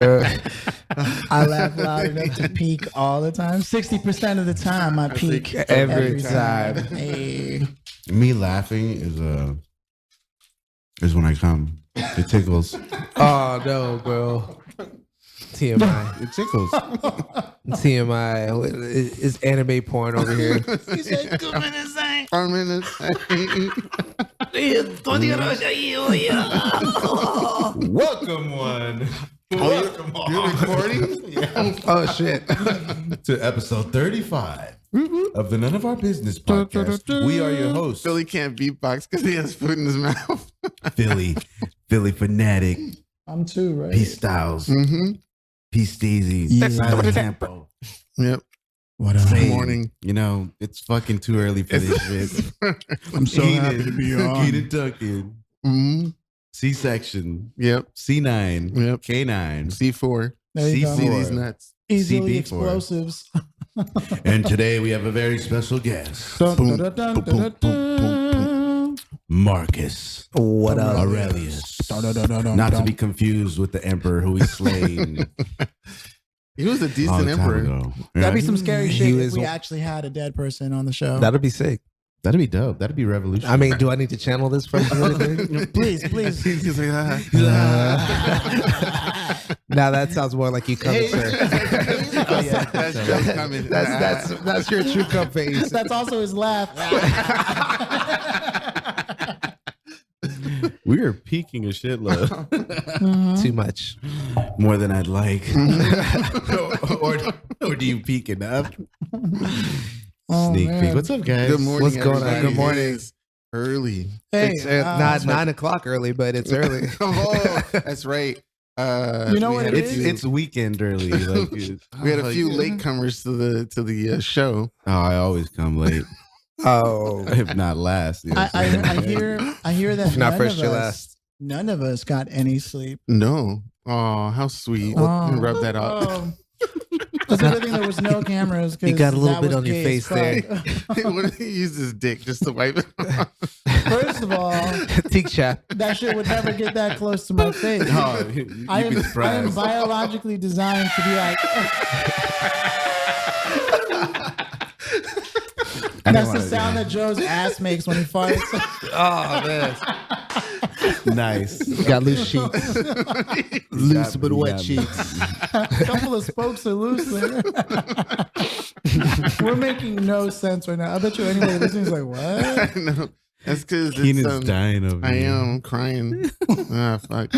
I laugh loud enough to peak all the time. 60% of the time, I peak every time. Hey. Me laughing is when I come. It tickles. Oh no, bro. TMI. It tickles. TMI. It's anime porn over here. He said, "Come in and say." Welcome one. Welcome all. You're recording? Yeah. Oh shit. To episode 35 of the None of Our Business podcast. We are your hosts. Philly can't beatbox because he has food in his mouth. Philly fanatic. I'm too, right? P Styles. Mm-hmm. P Steezy. Yeah. Silent Tempo. Yep. What up? Good morning. You know, it's fucking too early for this shit. I'm so happy to be on. Keenan Duncan. Mm-hmm. C-section. Yep. C9. Yep. K9. C4. There you C4. See go. these nuts. Easily CB4. explosives. And today we have a very special guest. Dun, Boom, dun, dun, boom, dun, boom, dun, boom, dun. Marcus What up? Aurelius. Dun, dun, dun, dun, dun, Not to dun. be confused with the emperor who he slain He was a a decent long time emperor. ago. That'd be some scary He shit if was- we actually had a dead person on the show. That'd be sick. That'd be dope. That'd be revolutionary. I mean, do I need to channel this from really quick? Please, please. He's like, Now that sounds more like you coming, sir. Oh, yeah. That's just coming. That's your true come face. That's also his laugh. we are peaking a shitload. Mhm. Too much. More than I'd like. or do you peak enough? Oh, Sneak man. peek. What's up, guys? Good morning. What's going on? everybody. Good morning. It's early. Hey, It's not that's 9 o'clock early, but it's early. Oh, that's right. You know we what had it a It's is? few- weekend early. Like, we had a few latecomers to the show. Oh, I always come late, Oh. if not last. You know what I I'm saying? I hear that If not none first, of you're us- last. None of us got any sleep. No. Oh, how sweet. Oh. Rub that up. It's a good thing there was no cameras. You got a little that bit was on your gay as face there. fuck. What if he used his dick just to wipe it off? First of all, Teak chap. that shit would never get that close to my face. Oh, you'd be I am surprised. biologically designed to be like. That's the sound that Joe's ass makes when he farts. Oh, man. Nice. You got loose sheets. Loose but You wet got me. sheets. A couple of spokes are loose there. We're making no sense right now. I bet you anybody listening is like, what? No, that's because Keenan's dying over I here. am. I'm crying. Ah, fuck.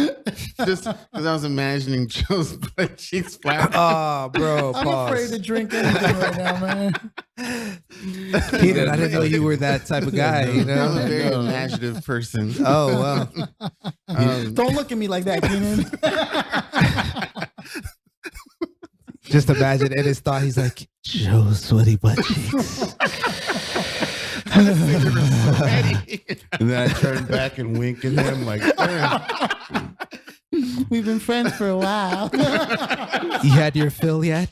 Just because I was imagining Joe's butt cheeks flat. Oh, bro. I'm Pause. afraid to drink anything right now, man. Keenan, I didn't know you were that type of guy, you I'm a know? very imaginative person. Oh, wow. Don't look at me like that, Keenan. Just imagine in his thought, he's like, Joe sweaty butt cheeks. And then I turn back and wink at him like, damn. We've been friends for a while. You had your fill yet?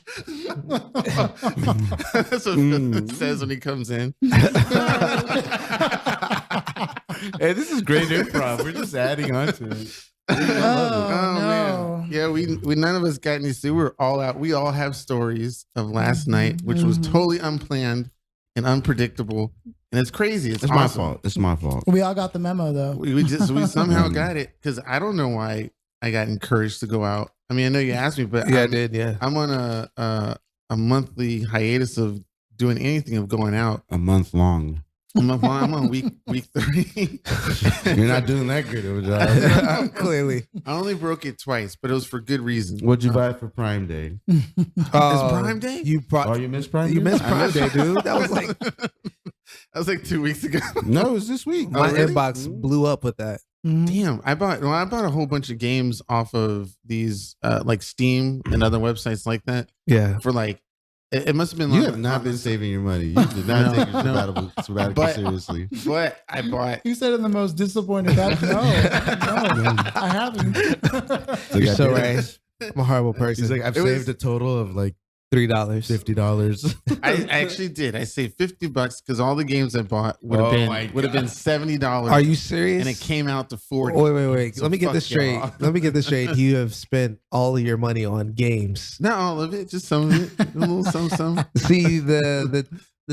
That's what Phil says when he comes in. Hey, this is great improv. We're just adding on to it. Oh, Oh, no. man. Yeah, we none of us got any sleep. We were all out. We all have stories of last night, which was totally unplanned and unpredictable. And it's crazy. It's It's my awesome. fault. It's my fault. We all got the memo, though. We somehow got it because I don't know why I got encouraged to go out. I mean, I know you asked me, but Yeah, I did, yeah. I'm on a monthly hiatus of doing anything of going out. A month long. I'm on week 3. You're not doing that good of a job. Clearly. I only broke it twice, but it was for good reason. What'd you buy for Prime Day? It's Prime Day? You Oh, you missed Prime Day? You missed Prime Day, dude. That was like That was like 2 weeks ago. No, it was this week. my really? inbox blew up with that. Mhm. Damn, I bought a whole bunch of games off of these like Steam and other websites like that Yeah. for like it must have been You like have not been saving your money. You did not take your sabbatical But- seriously. but I bought You said in the most disappointed fashion. No, I haven't. So You're so goddamn. right. I'm a horrible person. He's like, I've It was- saved a total of like $3. $50. I actually did. I saved $50 because all the games I bought would have been $70. Are you serious? And it came out to 40. Wait. So Let me get this fuck straight. y'all. Let me get this straight. You have spent all of your money on games. Not all of it, just some of it. A little some. See, the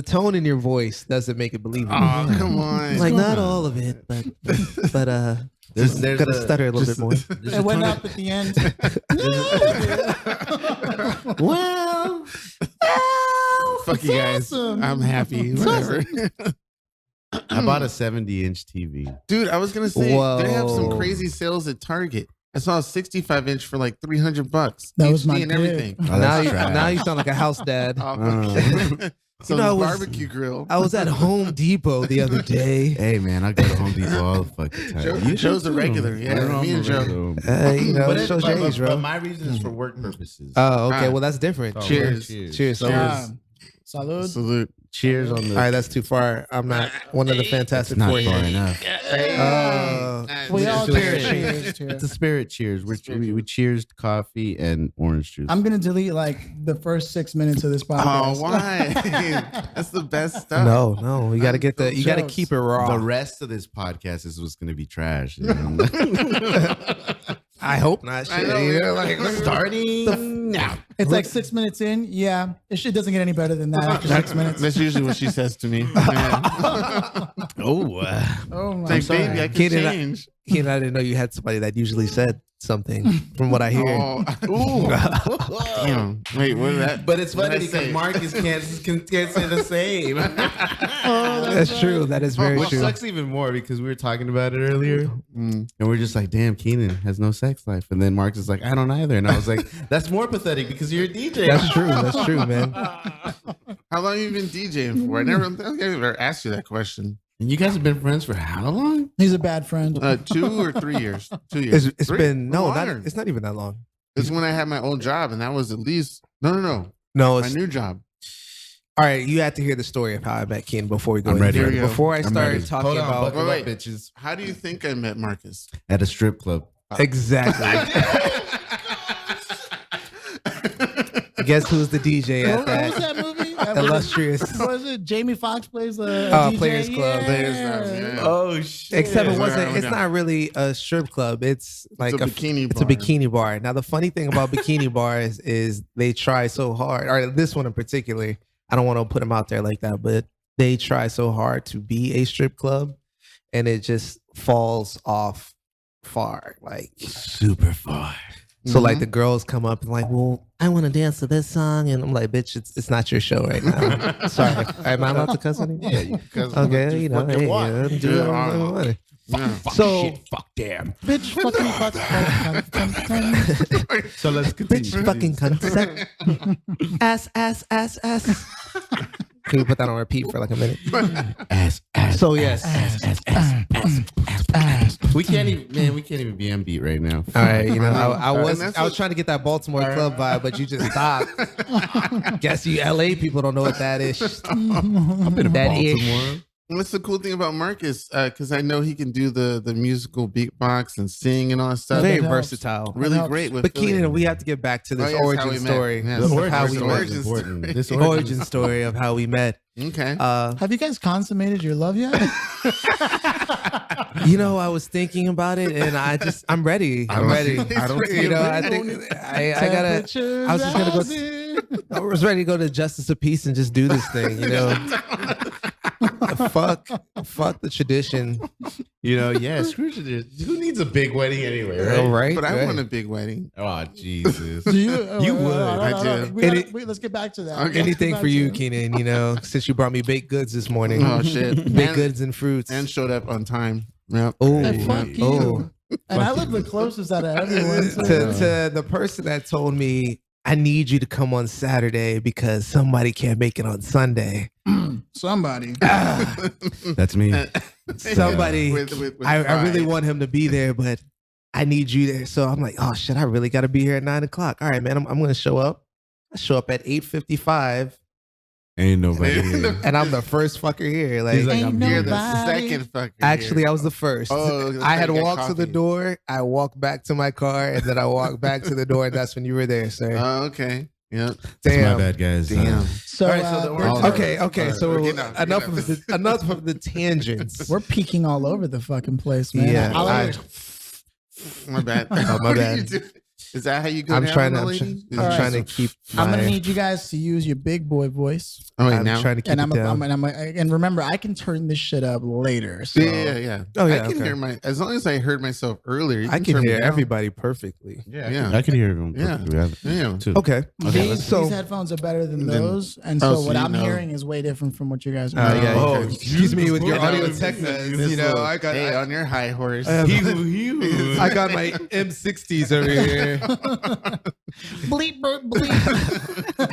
tone in your voice doesn't make it believable. Oh, come on. Like not all of it, but There's gonna stutter a little bit more. It went up at the end. Well, Fuck you guys. awesome. I'm happy. Whatever. I bought a 70-inch TV. Dude, I was going to say, they have some Whoa. crazy sales at Target. I saw a 65-inch for like $300. That was HD my and pick. everything. Oh, now you sound like a house dad. Some I was- barbecue grill. I was at Home Depot the other day. Hey man, I go to Home Depot all the fucking time. Joe's a regular. Yeah, me and Joe. It shows your age, but bro. my reason is for work purposes. Oh, okay. Ah. Well, that's different. Oh, Cheers. Cheers. Yeah. Salud. Salute. Cheers on All the. right, that's too far. I'm not one of the Fantastic Not Four far here. enough. We all Cheers. cheers. It's a spirit cheers. We cheers coffee and orange juice. I'm gonna delete like the first 6 minutes of this podcast. Oh, why? That's the best stuff. No, you gotta get you gotta keep it raw. The rest of this podcast is what's going to be trash. You know? I hope not. I Shit, know, you know, yeah. like Starting now. It's like 6 minutes in. Yeah, it shit doesn't get any better than that after 6 minutes. That's usually what she says to me. Yeah. Oh, Oh my It's like, god. baby, I can Kid, change. Keen, I didn't know you had somebody that usually said something. From what I hear, Oh, ooh. Damn. Wait, what is that? but it's What funny did I say? because Marcus can't say the same. that's true. That is very Which true. sucks even more because we were talking about it earlier, Mm. and we're just like, "Damn, Keenan has no sex life," and then Marcus is like, "I don't either," and I was like, "That's more pathetic because you're a DJ." That's true. That's true, man. How long have you been DJing for? I don't think I ever asked you that question. And you guys have been friends for how long? He's a bad friend. 2 or 3 years? 2 years. It's Three? been Longer. it's not even that long. It's when I had my old job, and that was at least no, No, my it's new job. all right. You have to hear the story of how I met Keen before we go. I'm ready. Here. Here we go. Before I I'm start ready. talking Hold on, about buckle Wait, up, bitches. How do you think I met Marcus? At a strip club. exactly. Guess who's the DJ at What was that that movie? illustrious? What was it? Jamie Foxx plays the DJ? Players Club. Players Club, yeah. Oh shit! Except it Yeah. wasn't. It's Yeah. not really a strip club. It's like It's a bikini It's a bar. bikini bar. Now the funny thing about bikini bars is they try so hard. Or this one in particular. I don't want to put them out there like that, but they try so hard to be a strip club, and it just falls off far. Like super far. so, like the girls come up and like, well, I want to dance to this song, and I'm like, bitch, it's not your show right now. Sorry, am I allowed to cuss anymore? Yeah, you Okay, you know, hey, do what I want. Yeah. So, fuck damn. Bitch, fucking fuck. So let's continue. bitch, fucking cunt, ass. Can you put that on repeat for like a minute? ass. So yes. We can't even, man. We can't even be on beat right now. All right, you know, I And was that's trying to get that Baltimore club vibe, but you just stopped. Guess you LA people don't know what that is. I've been to That Baltimore. What's the cool thing about Marcus? Because I know he can do the musical beatbox and sing and all that stuff. Very That helps. versatile. Really helps. great with But Philly. Keenan, we have to get back to this Oh, yes, how origin we met. story. Yes. Of The how we origin met. story is important. This Origin story of how we met. Okay. Have you guys consummated your love yet? You know, I was thinking about it, and I'm ready. I'm ready. I don't see You know, it. I think I gotta. Temperatures I was just gonna go. rising. I was ready to go to Justice of Peace and just do this thing. You know, fuck the tradition. You know, yeah. Screw it. Who needs a big wedding anyway, right? All right, But I right. want a big wedding. Oh Jesus. Do you? You would. I do. Wait, let's get back to that. Okay. Anything for you, Keenan. You know, since you brought me baked goods this morning. Oh shit. Baked goods and fruits. And showed up on time. Yep. Oh, Hey, fuck you. oh. And I live the closest out of everyone. so- To the person that told me I need you to come on Saturday because somebody can't make it on Sunday. Somebody. That's me. Somebody. With I really pride. want him to be there, but I need you there. So I'm like, oh shit, I really got to be here at 9:00. All right, man, I'm going to show up. I show up at 8:55, Ain't nobody here. and I'm the first fucker here. Like, He's like, Ain't I'm here. You're the nobody. second fucker. actually, here. I was the first. Oh, that's I how had you get walked to the coffee. door. I walked back to my car, and then I walked back to the door, and that's when you were there, sir. Oh, okay. Yep. That's my Damn. bad, guys. Damn. So, All right, so the origin- Okay. All right, So we're getting out, enough of the tangents. we're peeking all over the fucking place, man. Yeah, I like My bad. Oh, my What are bad. you doing? Is that how you go I'm down trying on to. the I'm, lady? try- I'm All trying right. to keep. I'm gonna my- need you guys to use your big boy voice. Oh wait, I'm now. trying to keep And it I'm down. and remember, I can turn this shit up later. So. Yeah. Oh, yeah, I can okay. hear as long as I heard myself earlier. You I can turn me hear down. everybody perfectly. Yeah. I can hear everyone. Yeah. perfectly. Yeah. Too. Okay. These So headphones are better than Then- those, and Oh, so so what you I'm know. hearing is way different from what you guys are. yeah. Oh, Okay. Excuse me with your beautiful. audio Yeah, techniques. This You know, little- I got. Hey, I, on your high horse. I have- He-hoo. I got my M60s over here. Bleep, bleep. All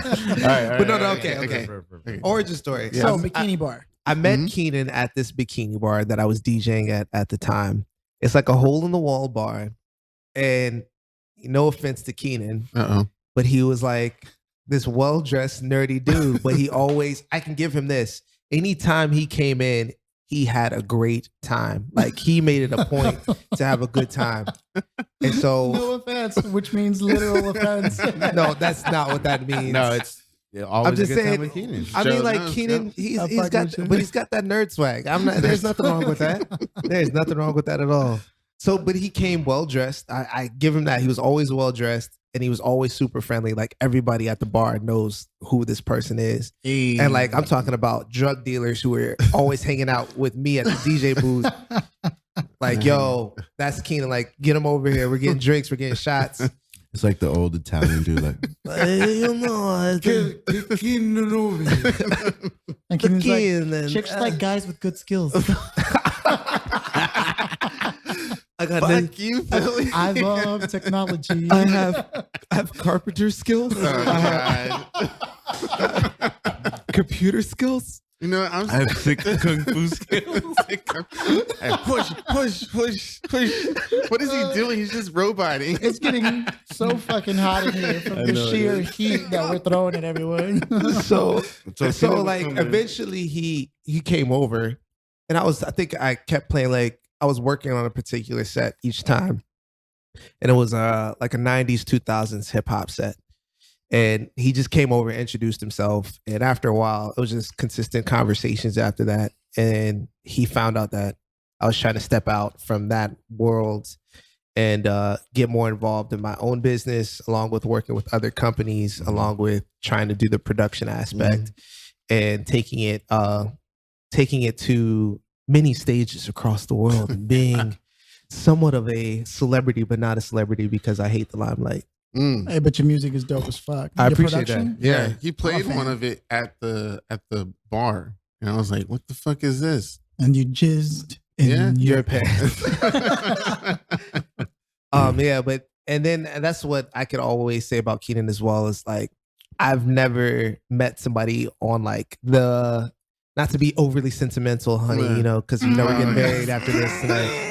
right, But no, all right, okay. perfect. Origin story. So, I- bikini bar. I met Mhm. Keenan at this bikini bar that I was DJing at the time. It's like a hole in the wall bar. And no offense to Keenan, Uh-oh. but he was like this well-dressed, nerdy dude. But he always, I can give him this. Anytime he came in, he had a great time. Like he made it a point to have a good time. And so, No offense, which means literal offense. no, that's not what that means. No, it's always I'm just a good saying- time with Keenan. I mean, Joe like knows, Keenan, yep. he's I got, fuck with you. but he's got that nerd swag. There's nothing wrong with that. There's nothing wrong with that at all. So, but he came well dressed. I give him that. He was always well dressed, and he was always super friendly. Like everybody at the bar knows who this person is, and like I'm talking about drug dealers who are always hanging out with me at the DJ booth. Like, yo, that's Keenan. Like, get him over here. We're getting drinks. We're getting shots. It's like the old Italian dude, like You know, Keenan over here. And Keenan's like, Keenan, chicks like guys with good skills. I got Fuck you, Philly. I love technology. I have carpenter skills. Oh, I God. have computer skills. You know, I have sick kung fu skills. Hey, push. What is he doing? He's just roboting. It's getting so fucking hot in here from I the know it sheer is. heat that we're throwing at everyone. So Keenan like was coming. eventually he came over, and I think I kept playing, like I was working on a particular set each time, and it was like a 90s 2000s hip hop set. And he just came over and introduced himself. And after a while, it was just consistent conversations after that. And he found out that I was trying to step out from that world and get more involved in my own business, along with working with other companies, along with trying to do the production aspect and taking it to many stages across the world and being somewhat of a celebrity, but not a celebrity because I hate the limelight. Hey, but your music is dope as fuck. I Your appreciate production? Yeah, he played fan. one of it at the bar, and I was like, "What the fuck is this?" And you jizzed in Yeah. your pants. Yeah, but and that's what I could always say about Keenan as well, is like I've never met somebody on like the, not to be overly sentimental, honey, Yeah. you know, because we're getting Oh, married after this tonight.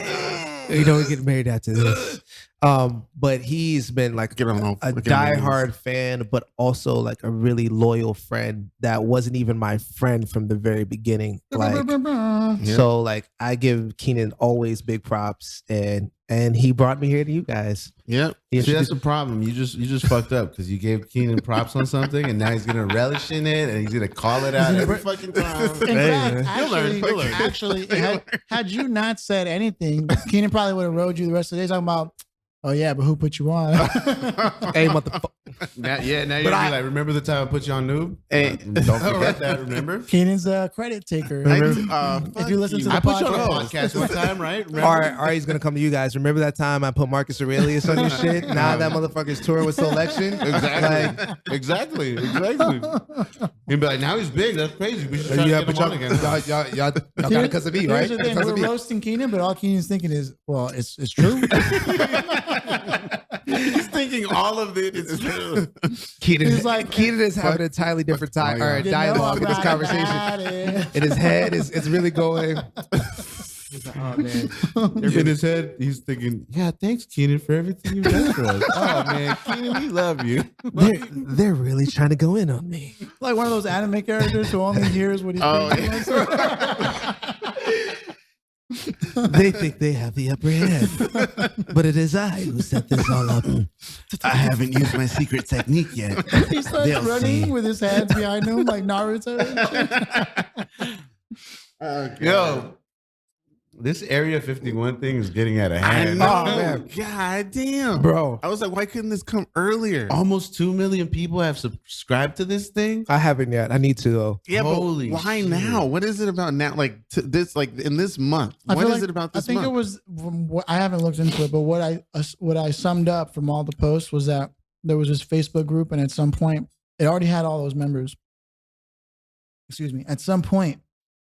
We're getting married after this. But he's been like Get on a look at him. diehard fan, but also like a really loyal friend that wasn't even my friend from the very beginning. Like, Yeah. so like I give Keenan always big props, and he brought me here to you guys. Yep. He See, that's introduced- the problem. You just fucked up because you gave Keenan props on something, and now he's gonna relish in it, and he's gonna call it out every fucking time. In fact, man. actually, had you not said anything, Keenan probably would have rode you the rest of the day talking about, oh yeah, but who put you on? Hey, motherfucker. Now you're But gonna I- be like, remember the time I put you on Noob? Hey. Don't forget that. Remember? Keenan's a credit taker. If you listen to the I put you on a podcast, podcast one time, right? Remember? Ari's gonna come to you guys. Remember that time I put Marcus Aurelius on your shit? Nah, that motherfucker's tour with Selection. Exactly. Like, Exactly. He'd be like, now he's big. That's crazy. We should try yeah, to but get him on again. y'all got it because of me, right? Here's the thing: Because we're of me. roasting Keenan, but all Keenan's thinking is, well, it's true. He's thinking all of it is true. Keenan, He's like- Keenan is having a entirely different time or You know dialogue in this I'm conversation. right about it. In his head, it's really going. He's like, oh man. In his head, he's thinking, yeah, thanks, Keenan, for everything you've done for us. Oh, man, Keenan, we love you. They're really trying to go in on me. Like one of those anime characters who only hears what he's Oh, thinking. They think they have the upper hand, but it is I who set this all up. I haven't used my secret technique yet. He starts They'll running see. with his hands behind him like Naruto. Yo, this Area 51 thing is getting out of I hand. know. Oh, man. God damn. Bro, I was like, why couldn't this come earlier? Almost 2 million people have subscribed to this thing. I haven't yet. I need to though. Yeah, Holy but why shit. now? What is it about now? Like this, like in this month. I What feel is like- it about I this think month? it was from what I haven't looked into it, but what I summed up from all the posts was that there was this Facebook group, and at some point, it already had all those members. Excuse me. At some point,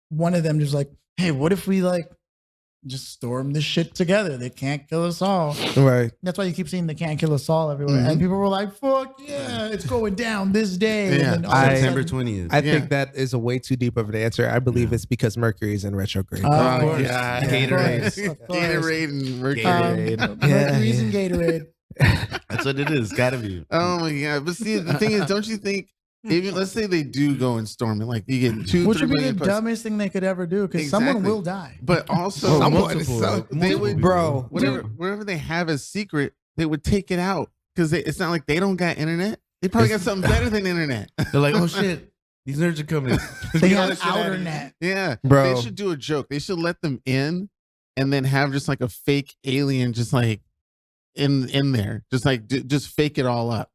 one of them just like, "Hey, what if we like just storm this shit together? They can't kill us all." Right. That's why you keep seeing "they can't kill us all" everywhere, and people were like, "Fuck yeah, it's going down this day." Yeah. And then all of a September sudden- 20th. I Yeah. think that is a way too deep of an answer. I believe it's because Mercury is in retrograde. Of Oh, course. God. Gatorade. Of course. Gatorade and Mercury. Gatorade. Mercury's and Gatorade. That's what it is. Gotta be. Oh my God. But see, the thing is, don't you think, even let's say they do go and storm it, like you get 2, Which 3 would be the million plus. dumbest thing they could ever do, because someone Exactly. will die. But also, Someone multiple, is so- they would, Bro. whatever they have as secret, they would take it out because it's not like they don't got internet. They probably got something better than internet. They're like, oh shit, these nerds are coming. They Get all have this shit out of outer here. net. Yeah, Bro. They should do a joke. They should let them in, and then have just like a fake alien, just like in there, just like just fake it all up.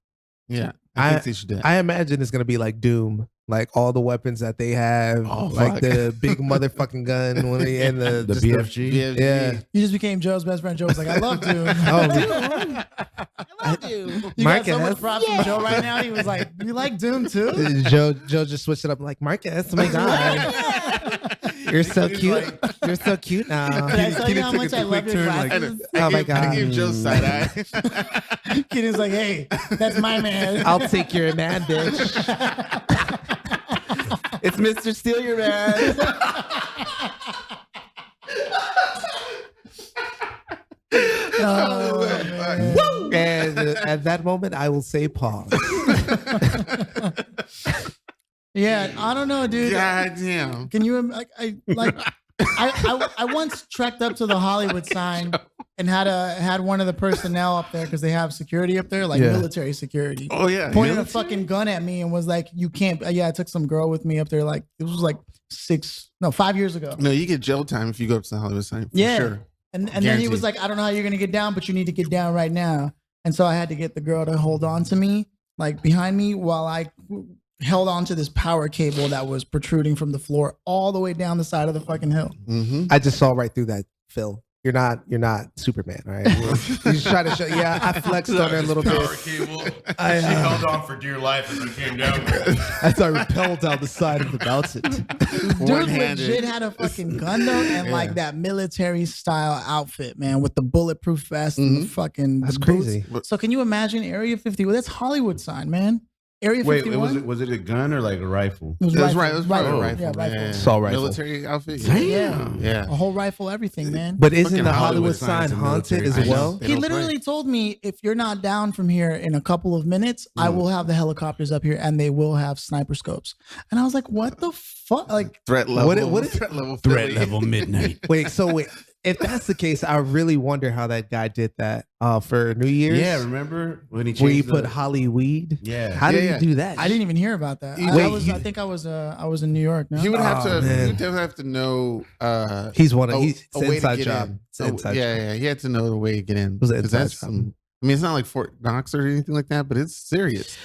Yeah, I think they should do that. I imagine it's gonna be like Doom, like all the weapons that they have, Oh, like fuck. the big motherfucking gun when they and the The just BFG. BFG. Yeah. You just became Joe's best friend. Joe was like, "I love Doom." Oh, I love Doom. You Marcus. got so much props from Joe right now. He was like, "You like Doom too?" Joe just switched it up like Marcus. Oh my god, you're so cute. You're so cute now. Can I tell you how much I love your turn, glasses? Oh my I God. gave Joe side eye. Kid like, "Hey, that's my man." I'll take your man, bitch. It's Mr. Steal Your Man. Oh, man. And at that moment, I will say pause. Yeah, I don't know, dude. God damn. Can you I once trekked up to the Hollywood sign and had one of the personnel up there, because they have security up there, like Yeah. military security, Oh yeah. pointed a military? fucking gun at me and was like, "You can't." Yeah, I took some girl with me up there. Like it was like 5 years ago. No, you get jail time if you go up to the Hollywood sign. For Yeah. sure. And then he Guaranteed. was like, "I don't know how you're gonna get down, but you need to get down right now." And so I had to get the girl to hold on to me, like behind me, while I held on to this power cable that was protruding from the floor all the way down the side of the fucking hill. Mm-hmm. I just saw right through that, Phil. You're not Superman, all right? You just try to show. Yeah, I flexed on her a little Power bit. cable. I, She held on for dear life as I came down there. As I repelled down the side of the mountain. Dude One-handed. legit had a fucking gun though, and like that military style outfit, man, with the bulletproof vest and the fucking That's boots. crazy. So can you imagine Area 51? That's Hollywood sign, man. Area Wait, 51. was it a gun or like a rifle? It was It was rifle. right. It was probably a rifle. Yeah, rifle. Yeah. Assault rifle. Military outfit. Yeah. Yeah. A whole rifle, everything, man. But isn't Fucking the Hollywood Hollywood signs sign and haunted military as signs. well? They He don't literally told me, if you're not down from here in a couple of minutes, I will have the helicopters up here and they will have sniper scopes. And I was like, what the fuck? Like, Threat level. what is- threat level? Threat Philly. level midnight. Wait, if that's the case, I really wonder how that guy did that for New Year's. Yeah, remember when he changed where you the- put Hollyweed. Yeah. How did Yeah, you do that? I didn't even hear about that. Wait, I think I was in New York. No? He would have Oh, to. man. He would definitely have to know. He's one of a- he's a it's an way to inside get job. in. It's an Oh, inside yeah, job. yeah. He had to know the way to get in. was an 'Cause inside that's job. I mean, it's not like Fort Knox or anything like that, but it's serious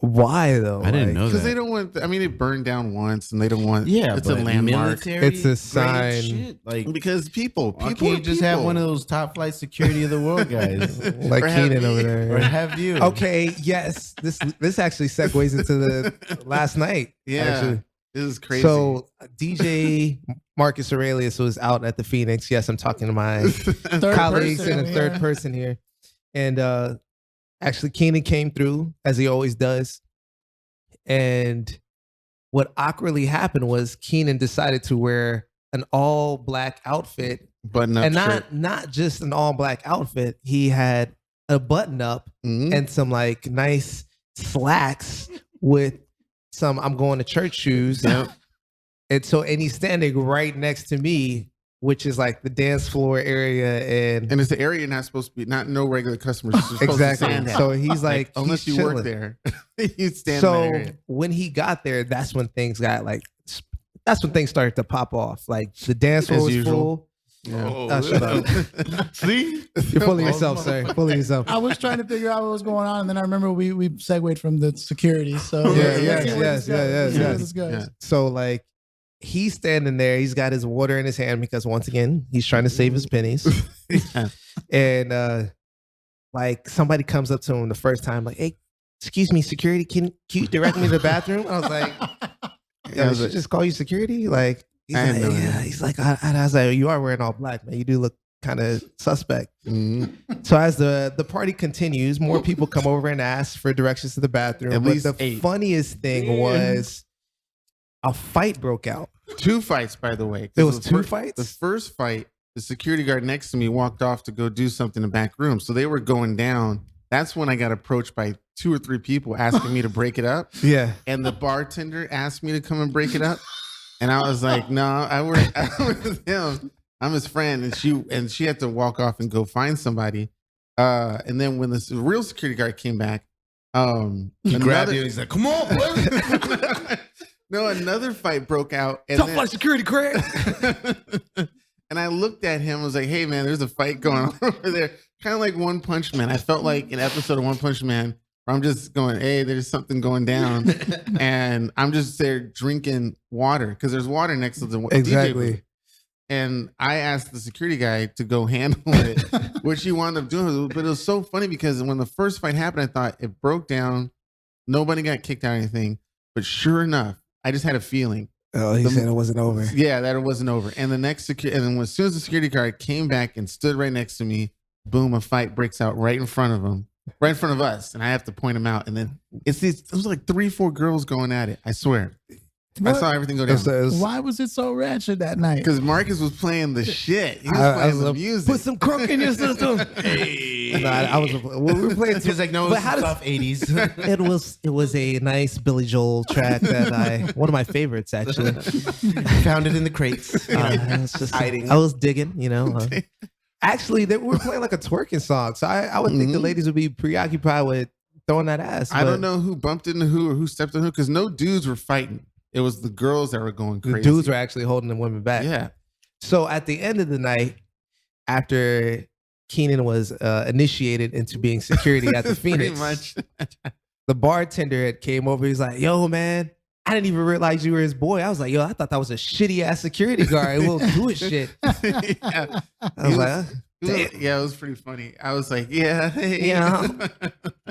Why though? I didn't know because that. they don't want. I mean, it burned down once, and they don't want. Yeah, it's a but landmark. military It's a grade sign. shit, like, Because people why people can't are you just have people. one of those top flight security of the world guys? Like Or have Keenan over me. there. Or have you? Okay, yes. This actually segues into the last night. Yeah, actually. this is crazy. So DJ Marcus Aurelius was out at the Phoenix. Yes, I'm talking to my Third colleagues person in a over third here. person here. And actually Keenan came through as he always does. And what awkwardly happened was Keenan decided to wear an all black outfit. button up And shirt. not just an all black outfit. He had a button up Mhm. and some like nice slacks with some I'm going to church shoes. Yep. And he's standing right next to me which is like the dance floor area, and it's the area you're not supposed to be. Not no regular customers. You're supposed to exactly. stand at. So he's like, unless he's you work chilling. there, you stand So in that area. when he got there, that's when things got like, that's when things started to pop off. Like the dance floor As was usual. full. Oh, Shut up. See? You're fooling yourself, sir. Fooling yourself. I was trying to figure out what was going on, and then I remember we segued from the security. So Yeah, let's yes, see where yes, this goes. Let's see where yes. this goes. Yeah. So like he's standing there, he's got his water in his hand because once again, he's trying to save his pennies. Yeah. And like somebody comes up to him the first time, like, hey, excuse me, security, can you direct me to the bathroom? I was like, Yeah, I was should like- just call you security? Like, he's I like, didn't know yeah. that. He's like, I was like, you are wearing all black, man. You do look kind of suspect. Mhm. So as the party continues, more people come over and ask for directions to the bathroom. At But least the 8. funniest thing was a fight broke out. 2 fights, by the way. 'Cause It was the 2 The fights? first fight, the security guard next to me walked off to go do something in the back room. So they were going down. That's when I got approached by 2 or 3 people asking me to break it up. Yeah. And the bartender asked me to come and break it up. And I was like, no, I work with him. I'm his friend. And she had to walk off and go find somebody. And then when the real security guard came back, He grabbed you and he's like, come on, boy. no, another fight broke out. And then- security, Craig. and I looked at him and was like, hey, man, there's a fight going on over there. Kind of like One Punch Man. I felt like an episode of One Punch Man where I'm just going, hey, there's something going down. And I'm just there drinking water because there's water next to the DJ booth. Exactly. And I asked the security guy to go handle it, which he wound up doing. But it was so funny because when the first fight happened, I thought it broke down. Nobody got kicked out or anything. But sure enough, I just had a feeling. Oh, he said it wasn't over. Yeah, that it wasn't over. And the next security, and then as soon as the security guard came back and stood right next to me, boom, a fight breaks out right in front of him, right in front of us. And I have to point him out. And then it was like 3-4 girls going at it. I swear. I saw everything go down. Why was it so ratchet that night? Because Marcus was playing the shit. He was playing the music. Put some crunk in your system. Hey. No, I was. We were playing. He's like, no, But it's how does- tough 80s. It was a nice Billy Joel track that one of my favorites actually. Found it in the crates. It's just hiding. I was digging, Actually, we were playing like a twerking song, so I would think the ladies would be preoccupied with throwing that ass. I but don't know who bumped into who or who stepped on who because no dudes were fighting. It was the girls that were going The crazy. dudes were actually holding the women back. Yeah. So at the end of the night, after Keenan was initiated into being security at the Pretty Phoenix, much. the bartender had came over. He's like, "Yo, man, I didn't even realize you were his boy." I was like, "Yo, I thought that was a shitty ass security guard. He won't do his shit." Yeah. I was like, huh? Yeah, it was pretty funny. I was like, yeah. Yeah.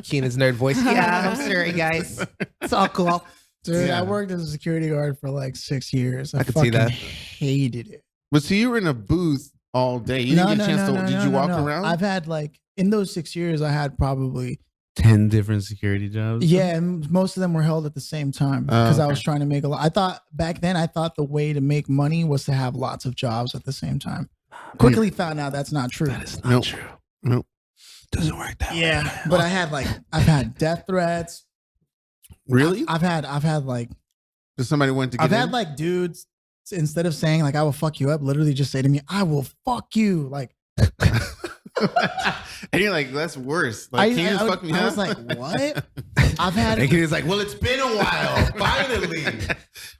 Keenan's nerd voice. Yeah, I'm sorry, guys. It's all cool. Dude, Yeah. I worked as a security guard for like 6 years. I I could see fucking that. hated it. But so you were in a booth all day. You didn't get a chance to. Did you walk around? I've had like in those 6 years, I had probably 10 different security jobs. yeah, and most of them were held at the same time because I was trying to make a lot. I thought back then, I thought the way to make money was to have lots of jobs at the same time. Quickly found out that's not true. That is not Nope. true. Nope. Doesn't work that way. Yeah, but I've had death threats. Really? I've had like Because somebody went to get I've had in? like dudes instead of saying like I will fuck you up, literally just say to me, I will fuck you. Like and you're like, that's worse. Like, can you just fuck me I up? was like, what? I've had And he's like, well, it's been a while. Finally.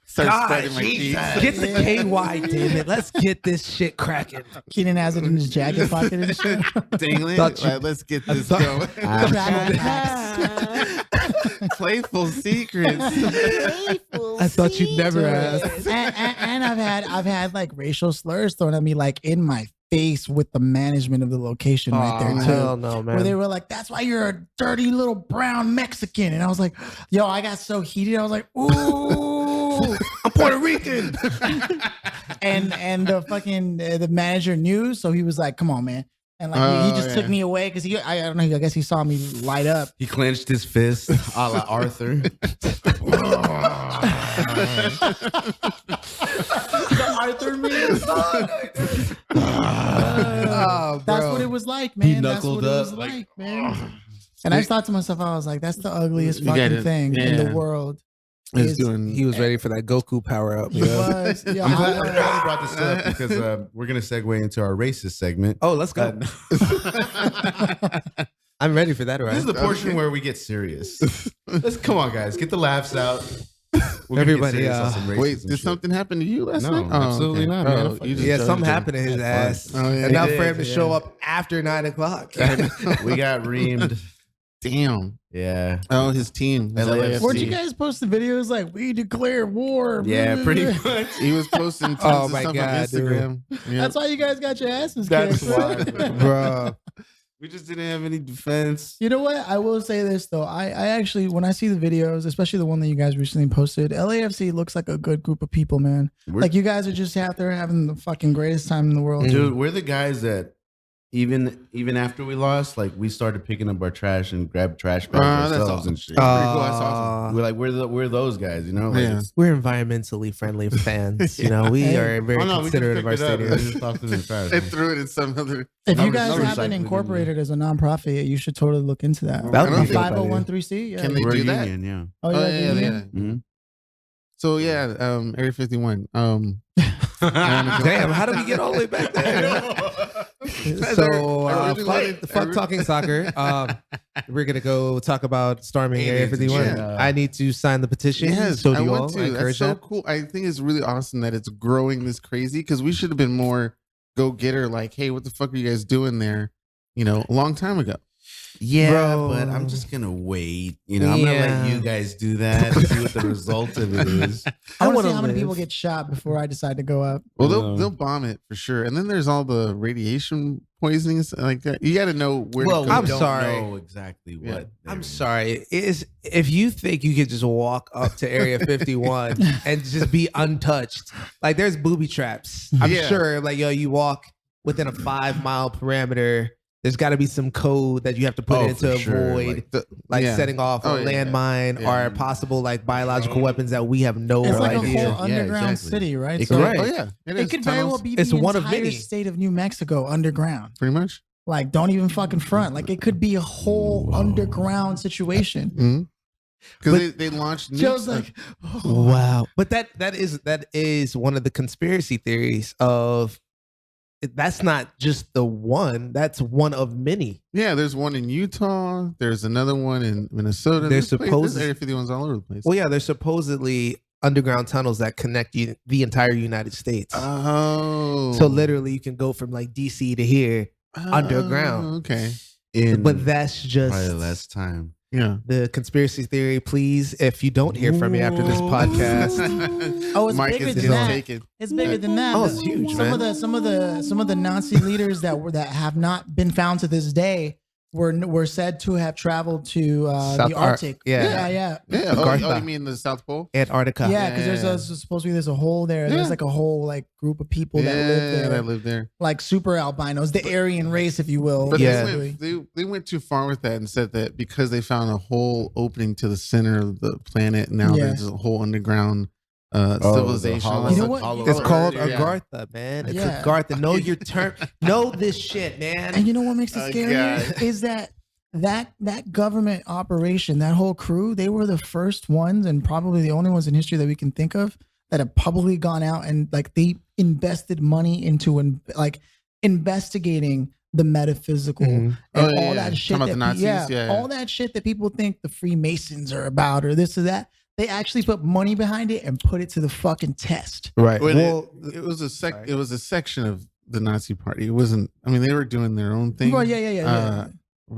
Start spreading my cheeks. Get the KY, damn it. Let's get this shit cracking. Keenan has it in his jacket pocket and shit. Dangling. Thought you- Let's get this thought- going. Travel packs. Playful secrets. I thought you'd never ask. And I've had like racial slurs thrown at me like in my face with the management of the location right there too. Hell no, man. Where they were like, "That's why you're a dirty little brown Mexican," and I was like, "Yo," I got so heated. I was like, "Ooh." I'm Puerto Rican. and the fucking the manager knew, so he was like, "Come on, man," and like he just took me away because I don't know, I guess he saw me light up. He clenched his fist, a la Arthur. The Arthur meme. Oh, That's bro. what it was like, man. That's knuckled what it was up, like, man. And I just thought to myself, I was like, "That's the ugliest You gotta- fucking thing in yeah. the world." He's doing. He was ready for that Goku power up. He was. Yeah, I'm glad you brought this up because we're gonna segue into our racist segment. Oh, let's go. I'm ready for that. Right? This is the portion where we get serious. Let's come on, guys, get the laughs out. We're Everybody, gonna get serious on some Wait, racism did shit. something happen to you last No, night? absolutely not, man. Oh, you just Yeah, judged something him. happened to his ass. Oh, yeah, Enough he for did, him to yeah. show up after 9 o'clock. We got reamed. Damn. Yeah. Oh, his team. His LAFC. LAFC. Where'd you guys post the videos like we declare war? Yeah, pretty much. He was posting tons Oh of my stuff God, on Instagram. Yeah. That's why you guys got your asses That's kicked. why, Bro. We just didn't have any defense. You know what? I will say this though. I actually, when I see the videos, especially the one that you guys recently posted, LAFC looks like a good group of people, man. Like you guys are just out there having the fucking greatest time in the world. Dude, we're the guys that even after we lost, like we started picking up our trash and grabbed trash bags That's ourselves awesome. and shit. Pretty cool. That's awesome. We're like we're those guys, you know? Like, Yeah. We're environmentally friendly fans. You know, we Hey. are very Oh, no, we just considerate of our picked it up and stadium. just tossed it in the trash. They threw it in some other. If No you guys recycling haven't in incorporated as a nonprofit, you should totally look into that. That would I be don't dope. 5013C. Yeah. Can they We're do a that? union, yeah. Oh, Oh, yeah. yeah, yeah. yeah. Mhm. So yeah, Area 51. Damn, how did we get all the way back there? So, I really wanted- fuck talking soccer. We're gonna go talk about storming Area Aliens and 51. shit. I need to sign the petition. Yes, so do I you want all. to. I That's encourage so that. cool. I think it's really awesome that it's growing this crazy because we should have been more go getter. Like, hey, what the fuck are you guys doing there? You know, a long time ago. Yeah, Bro. but I'm just gonna wait. You know, I'm gonna Yeah. let you guys do that and see what the result of it is. I want to wanna see how many live. people get shot before I decide to go up. Well, they'll bomb it for sure. And then there's all the radiation poisonings like that. You got to know where. Well, to we go. I'm don't sorry. know exactly what. Yeah. they're- I'm sorry. If you think you could just walk up to Area 51 and just be untouched, like there's booby traps. I'm Yeah. sure, like you walk within a 5-mile parameter. There's got to be some code that you have to put Oh, in to for sure. avoid, Like, Yeah. setting off Oh, a yeah. landmine Yeah. or possible like biological weapons that we have no It's like a idea. whole underground city, right? It So Right. Oh yeah, it could very well be It's the one of entire many. state of New Mexico underground. pretty much. Like, don't even fucking front. Like, it could be a whole underground situation. Because they launched. Joe's nukes. like, Wow. But that is one of the conspiracy theories of that's not just the one, that's one of many. yeah, there's one in Utah. There's another one in Minnesota. There's There's supposed- Area 51's all over the place. Well, yeah, there's supposedly underground tunnels that connect the entire United States. Oh, So literally you can go from like DC to here underground. Oh, okay. in But that's just probably less time. Yeah. the conspiracy theory. Please, if you don't hear from me after this podcast, Oh, it's Mike bigger is than just that. taken. It's bigger than that. Oh, it's huge, Some man. of the Nazi leaders that have not been found to this day were said to have traveled to the Arctic. yeah. yeah. Yeah. Oh, Gartha. you mean the South Pole? Antarctica. Yeah, because there's supposed to be there's a hole there. Yeah. There's like a whole like group of people that live there, that live there. like super albinos, the Aryan race, if you will. But Yeah. they went too far with that and said that because they found a whole opening to the center of the planet, now Yeah. there's a whole underground the civilization. hollow- You know what? hollow It's earth. called Yeah. Agartha, man. It's Yeah. Agartha. Know your term. Know this shit, man. And you know what makes it Oh, scarier God. is that government operation, that whole crew, they were the first ones and probably the only ones in history that we can think of that have publicly gone out and like they invested money into like investigating the metaphysical Mhm. and Oh, all yeah, that yeah. shit. Talking about the Nazis? Yeah. all that shit that people think the Freemasons are about or this or that. They actually put money behind it and put it to the fucking test. Right. Well, Well, it was a sorry. it was a section of the Nazi party. It wasn't. I mean, they were doing their own thing. Well, yeah.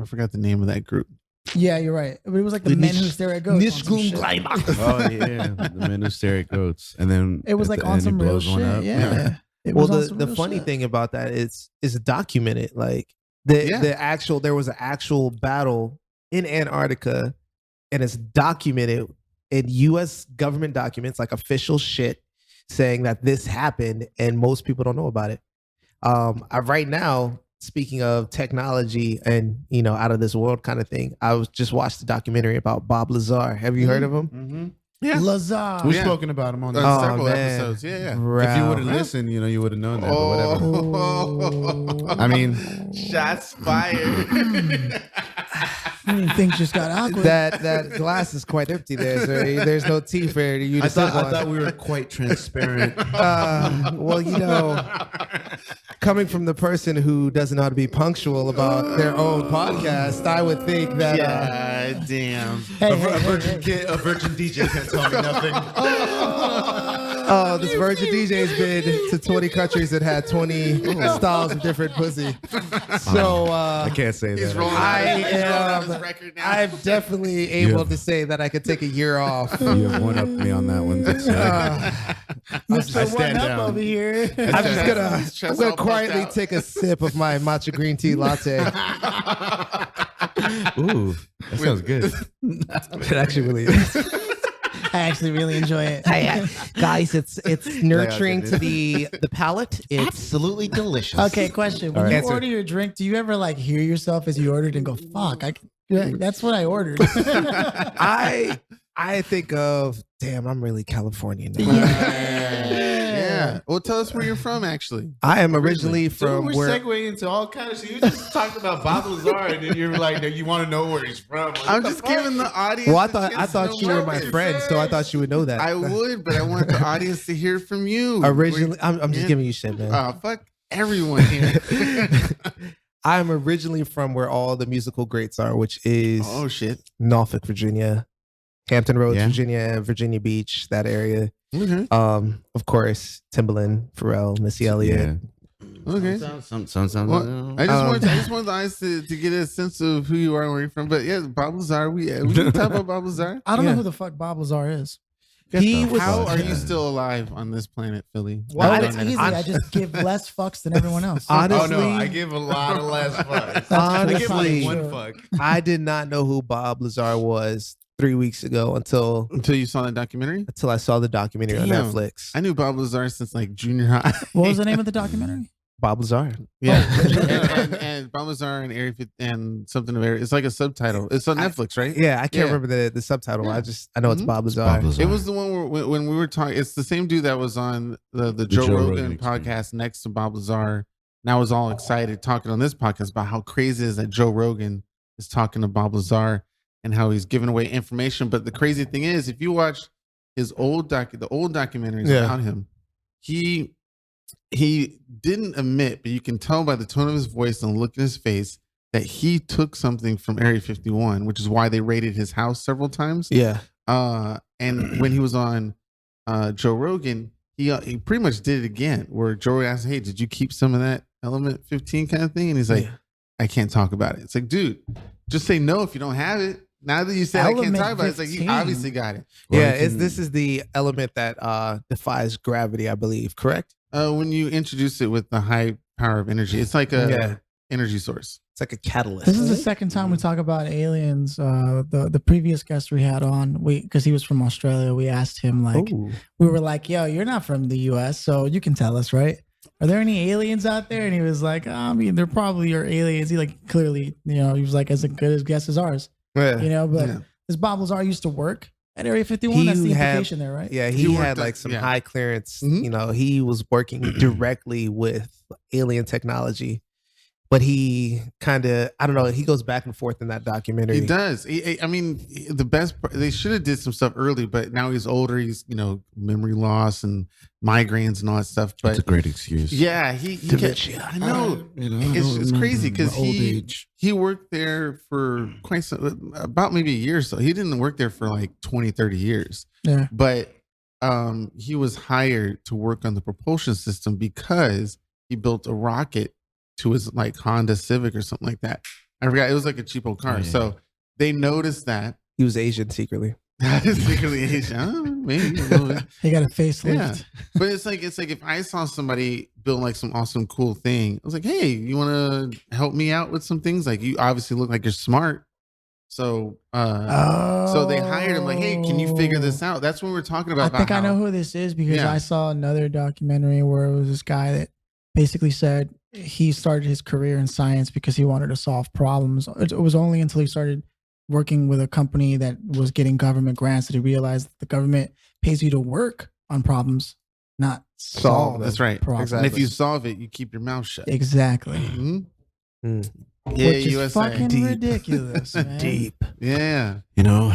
I forgot the name of that group. Yeah, you're right. But it was like the The men Nish- who stare at ghosts. on some shit. Oh yeah, the men who stare at goats, and then It was at like the on end, he some real blows one shit. up. Yeah. It well, was on the some the real funny shit. thing about that is documented. Like there was an actual battle in Antarctica, and it's documented in U.S. government documents, like official shit, saying that this happened, and most people don't know about it. Right now, speaking of technology and out of this world kind of thing, I was just watched the documentary about Bob Lazar. Have you heard of him? Mm-hmm. Yeah. Lazar. We've Yeah. spoken about him on the. Oh, Several man. episodes. Yeah. Bro. If you would have listened, you would have known that. But whatever. Oh. I mean, Shots fired. Things just got awkward. That glass is quite empty there. So there's no tea for you to I sip on. thought we were quite transparent. Well, coming from the person who doesn't know how to be punctual about their own podcast, I would think that. Yeah, damn. Hey, a hey, virgin hey. kid, a virgin DJ can't tell me nothing. Oh, this virgin DJ has been to 20 countries and had 20 styles of different pussy. So I can't say He's that. rolling out his record now. I'm definitely able Yeah. to say that I could take a year off. You have one up me on that one. That's Mr. I One stand Up down. over here. I'm chest gonna all puffed quietly out. take a sip of my matcha green tea latte. Ooh, that sounds good. It actually really is. I actually really enjoy it. Guys, it's nurturing to the palate. It's Absolutely delicious. Okay, question. When All you right. order your drink, do you ever like hear yourself as you ordered and go, fuck, that's what I ordered. I think of, damn, I'm really Californian now. Yeah. Well, tell us where you're from, actually. I am originally Dude, from we're where segueing into all kinds of shit. You just talked about Bob Lazar, and then you're like, you want to know where he's from. Like, I'm what just the fuck? giving the audience. well, I the thought chance to know you were more my about friend, so I thought you would know that. I would, but I want the audience to hear from you. Originally, I'm just Yeah. giving you shit, man. Oh, fuck everyone here. I'm originally from where all the musical greats are, which is Oh, shit. Norfolk, Virginia, Hampton Roads, Yeah. Virginia, Virginia Beach, that area. Okay. Of course, Timbaland, Pharrell, Missy Elliott. Okay. Some. Well, I just wanted the eyes to get a sense of who you are and where you're from. But yeah, Bob Lazar. We can talk about Bob Lazar. I don't know Yeah. who the fuck Bob Lazar is. He was. How are you still alive on this planet, Philly? Well, I it's don't- easy. I just give less fucks than everyone else. Honestly, Oh no, I give a lot of less fucks. That's I give honestly, like sure. one fuck. I did not know who Bob Lazar was 3 weeks ago until Until you saw that documentary? I saw the documentary on Damn. Netflix. I knew Bob Lazar since like junior high. What was the name of the documentary? Bob Lazar. Yeah. and Bob Lazar and Area 50 and something of Area. It's like a subtitle. It's on Netflix, right? Yeah, I can't Yeah. remember the subtitle. Yeah. I know it's Mhm. Bob Lazar. Bob Lazar. It was the one where when we were talking. It's the same dude that was on the Joe Joe Rogan Rogan podcast Experience. next to Bob Lazar. And I was all excited talking on this podcast about how crazy it is that Joe Rogan is talking to Bob Lazar and how he's giving away information. But the crazy thing is, if you watch his the old documentaries Yeah. about him, he didn't admit, but you can tell by the tone of his voice and look in his face that he took something from Area 51, which is why they raided his house several times. Yeah. And when he was on Joe Rogan, he pretty much did it again, where Joe asked, "Hey, did you keep some of that Element 15 kind of thing?" And he's like, Yeah. "I can't talk about it." It's like, dude, just say no if you don't have it. Now that you said I can't Element talk about it, it's like you 15. obviously got it. Yeah, Well, this is the element that defies gravity, I believe, correct? When you introduce it with the high power of energy, it's like a Yeah. energy source. It's like a catalyst. This is the second time we talk about aliens. The previous guest we had on, because he was from Australia, we asked him like, Ooh. we were like, "Yo, you're not from the U.S., so you can tell us, right? Are there any aliens out there?" And he was like, "I mean, there probably are aliens." He like clearly, he was like, as good as guess as ours, Yeah. But Yeah. this Bob Lazar used to work at Area 51. That's the He had- implication there, right? Yeah, He he worked had at- like some yeah. high clearance. Mhm. He was working directly with alien technology, but he kind of, I don't know, he goes back and forth in that documentary. He does. I mean, the best part, they should have did some stuff early, but now he's older. He's memory loss and migraines and all that stuff. That's a But great excuse. yeah, he Dementia. I know. It's crazy because he worked there for quite some, about maybe a year or so. He didn't work there for like 20, 30 years. Yeah. But he was hired to work on the propulsion system because he built a rocket to his like Honda Civic or something like that. I forgot. It was like a cheapo car. Oh, yeah. So they noticed that. He was Asian secretly. Secretly Asian. Oh, maybe a little bit. He got a facelift. Yeah. But it's like if I saw somebody build like some awesome cool thing, I was like, "Hey, you want to help me out with some things? Like you obviously look like you're smart." So so they hired him like, "Hey, can you figure this out?" That's when we're talking about I think I how- know who this is because Yeah. I saw another documentary where it was this guy that basically said he started his career in science because he wanted to solve problems. It was only until he started working with a company that was getting government grants that he realized that the government pays you to work on problems, not solve them. That's right. problems. And if you solve it, you keep your mouth shut. Exactly. Mhm. Mm. Yeah, which is USA. fucking Deep. ridiculous, man. Deep. Yeah. You know,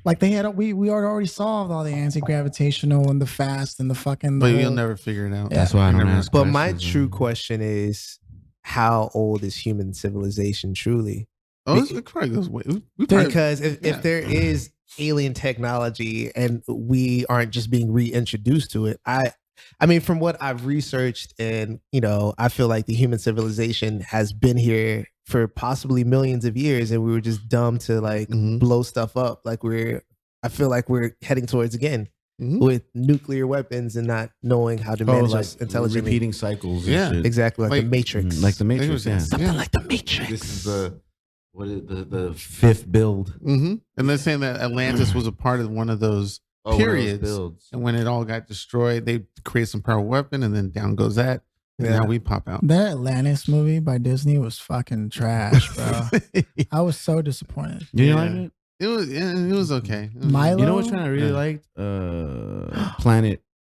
Like we had already solved all the anti-gravitational and the fast and the fucking. But the you'll whole- never figure it out. Yeah. that's why I You're don't never- ask. But my questions, true man. question is, how old is human civilization truly? Oh, it probably goes way. We probably, Because yeah. if there is alien technology and we aren't just being reintroduced to it, I mean, from what I've researched, and I feel like the human civilization has been here for possibly millions of years, and we were just dumb to like Mhm. blow stuff up. Like I feel like we're heading towards again Mhm. with nuclear weapons and not knowing how to manage this intelligently. repeating cycles. Yeah. And shit. Exactly, like the Like- Matrix. Like the I think it Matrix. was- Yeah. something like the Matrix. This is the fifth build. Mhm. And they're saying that Atlantis was a part of one of those One of those periods. builds. And when it all got destroyed, they create some powerful weapon, and then down goes that. And Yeah. now we pop out. That Atlantis movie by Disney was fucking trash, bro. I was so disappointed. You Yeah. like it? It was okay. It was- Milo? You know which one I really Yeah. liked?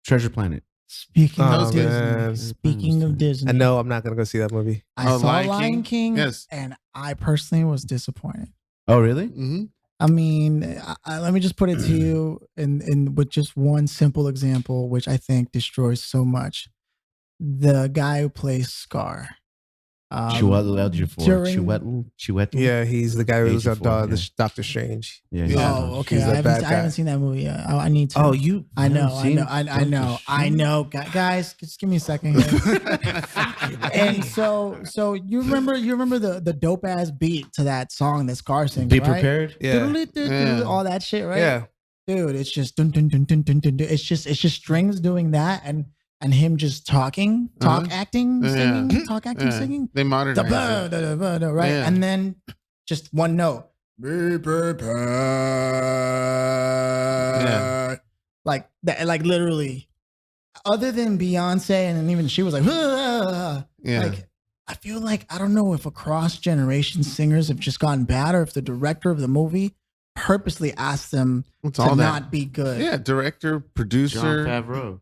Treasure Planet. Speaking Oh, of Disney, man. speaking of Disney, I know I'm not gonna go see that movie. I Oh, saw Lion Lion King? King, Yes. and I personally was disappointed. Oh, really? Mhm. I mean, let me just put it to you in with just one simple example, which I think destroys so much. The guy who plays Scar. Chiwetel Ejiofor. Yeah, he's the guy who was Ejiofor, yeah. Doctor Strange. Yeah. Yeah. Oh, okay. He's I the haven't, bad I haven't guy. seen that movie yet. I need to. Oh, you? I know, haven't I seen know, I know. Guys, just give me a second here. And so you remember the dope ass beat to that song that Scar sings, Be right? prepared. Yeah, Yeah. All that shit, right? yeah. Dude, it's just dun, dun, dun, dun, dun, dun, dun. It's just strings doing that and him just talking, acting, singing, talk, acting, Yeah. singing. They Da, modernized ba, it. da, da, ba, da, right? Yeah. And then just one note. Be prepared. Like that, like literally. Other than Beyonce, and then even she was like, Yeah. like I feel like I don't know if across generation singers have just gotten bad, or if the director of the movie purposely asked them What's to all that? not be good. Yeah, director, John producer. Favreau.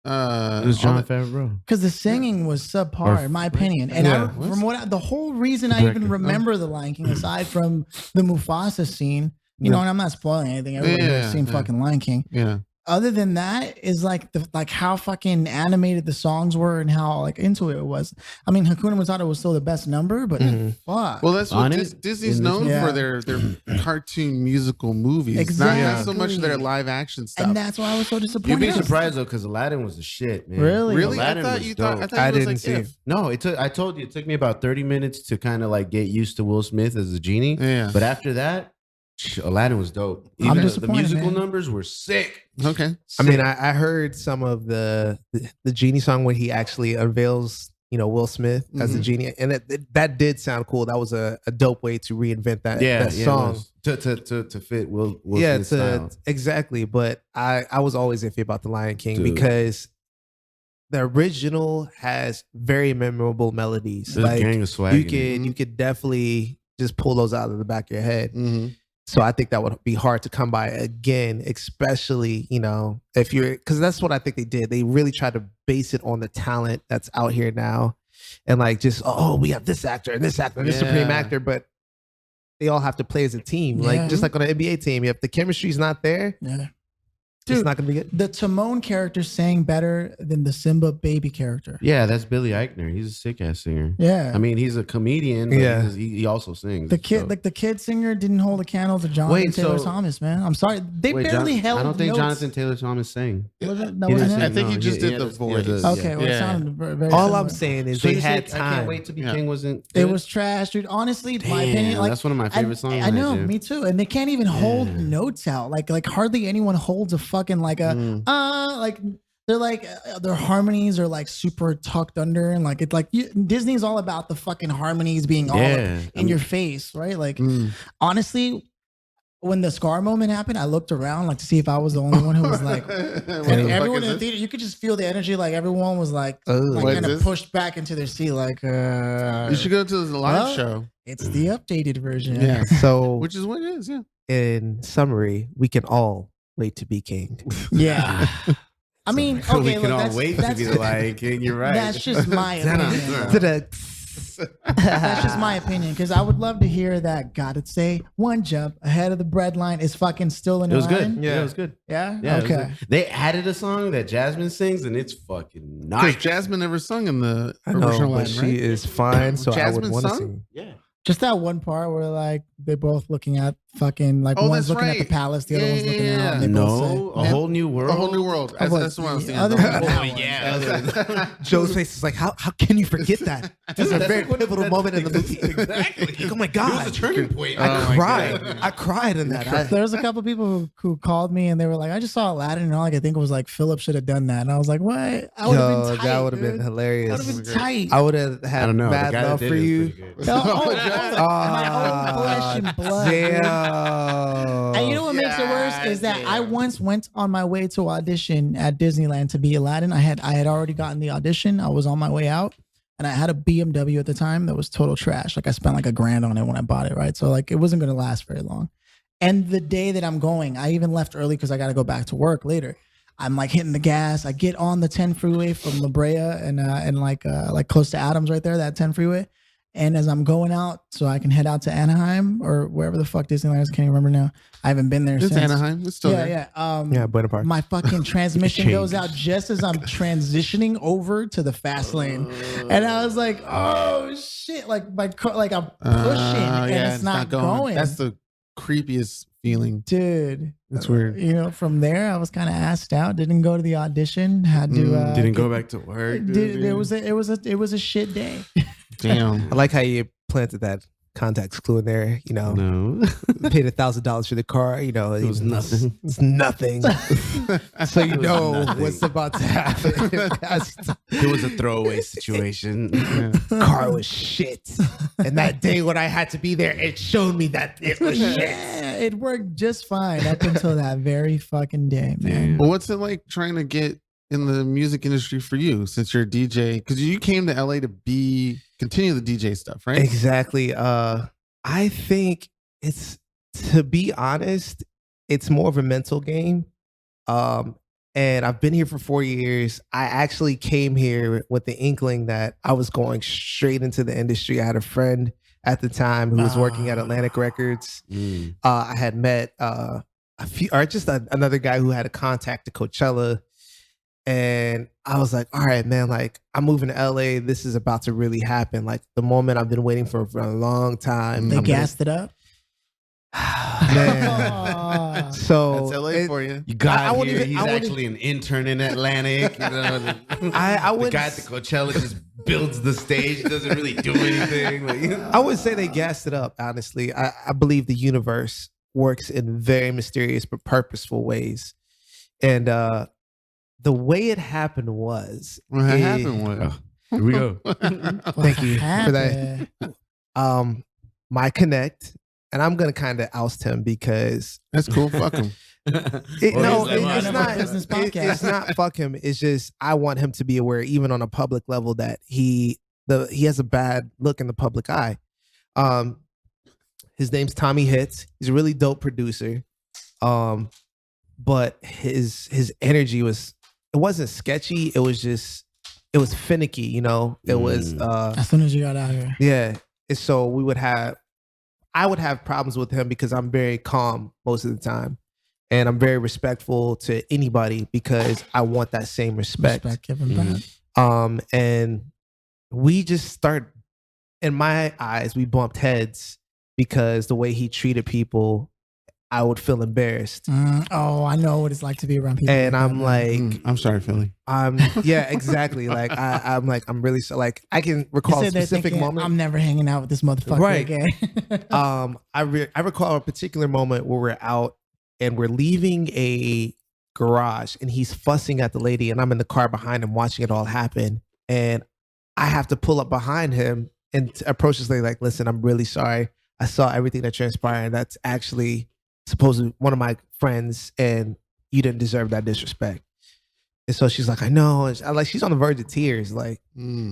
It All was John that- Favreau. Because the singing was subpar, in my opinion. And Yeah. the whole reason I Director. even remember The Lion King, aside from the Mufasa scene, you know, and I'm not spoiling anything. Everybody Yeah, has seen yeah. fucking Lion King. Yeah. Other than that, is like how fucking animated the songs were and how like into it was. I mean, Hakuna Matata was still the best number, but fuck. Well, that's what On it? Disney's In this known one? for their cartoon musical movies. Not so much their Exactly. live action stuff. and that's why I was so disappointed. You'd be surprised though, because Aladdin was the shit, man. Really? Really? Aladdin I thought was you thought. I dope. thought I it was didn't like see if. No, I told you it took me about 30 minutes to kind of like get used to Will Smith as a genie. Yeah. But after that, Aladdin was dope. I'm Even the disappointed, musical man. numbers were sick. Okay. I mean, I heard some of the genie song when he actually unveils, Will Smith as the Mhm. genie, and that did sound cool. That was a dope way to reinvent that Yeah, song. to fit Will Yeah, Smith's style. exactly. But I was always iffy about the Lion King Dude. because the original has very memorable melodies. There's Like Gang of Swag. you in it. could definitely just pull those out of the back of your head. Mm-hmm. So I think that would be hard to come by again, especially, if you're, because that's what I think they did. They really tried to base it on the talent that's out here now. And like just, we have this actor and this actor and this supreme Yeah. actor, but they all have to play as a team. Yeah. Like just like on an NBA team, if the chemistry's not there, Yeah. it's Dude, not going to be good. the Timon character sang better than the Simba baby character. Yeah, that's Billy Eichner. He's a sick ass singer. Yeah. I mean, he's a comedian. But Yeah. he also sings. the kid, so. like the kid singer, didn't hold a candle to Jonathan Wait, Taylor so- Thomas. Man, I'm sorry, they Wait, barely held. I don't think notes. Jonathan Taylor Thomas sang. Was it? That He wasn't didn't him? I think he just did had the a- voice. he had a- Okay, well, it Yeah. sounded very. All similar. I'm saying is So they you had think I Can't time. Wait to Be Yeah. King wasn't. It good? was trash, dude. Honestly, my Damn, opinion, like that's one of my favorite songs. I know, dude. me too. And they can't even hold Yeah. notes out. Like hardly anyone holds a fucking like a like. They're like their harmonies are like super tucked under, and like it's like Disney's all about the fucking harmonies being all Yeah, in your face, right? Like Mm. honestly, when the Scar moment happened, I looked around like to see if I was the only one who was like, What and the fuck everyone is in the this? theater, you could just feel the energy. Like everyone was like Ugh. What kind is of this? pushed back into their seat. Like You should go to the live Well, show. it's the updated version. Yeah. So Which is what it is. Yeah. in summary, we can all wait to be king. Yeah. I mean, okay, we look, can all that's, wait that's, to be the Lion King. You're right. That's just my opinion. though. To the That's just my opinion, because I would love to hear that "Gotta Say One Jump Ahead of the Breadline" is fucking still in It was line. good. Yeah, it was good. Yeah. Yeah, it was Okay. good. They added a song that Jasmine sings, and it's fucking Because nice. Jasmine never sung in the I know, original but line, she right? is fine, so I would Jasmine want to sung? sing. Yeah. Just that one part where like they're both looking at fucking like Oh, one's that's looking at the right. palace, the other Yeah, one's looking yeah, out. And they No, both a whole new world. A whole new world. That's, but that's what I was the thinking. other The than whole- that one. Yeah. Joe's face is like, how can you forget that? This is a very pivotal moment in the movie. Exactly. Oh my It God. was a turning point. I cried. I cried in that. There was a couple people who called me and they were like, I just saw Aladdin and all I could think was like Philip should have done that. And I was like, what? I would have been tight. that would have been dude. hilarious. That would have been tight. I would have I had don't know. mad The guy that love did for it was you. pretty good. My own flesh and blood. dude. Damn. And you know what makes it worse is that I once went on my way to audition at Disneyland to be Aladdin. I had already gotten the audition. I was on my way out, and I had a BMW at the time that was total trash. Like I spent like $1,000 on it when I bought it, right? So like it wasn't gonna last very long. And the day that I'm going, I even left early because I got to go back to work later. I'm like hitting the gas. I get on the 10 freeway from La Brea and like close to Adams right there, that 10 freeway. And as I'm going out, so I can head out to Anaheim or wherever the fuck Disneyland is, I can't even remember now. I haven't been there It's since. Anaheim. It's still there. Yeah, Buena Park. My fucking transmission goes out just as I'm transitioning over to the fast lane, and I was like, "Oh shit!" Like my car, like I'm pushing and it's not going. That's the creepiest feeling. Dude. That's weird. You know, from there I was kind of asked out. Didn't go to the audition. Had to. Didn't go back to work. It was a shit day. Damn. I like how you planted that context clue in there. You know, No. paid $1,000 for the car. You know, It was nothing. It's nothing. So you It was know nothing. what's about to happen. It was a throwaway situation. Car was shit, and that day when I had to be there, it showed me that it was shit. Yeah, it worked just fine up until that very fucking day, man. Well, what's it like trying to get in the music industry for you since you're a DJ? Because you came to LA to continue the DJ stuff, right? Exactly. I think to be honest, it's more of a mental game. And I've been here for 4 years. I actually came here with the inkling that I was going straight into the industry. I had a friend at the time who was working at Atlantic Records. I had met another guy who had a contact to Coachella. And I was like, all right, man, like I'm moving to LA. This is about to really happen. Like the moment I've been waiting for a long time. They gassed it up. Man. So That's LA for you. You got I wouldn't here. even- He's I wouldn't- actually an intern in Atlantic. You know, I the would guy at the Coachella just builds the stage, doesn't really do anything. Like, you know. I would say they gassed it up, honestly. I believe the universe works in very mysterious but purposeful ways. And the way it happened was What happened? What? Here we go. Thank you for that. My connect, and I'm gonna kind of oust him because That's cool. Fuck him. it's not a business podcast. It's not fuck him. It's just I want him to be aware, even on a public level, that he has a bad look in the public eye. His name's Tommy Hits. He's a really dope producer. But his energy wasn't sketchy. It was finicky, you know. It was As soon as you got out here. yeah. And so I would have problems with him because I'm very calm most of the time. And I'm very respectful to anybody because I want that same respect. Give him back. And we just start, in my eyes, we bumped heads because the way he treated people, I would feel embarrassed. Oh, I know what it's like to be around people. And like I'm that, like, I'm sorry, Philly. yeah, exactly. Like I'm like, I'm really so like I can you recall a said they're specific thinking, moment. I'm never hanging out with this motherfucker Right. again. I recall a particular moment where we're out and we're leaving a garage and he's fussing at the lady and I'm in the car behind him watching it all happen. And I have to pull up behind him and approach this lady like, listen, I'm really sorry. I saw everything that transpired. That's actually supposedly one of my friends and you didn't deserve that disrespect. And so she's like, I know. And she's on the verge of tears. Like,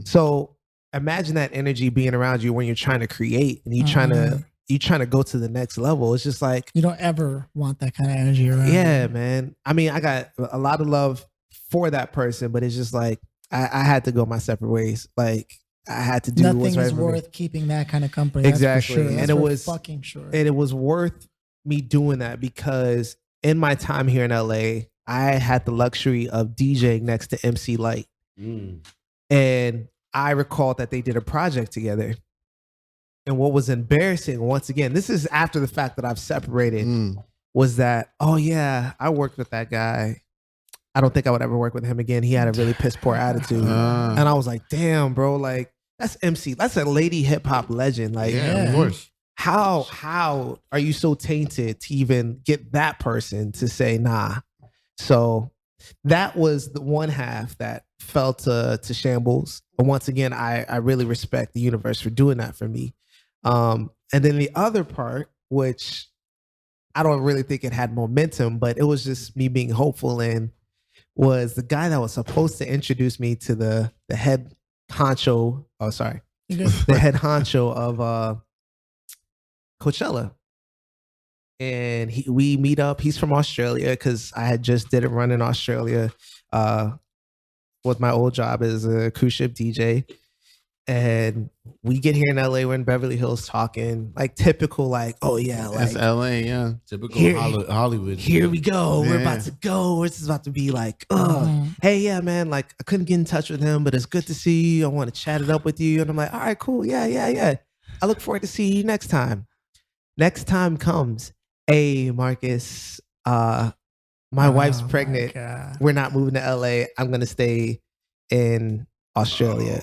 so imagine that energy being around you when you're trying to create and you're trying to go to the next level. It's just like, You don't ever want that kind of energy around. yeah, man. I mean, I got a lot of love for that person, but it's just like, I had to go my separate ways. Like, I had to do what's Nothing right is for me. worth keeping that kind of company. That's Exactly. for sure. And That's it for was- fucking sure. And it was worth me doing that because in my time here in LA, I had the luxury of DJing next to MC Light. And I recalled that they did a project together. And what was embarrassing, once again, this is after the fact that I've separated, was that, oh yeah, I worked with that guy. I don't think I would ever work with him again. He had a really piss poor attitude. And I was like, damn, bro, like that's MC. That's a lady hip hop legend. Like, Of course. how are you so tainted to even get that person to say nah? So that was the one half that fell to shambles. But once again, I really respect the universe for doing that for me. And then the other part, which I don't really think it had momentum, but it was just me being hopeful, and was the guy that was supposed to introduce me to the head honcho. Oh, sorry, the head honcho of Coachella. And we meet up. He's from Australia because I had just did a run in Australia with my old job as a cruise ship DJ. And we get here in LA, we're in Beverly Hills talking, like typical, like, oh yeah, like That's LA, yeah. Typical Here- Hollywood. here we go. We're Yeah. about to go. This is about to be like, oh, hey, yeah, man. Like, I couldn't get in touch with him, but it's good to see you. I want to chat it up with you. And I'm like, all right, cool. Yeah. I look forward to seeing you next time. Next time comes, hey, Marcus, my wife's pregnant. We're not moving to LA. I'm going to stay in Australia.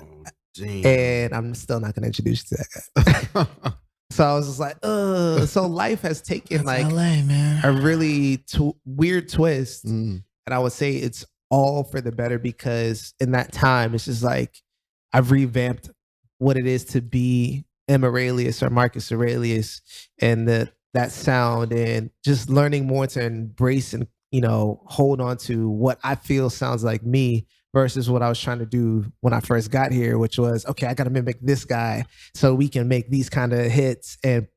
And I'm still not going to introduce you to that guy. So I was just like, so life has taken That's like LA, man. a really weird twist. Mm. And I would say it's all for the better because in that time, it's just like I've revamped what it is to be M. Aurelius or Marcus Aurelius, and that sound, and just learning more to embrace and, hold on to what I feel sounds like me versus what I was trying to do when I first got here, which was, okay, I got to mimic this guy so we can make these kind of hits and,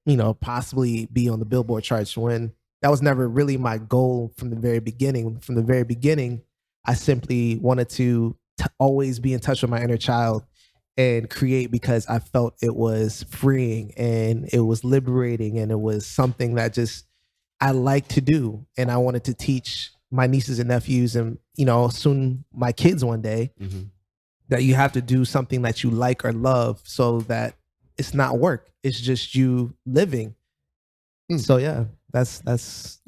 possibly be on the Billboard charts, when that was never really my goal from the very beginning. From the very beginning, I simply wanted to always be in touch with my inner child and create because I felt it was freeing and it was liberating and it was something that just I like to do. And I wanted to teach my nieces and nephews and, soon my kids one day, that you have to do something that you like or love so that it's not work. It's just you living. So yeah, that's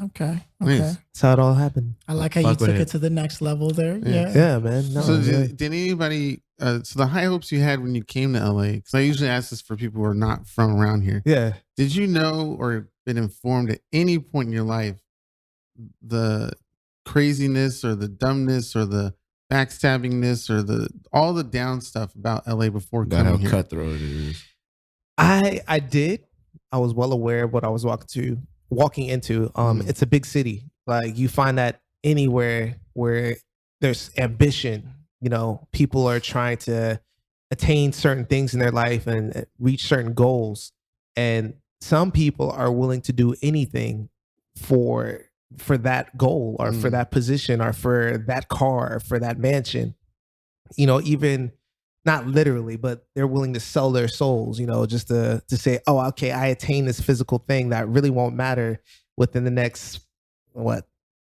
Okay. Nice. That's how it all happened. I like how you Fuck with took it. it to the next level there. Yeah. Yeah. Yeah, man. No, So yeah. did anybody, so the high hopes you had when you came to LA, because I usually ask this for people who are not from around here. Yeah. Did you know or been informed at any point in your life the craziness or the dumbness or the backstabbingness or all the down stuff about LA before Got coming how here? cutthroat it is. I did. I was well aware of what I was walking into. It's a big city. Like you find that anywhere where there's ambition, people are trying to attain certain things in their life and reach certain goals. And some people are willing to do anything for that goal or for that position or for that car or for that mansion, even not literally, but they're willing to sell their souls, just to say, oh, okay, I attain this physical thing that really won't matter within the next,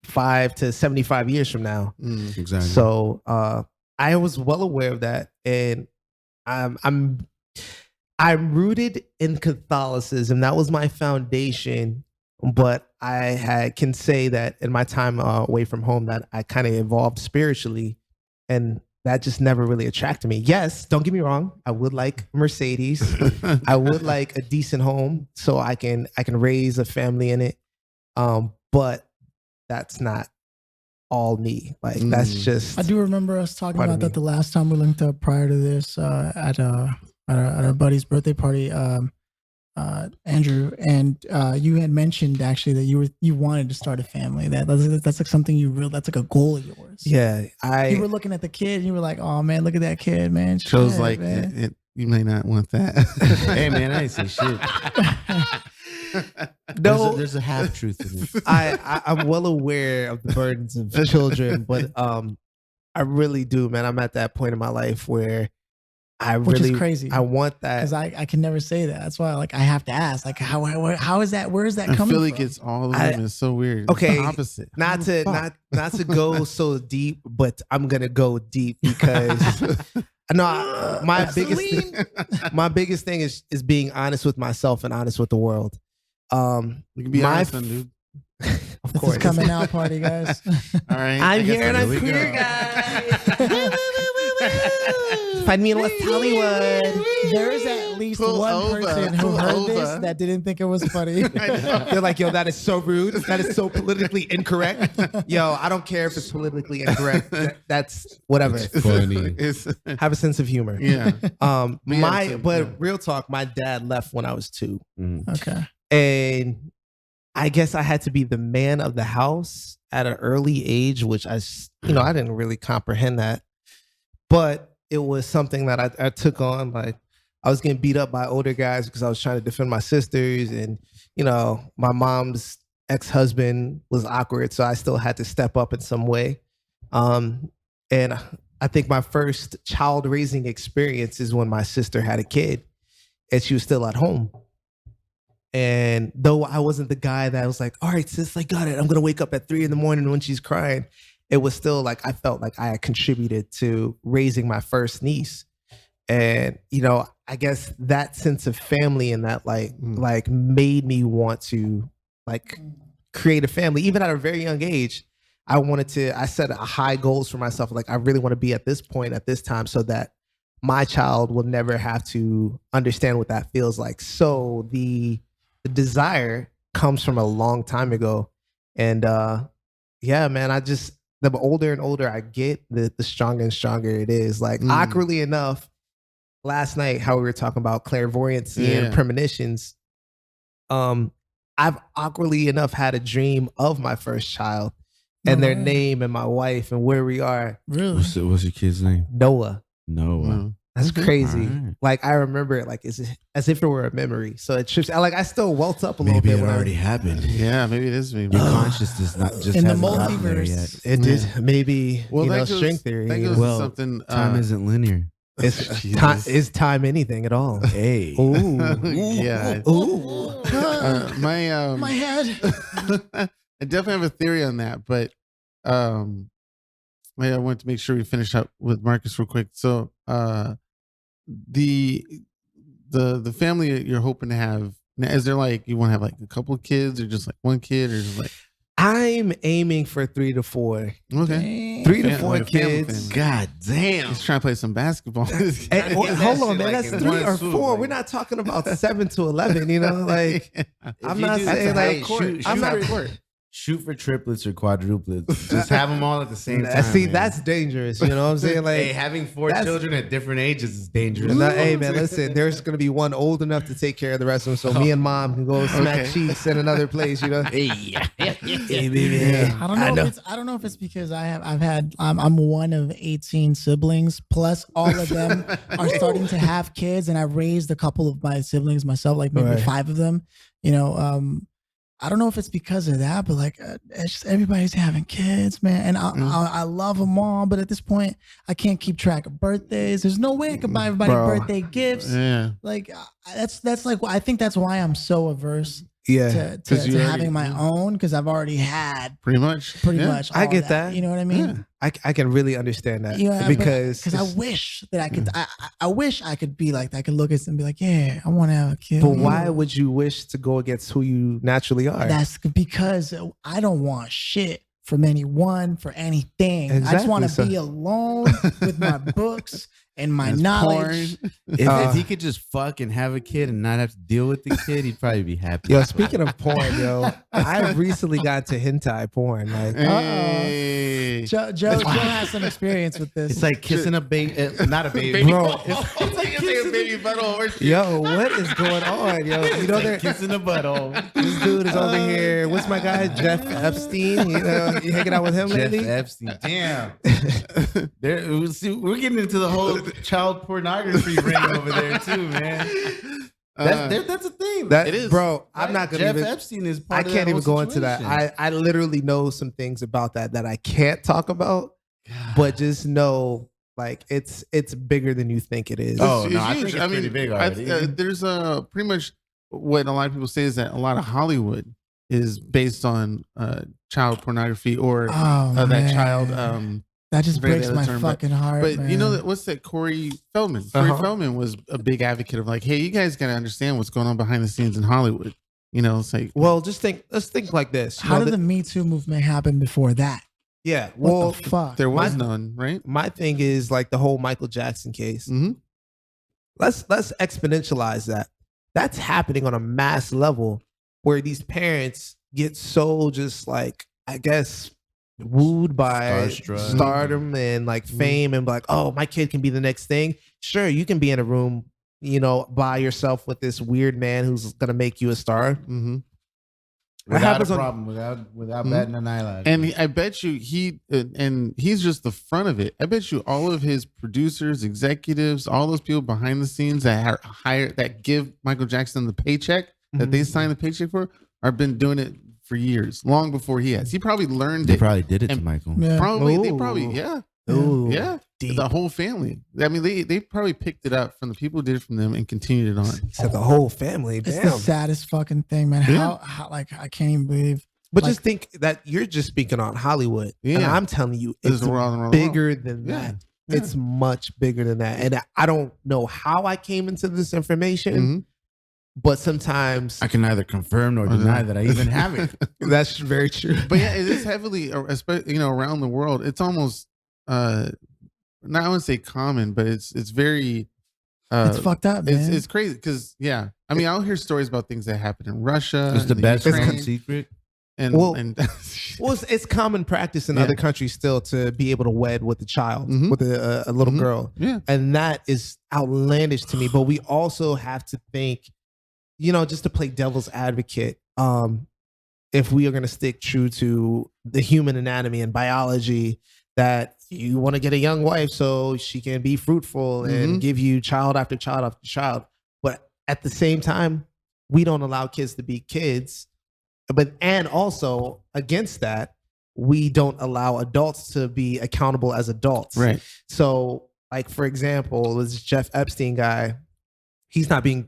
5 to 75 years from now. Exactly. So I was well aware of that. And I'm rooted in Catholicism. That was my foundation. But I can say that in my time away from home that I kind of evolved spiritually, and that just never really attracted me. Yes, don't get me wrong. I would like a Mercedes. I would like a decent home so I can raise a family in it. But that's not all me. Like that's just. I do remember us talking Pardon about that me. the last time we linked up prior to this at our buddy's birthday party, Andrew, and you had mentioned actually that you wanted to start a family. That's like something that's like a goal of yours. Yeah, You were looking at the kid and you were like, oh man, look at that kid, man. Shows Shit, like man. you may not want that. Hey man, I ain't say shit. No, There's a half truth in it. I'm well aware of the burdens of children, but I really do, man. I'm at that point in my life where which is crazy. I want that. Because I can never say that. That's why like I have to ask. Like how is that? Where is that And coming Philly from? gets all the women. It's so weird. Okay, It's the opposite. not to go so deep, but I'm gonna go deep because no, my biggest thing is being honest with myself and honest with the world. You can be honest, dude. Of This course, is coming out party, guys. All right. I'm I guess here and there I'm we queer, go. guys. Find me in West Hollywood. There is at least Pull one over. person who Pull heard over. this that didn't think it was funny. They're like, yo, that is so rude. That is so politically incorrect. Yo, I don't care if it's politically incorrect. That's whatever. Funny. It's, Have a sense of humor. yeah. But real talk, my dad left when I was 2. Okay. And I guess I had to be the man of the house at an early age, which I didn't really comprehend that. But it was something that I took on. Like, I was getting beat up by older guys because I was trying to defend my sisters. And, my mom's ex-husband was awkward. So I still had to step up in some way. And I think my first child raising experience is when my sister had a kid and she was still at home. And though I wasn't the guy that was like, all right, sis, I got it. I'm going to wake up at 3 a.m. when she's crying. It was still like, I felt like I had contributed to raising my first niece. And, I guess that sense of family and that like made me want to like create a family. Even at a very young age, I set high goals for myself. Like, I really want to be at this point at this time so that my child will never have to understand what that feels like. So the desire comes from a long time ago. And yeah, man, the older and older I get, the stronger and stronger it is. Like, awkwardly enough, last night, how we were talking about clairvoyancy and premonitions, I've awkwardly enough had a dream of my first child and their name and my wife and where we are. Really? What's your kid's name? Noah. Noah. That's crazy. All right. Like, I remember it like as if it were a memory. So it trips. I still welt up a little Maybe bit. it when already happened. Yeah, maybe it is me. Your consciousness not just In the hasn't gotten there multiverse. yet. It did. Maybe, Well, that string goes- theory. that you goes know? Well, something. Time isn't linear. It's is time anything at all? Hey. Ooh. Yeah. Ooh. My head. I definitely have a theory on that, but I want to make sure we finish up with Marcus real quick. So the family you're hoping to have, is there like you want to have like a couple of kids or just like one kid or just like I'm aiming for 3 to 4. okay. 3 to Fam- 4 like a family kids. thing. God damn. He's trying to play some basketball. Hey, Hold hold on, shit man. like That's in 3 one or swoop, 4. like- We're not talking about 7 to 11. Like I'm not saying like I'm not shoot for triplets or quadruplets. Just have them all at the same time. See, man. that's dangerous. You know what I'm saying? Like, Hey, having 4 that's- children at different ages is dangerous. hey man, listen. There's gonna be one old enough to take care of the rest of them, so me and mom can go smack Okay. cheeks in another place. You know? Hey, baby. I don't know if it's because I'm one of 18 siblings, plus all of them are starting to have kids, and I've raised a couple of my siblings myself, like maybe Right. 5 of them. I don't know if it's because of that, but like it's just everybody's having kids, man, and I love them all, but at this point I can't keep track of birthdays. There's no way I could buy everybody Bro. birthday gifts. Yeah. Like that's like I think that's why I'm so averse Yeah. to 'Cause you already- having my own, because I've already had Pretty much. pretty Yeah. much. I all get that. You know what I mean? I can really understand that Yeah, because I wish that I could. I wish I could be like that. I could look at it and be like, yeah, I want to have a kid. But why would you wish to go against who you naturally are? That's because I don't want shit from anyone for anything. I just want to Exactly, be so- alone with my books and my That's knowledge. porn. If he could just fuck and have a kid and not have to deal with the kid, he'd probably be happy. Yo, speaking of porn, yo, I recently got to hentai porn. Like, Hey. Joe has some experience with this. It's like kissing a baby, not a baby, bro, It's like a baby butthole. yo, what is going on, yo? You know, there, kissing a butthole. this dude is over here. What's my guy, Jeff Epstein? You know, you hanging out with him Jeff lately? Epstein. Damn. We're getting into the whole child pornography ring over there too, man. That's a thing. That It is. bro. I'm not gonna Jeff even. Epstein is. I Part of can't that even whole go into that. situation. I literally know some things about that I can't talk about, but just know Like it's bigger than you think it is. Oh, It's no, I huge. think it's pretty big already. There's pretty much what a lot of people say is that a lot of Hollywood is based on child pornography or that man. child. That just forget breaks the my term, fucking heart. But man. you know what's that? Corey Feldman. Corey Feldman was a big advocate of like, hey, you guys got to understand what's going on behind the scenes in Hollywood. You know, it's like, Well, let's think like this. You How know, did the Me Too movement happen before that? yeah. What Well, the fuck? there was none, right? my thing is like the whole Michael Jackson case. Mm-hmm. Let's exponentialize that. That's happening on a mass level where these parents get so just like, I guess, wooed by Starstruck. stardom and like fame and like, oh, my kid can be the next thing. Sure, you can be in a room, you know, by yourself with this weird man who's gonna make you a star. Mm-hmm. What Without happens a on- problem, without batting an eyelash. And I bet you he's just the front of it. I bet you all of his producers, executives, all those people behind the scenes that are hired that give Michael Jackson the paycheck that they signed the paycheck for are been doing it for years, long before he has. He probably learned they it. probably did it to And- Michael. Yeah. They Ooh. probably, yeah. Ooh, Yeah. deep. The whole family. I mean, they probably picked it up from the people who did it from them and continued it on. He said the whole family. It's the Damn. saddest fucking thing, man. Yeah. How like I can't even believe. But like- just think that you're just speaking on Hollywood. And Yeah. I'm telling you, This it's is around the world. bigger than Yeah. that. Yeah. It's much bigger than that. And I don't know how I came into this information, Mhm. but sometimes I can neither confirm nor deny that I even have it. that's very true. But yeah, it is heavily, especially around the world. It's almost not I wouldn't say common, but it's very It's fucked up, man. it's crazy because I mean I'll hear stories about things that happen in Russia. It's the and best Ukraine, kept secret. and Well, and Well, it's common practice in Yeah. other countries still to be able to wed with a child, Mhm. with a little Mhm. girl. yeah, And that is outlandish to me. But we also have to think, just to play devil's advocate, if we are going to stick true to the human anatomy and biology, that you want to get a young wife so she can be fruitful and Mhm. give you child after child after child. But at the same time, we don't allow kids to be kids. And also against that, we don't allow adults to be accountable as adults. right. So, like, for example, this Jeff Epstein guy, he's not being,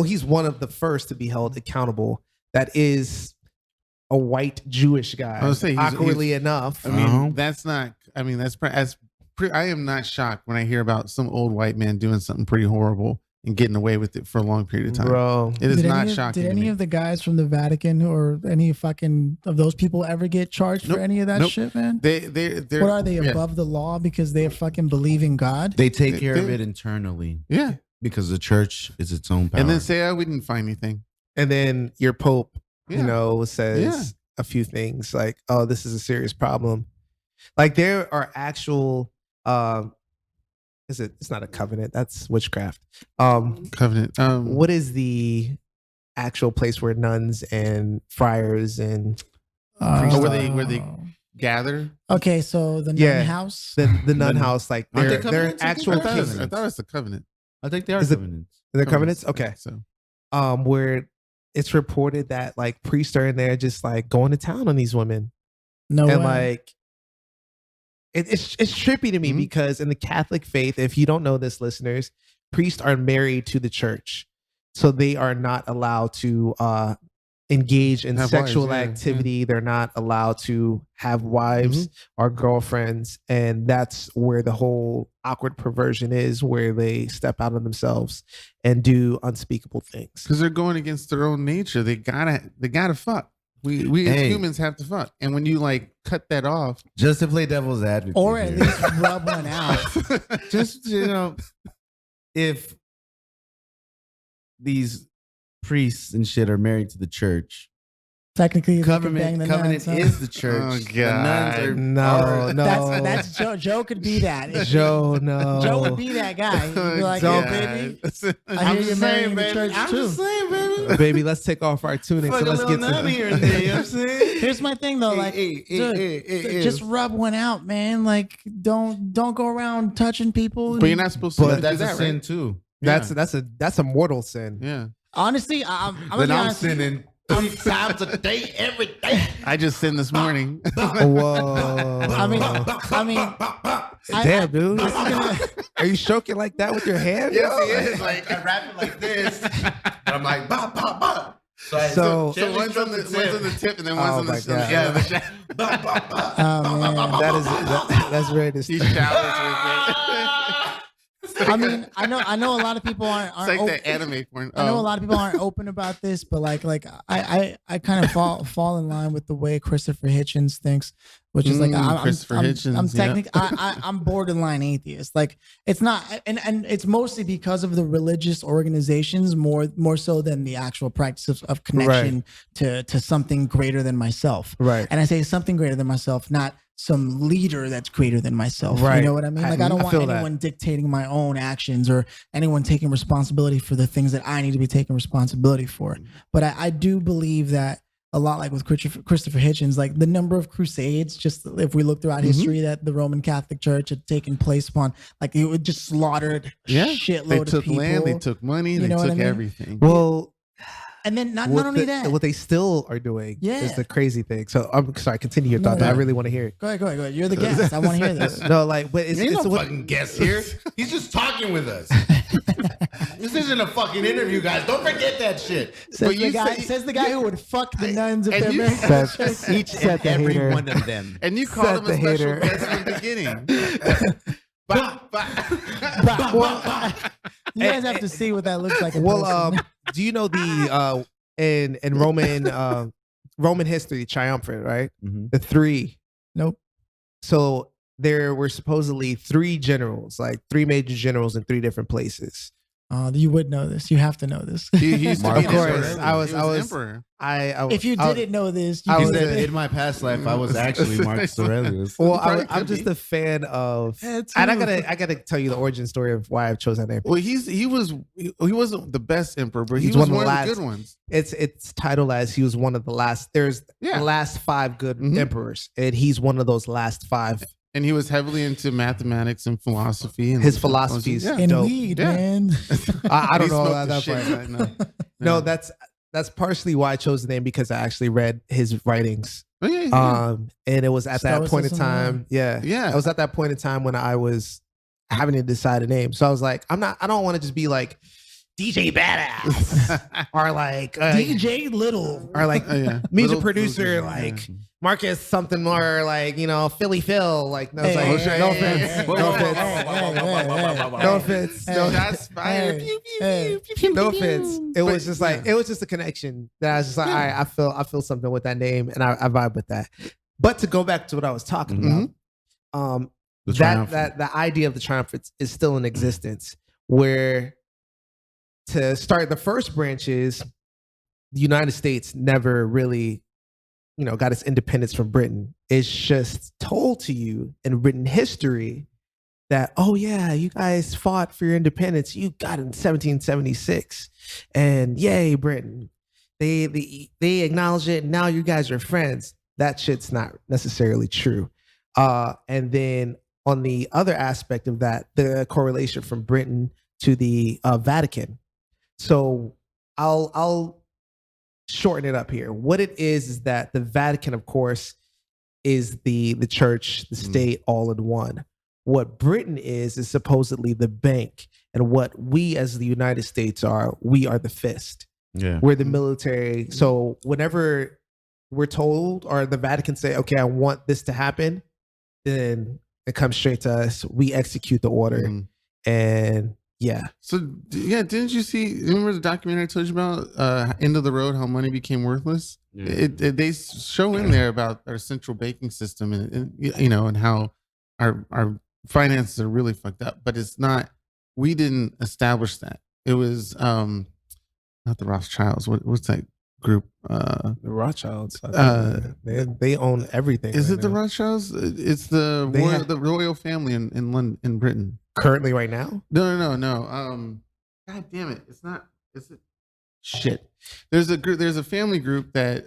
he's one of the first to be held accountable. That is a white Jewish guy. I was saying, awkwardly enough. I mean, Uh-huh. that's not. I mean, I am not shocked when I hear about some old white man doing something pretty horrible and getting away with it for a long period of time. Bro. It is Did not any of- shocking. Did to any me. of the guys from the Vatican or any fucking of those people ever get charged Nope. for any of that Nope. shit, man? they're What are they yeah. above the law because they fucking believe in God? They take care of They- it internally Yeah, because the church is its own power. and then say, "Oh, we didn't find anything." And then your Pope, Yeah. says Yeah. a few things like, oh, this is a serious problem. Like there are actual, it's not a covenant, that's witchcraft. Covenant. What is the actual place where nuns and friars and where they gather. Okay, so the nun Yeah. house. the nun Nun- house, like Aren't they they're covenants? I think actual they're I thought, covenants. cases. I thought it's a covenant. I think they are Is it- covenants. They're covenants? Okay. So Where it's reported that like priests are in there just like going to town on these women. No And way. like it's trippy to me Mhm. because in the Catholic faith, if you don't know this, listeners, priests are married to the church, so they are not allowed to engage in Have sexual wives, yeah, activity. They're not allowed to have wives or girlfriends, and that's where the whole awkward perversion is, where they step out of themselves and do unspeakable things. because they're going against their own nature, they gotta fuck. We as Hey. humans have to fuck, and when you like cut that off, Just to play devil's advocate. or at here. least rub one out. just if these priests and shit are married to the church, Technically, they could bang covenant the covenant nuns, huh? is the church. Oh, The nuns are No, no. That's Joe. Joe could be that. Joe, no. Joe would be that guy. He'd be like, Don't, "Hey, baby, I I'm hear you're just marrying saying, the baby. church I'm too." just saying, baby. Baby, let's take off our tunics Fuck and a let's little get nun to here and there, you know what I'm saying? Here's my thing though, like, dude, just rub one out, man. Like, don't go around touching people. But you're not supposed to But do that's that, a sin right? too. That's a mortal sin. Yeah, Honestly, I'm gonna Then be I'm honest. sinning 3 times a day, every day. I just sinned this morning. Whoa. I mean, Damn, dude. Are you stroking like that with your hand? Yes, he is. Like I rap it like this, and I'm like ba ba ba. So one's on the tip and then one's on the God. yeah. the shaft. Ba ba ba. Oh man. that's very He distinct. showers I mean, I know a lot of people aren't It's like open. that anime porn. I know a lot of people aren't open about this, but like I kind of fall in line with the way Christopher Hitchens thinks, which is like Christopher Hitchens, I'm yeah. technically I'm borderline atheist. Like it's not, and it's mostly because of the religious organizations more so than the actual practice of connection to something greater than myself. Right. And I say something greater than myself, not some leader that's greater than myself. Right. You know what I mean? Like I don't I want feel that. anyone dictating my own actions or anyone taking responsibility for the things that I need to be taking responsibility for. But I do believe that a lot like with Christopher Hitchens, like the number of crusades, just if we look throughout history that the Roman Catholic Church had taken place upon, like it would just slaughtered shitload They of took people. land, they took money, they know what took I mean? everything. Well, And then not what only that. what they still are doing is Yeah. the crazy thing. So I'm sorry, continue your thought. No. I really want to hear it. Go ahead. You're the guest. I want to hear this. No, like, but it's, Ain't it's no what, fucking guest here. He's just talking with us. This isn't a fucking interview, guys. Don't forget that shit. Says the guy who would fuck the nuns if and they're you married. Says- Each Said and the every hater. one of them. And you called him a the special hater. guest in the beginning. Well, you guys have to see what that looks like. In well, person. do you know the in Roman history triumvirate, right? Mhm. The three. Nope. So there were supposedly three generals, like three major generals in three different places. You would know this. You have to know this. He used to Of be an course. emperor. I was- He I an was- emperor. If you didn't know this, you I He was- could- said, in my past life, I was actually Marcus Aurelius. Well, Probably I'm could just be. a fan of, Yeah, it's and you. I gotta tell you the origin story of why I've chosen that name. Well, he wasn't the best emperor, but he He's was one one of of the the last- good ones. It's titled as he was one of the last. There's Yeah. the last five good Mhm. emperors, and he's one of those last five. And he was heavily into mathematics and philosophy. And His philosophies. Yeah. and dope. weed, Yeah. man. I don't He know smoked about the that shit, part. I know. No, Yeah. that's partially why I chose the name, because I actually read his writings. Oh, yeah. And it was at that point in Stoicism, time. Yeah. Yeah. It was at that point in time when I was having to decide a name. So I was like, I don't want to just be like DJ Badass or like DJ Little. or like Oh, yeah. music Little- producer, yeah. like Marcus something more like, Philly Phil. Like, no, it's Hey, like, hey, no hey, offense. hey, No hey, offense. hey, No offense. hey, No, Shots fired. Hey, Pew, pew, hey. pew, pew, pew, no pew. offense. It was But, just like, yeah. it was just a connection that I was just like, I feel something with that name, and I vibe with that. But to go back to what I was talking Mhm. about, The that triumphant. the idea of the triumvirate is still in existence, where to start the first branches, the United States never really, got its independence from Britain. It's just told to you in written history that, oh yeah, you guys fought for your independence. You got it in 1776, and yay, Britain. They acknowledge it. Now you guys are friends. That shit's not necessarily true. And then on the other aspect of that, the correlation from Britain to the Vatican. So I'll shorten it up here. What it is that the Vatican, of course, is the church, the state, all in one. What Britain is supposedly the bank, and what we as the United States we are the fist. Yeah. We're the military. So whenever we're told, or the Vatican say, okay, I want this to happen, then it comes straight to us. We execute the order. Mhm. And yeah. So yeah, didn't you see? Remember the documentary I told you about, End of the Road? How money became worthless. Yeah. They show in there about our central banking system and and how our finances are really fucked up. But it's not. We didn't establish that. It was not the Rothschilds. What's that group? The Rothschilds. They own everything. Is right it the now. Rothschilds? It's the They have- the royal family in London, in Britain. Currently right now? No. God damn it! It's not. Is it? Shit. There's a group. There's a family group that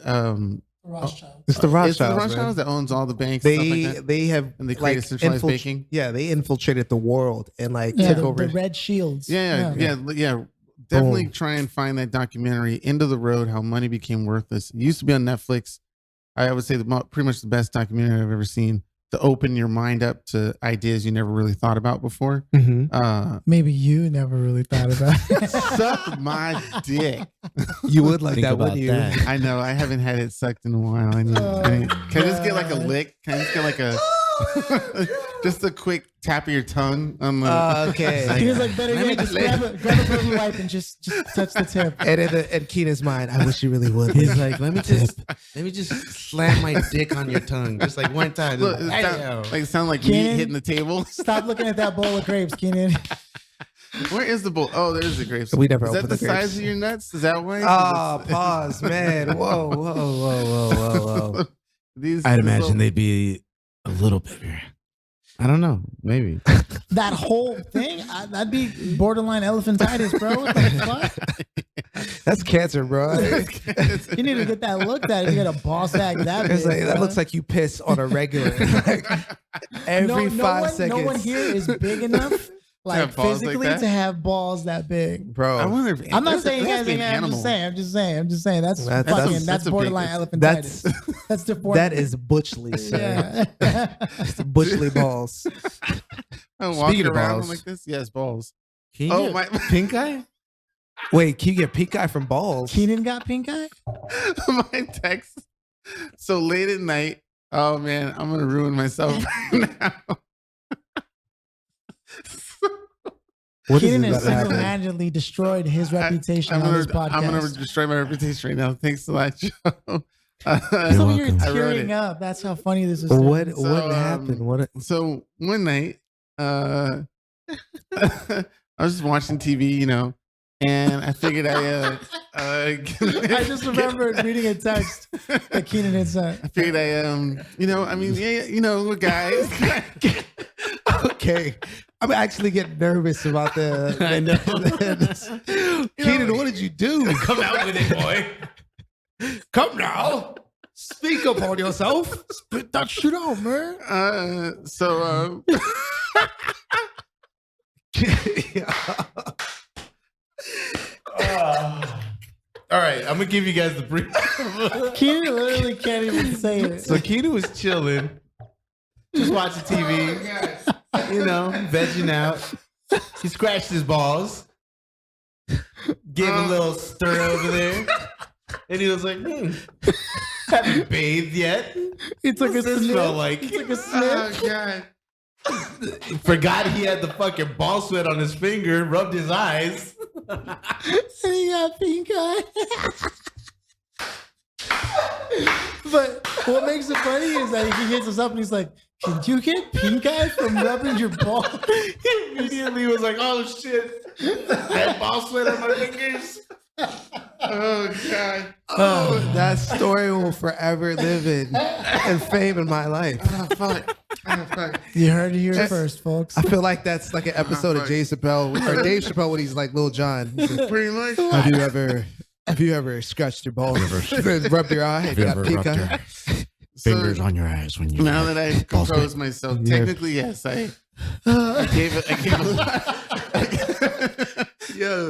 Rothschild. It's the It's Rothschilds. the man. Rothschilds that owns all the banks. and stuff like that. They have And they created centralized banking? Yeah, they infiltrated the world and like Yeah, took the, over. the red shields. Yeah. Definitely Boom. try and find that documentary, End of the Road: How Money Became Worthless. It used to be on Netflix. I would say pretty much the best documentary I've ever seen. open your mind up to ideas you never really thought about before. Maybe you never really thought about it. Suck my dick. You would like Think that, about wouldn't you? that. I know. I haven't had it sucked in a while. Can I just get like a lick? Can I just get like a just a quick tap of your tongue on the? Okay. He was like, better yet, just grab a baby wipe and just touch the tip. And in Keenan's mind, I wish you really would. He's like, let me just slam my dick on your tongue, just like one time. Look, it sound like meat Keenan? hitting the table. Stop looking at that bowl of grapes, Keenan. Where is the bowl? Oh, there's the grapes. We never Is that opened the the grapes. size of your nuts? Is that why? Oh, pause, man. Whoa. I'd imagine they'd be a little bigger. I don't know. Maybe. That whole thing, that'd be borderline elephantitis, bro. What the fuck? That's cancer, bro. You need to get that looked at. You got a ball sack that It's big. like, that bro. looks like you piss on a regular. Like, every 5 seconds. No one here is big enough, like have balls like physically, that? to have balls that big. Bro. I wonder if I'm not saying you there guys has to be ain't. an I'm just animal. saying. That's That's- fucking. that's That's a borderline big- elephantitis. That's deformity. That is Butchley, sir. Yeah. Butchley balls. I'm walking Speaking of around balls. like this. Yes, balls. Can Oh, you my- get pink eye? Wait, can you get pink eye from balls? Keenan got pink eye. My text. So late at night. Oh man, I'm gonna ruin myself right now. What is Keenan this has about to happen? single-handedly destroyed his reputation I'm on gonna, this podcast. I'm gonna destroy my reputation right now. Thanks a lot, Joe. Some of you welcome. are I wrote tearing it. up. That's how funny this is. What So, happened? What? So one night, I was just watching TV, and I figured I just remembered reading a text that Keenan had sent. I figured we're guys. Okay. I'm actually getting nervous about the. I know. Keenan, what did you do? Come out with it, boy. Come now. Speak up on yourself. Spit that shit out, man. All right, I'm gonna give you guys the brief. Keenan literally can't even say it. So Keena was chilling, just watching TV, vegging out. He scratched his balls, gave a little stir over there, and he was like, have you bathed yet? He took a What's this sniff. smell like? He took a Oh sniff. God. Forgot he had the fucking ball sweat on his finger, rubbed his eyes. And he got pink eye. But what makes it funny is that he hits us up and he's like, "Can you get pink eye from rubbing your ball?" He immediately was like, oh shit, I have ball sweat on my fingers. Oh God. Oh, that story will forever live in fame in my life. Oh fuck. Oh fuck. You heard it here first, folks. I feel like that's like an episode of Jay Chappelle or Dave Chappelle when he's like Lil Jon. He's like, Pretty much. have you ever scratched your balls? Rubbed your eye? Have you got ever pink rubbed eye? Fingers on your eyes when you Now that I've Ball sweat. composed myself, technically yes, I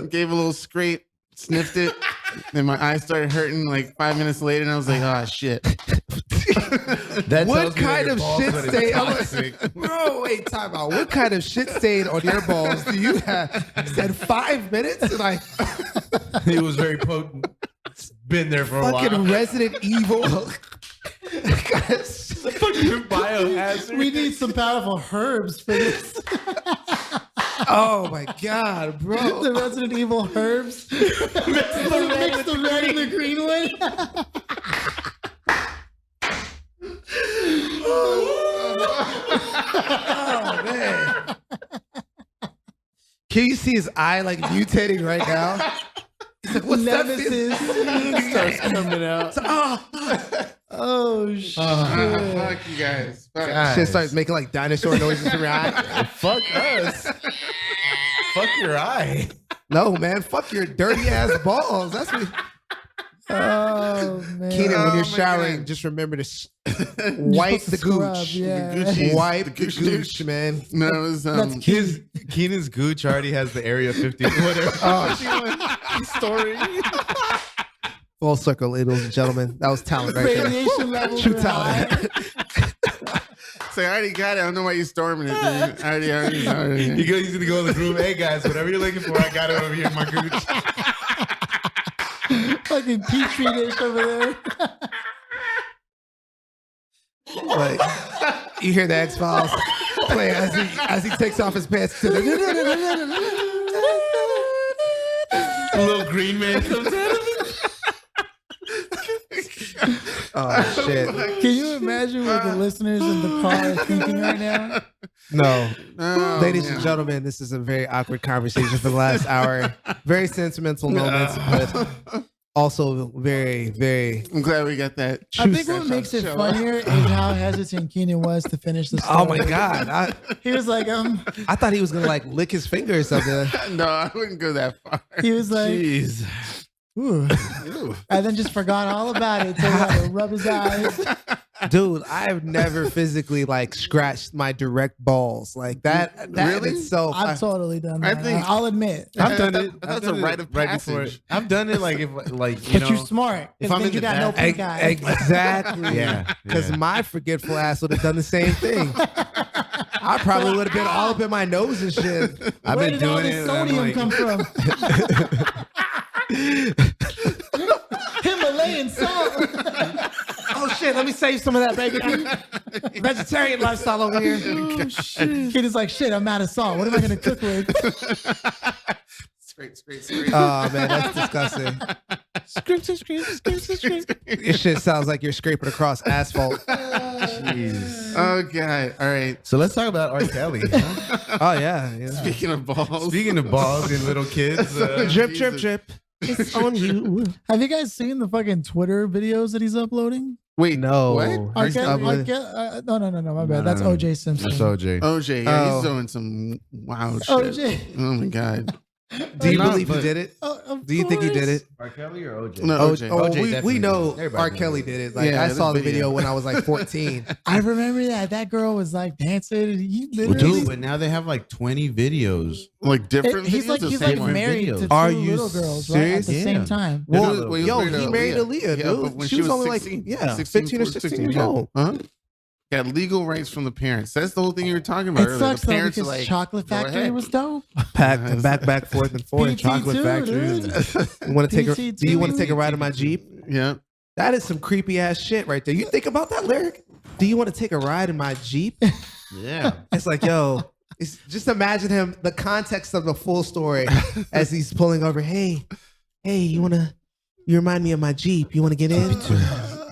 gave a little scrape, sniffed it, then my eyes started hurting like 5 minutes later, and I was like, oh shit. That What tells me that kind your of ball shit sweat is stain? toxic. Bro, wait, time out. What kind of shit stain on your balls do you have? You said 5 minutes, and I It was very potent. It's been there for a fucking while. Resident Evil. Fucking biohazard. We need some powerful herbs for this. Oh my god, bro. The Resident Evil herbs. Mix the red and the green one. Oh man. Can you see his eye like mutating right now? He's like, what's that? Nemesis. starts coming out. Oh shit. Fuck you guys. Fuck. Shit starts making like dinosaur noises from your eye. Fuck us. Fuck your eye. No, man, fuck your dirty ass balls. That's what. Oh man. Keenan, when Oh, you're my showering, God. just remember to wipe the Scrub, gooch. yeah. Gucci. Wipe The the gooch gooch, man. No, it was That's His Keenan's gooch already has the Area 50 whatever story. Full circle, ladies and gentlemen. That was talent right there. Radiation levels True are high. talent. Say, I already got it. I don't know why you're storming it. Dude. I already. He's gonna go in the group. Hey guys, whatever you're looking for, I got it over here in my gooch. Fucking petri dish over there. Like, you hear the X-Files play as he takes off his pants. A little green man comes out. Oh shit! Can you imagine what the listeners in the car are thinking right now? No, Oh, ladies man. and gentlemen, this is a very awkward conversation for the last hour. Very sentimental moments, but also very, very. I'm glad we got that. I think what makes it funnier is how hesitant Keenan was to finish the story. Oh my god! He was like, I thought he was gonna like lick his finger or something. No, I wouldn't go that far. he was like, Jeez. ooh. And then just forgot all about it. So he had to rub his eyes. Dude, I've never physically like scratched my direct balls like that. That Really? in itself. I've totally done that. I think- I'll admit. I've done it. That's I've a done it rite of right before passage. it. I've done it like if like you But know. you're smart. if Because I'm then in you the got no bathroom- pink eye. Exactly. Yeah, Because yeah. my forgetful ass would have done the same thing. I probably would have been all up in my nose and shit. I've Where been did all doing this it. And I'm sodium like, come from? Himalayan salt. Oh shit, let me save some of that bacon. Vegetarian lifestyle over here. Oh, shit. Kid is like, shit, I'm out of salt. What am I going to cook with? Scrape. Oh man, that's disgusting. Scrape. Your shit sounds like you're scraping across asphalt. Jeez. Oh God! All right. So let's talk about R. Kelly. huh? Oh yeah. Speaking of balls, Speaking of balls and little kids, Drip, Jesus. drip, drip. It's on you. Have you guys seen the fucking Twitter videos that he's uploading? wait, No. what? R. He's Kelly, uploading- no, my bad. No, That's no. OJ Simpson. That's OJ. OJ, yeah, Oh. he's doing some wild shit. OJ. Oh my God! Do you No, believe he but- did it? Of Do you think he did course. it? R. Kelly or OJ? No, Oh, OJ. oh, OJ we definitely know did it. Everybody R. knows Kelly it. did it. Like Yeah, I the saw the video. video when I was like 14. I remember that. That girl was like dancing. And he Well, literally. dude, but now they have like 20 videos. Like different. he's videos like or he's same like one? married videos. to two Are you little girls right, at serious? the same Yeah. time. They're Well, not- Well, yo, married to he married Aaliyah, Yeah, but dude. when She was only like 16, 15 or 16 years old. Huh? Got legal rights from the parents. That's the whole thing you were talking about It earlier. sucks The though parents are because like, Chocolate "Go Factory ahead." was dope. Back, forth and forth. PT Chocolate too, Factory. dude. You want to take a? PT Do you want to too. take a ride in my Jeep? Yeah. That is some creepy ass shit right there. You think about that lyric? Do you want to take a ride in my Jeep? Yeah. It's like, yo, it's just imagine him, the context of the full story as he's pulling over. Hey, you remind me of my Jeep. You want to get in?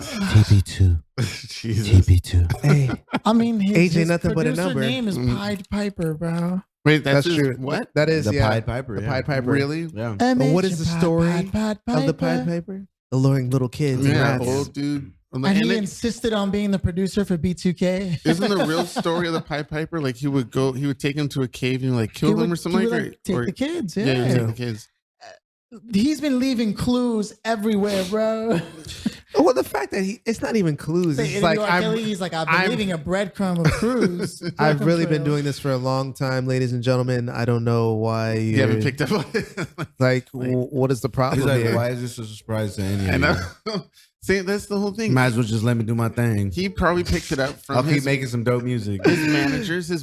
TP2. Jesus. TP2. Hey, I mean, Age ain't his nothing but a producer number. name is Mm. Pied Piper, bro. Wait, that's his- true. What? That is, The yeah. Pied Piper. The yeah. Pied Piper. Really? Yeah. And what is the story Pied of the Pied Piper? Piper? Alluring little kids and Yeah, rats. old dude. And And he it- insisted on being the producer for B2K. isn't the real story of the Pied Piper like he would take him to a cave and like kill He them would- or something he like would, that? take Or- the kids. yeah, Yeah, he would take the kids. he's been leaving clues everywhere, bro. Well, the fact that it's not even clues. They It's interview like R. Kelly, he's like, I've been leaving a breadcrumb of clues. I've breadcrumb really been trails. doing this for a long time, ladies and gentlemen. I don't know why You you're haven't picked up on it. like, what is the problem He's like, here? why is this a surprise to any I of know. you? See, that's the whole thing. Might as well just let me do my thing. He probably picked it up from I'll his keep making some dope music. his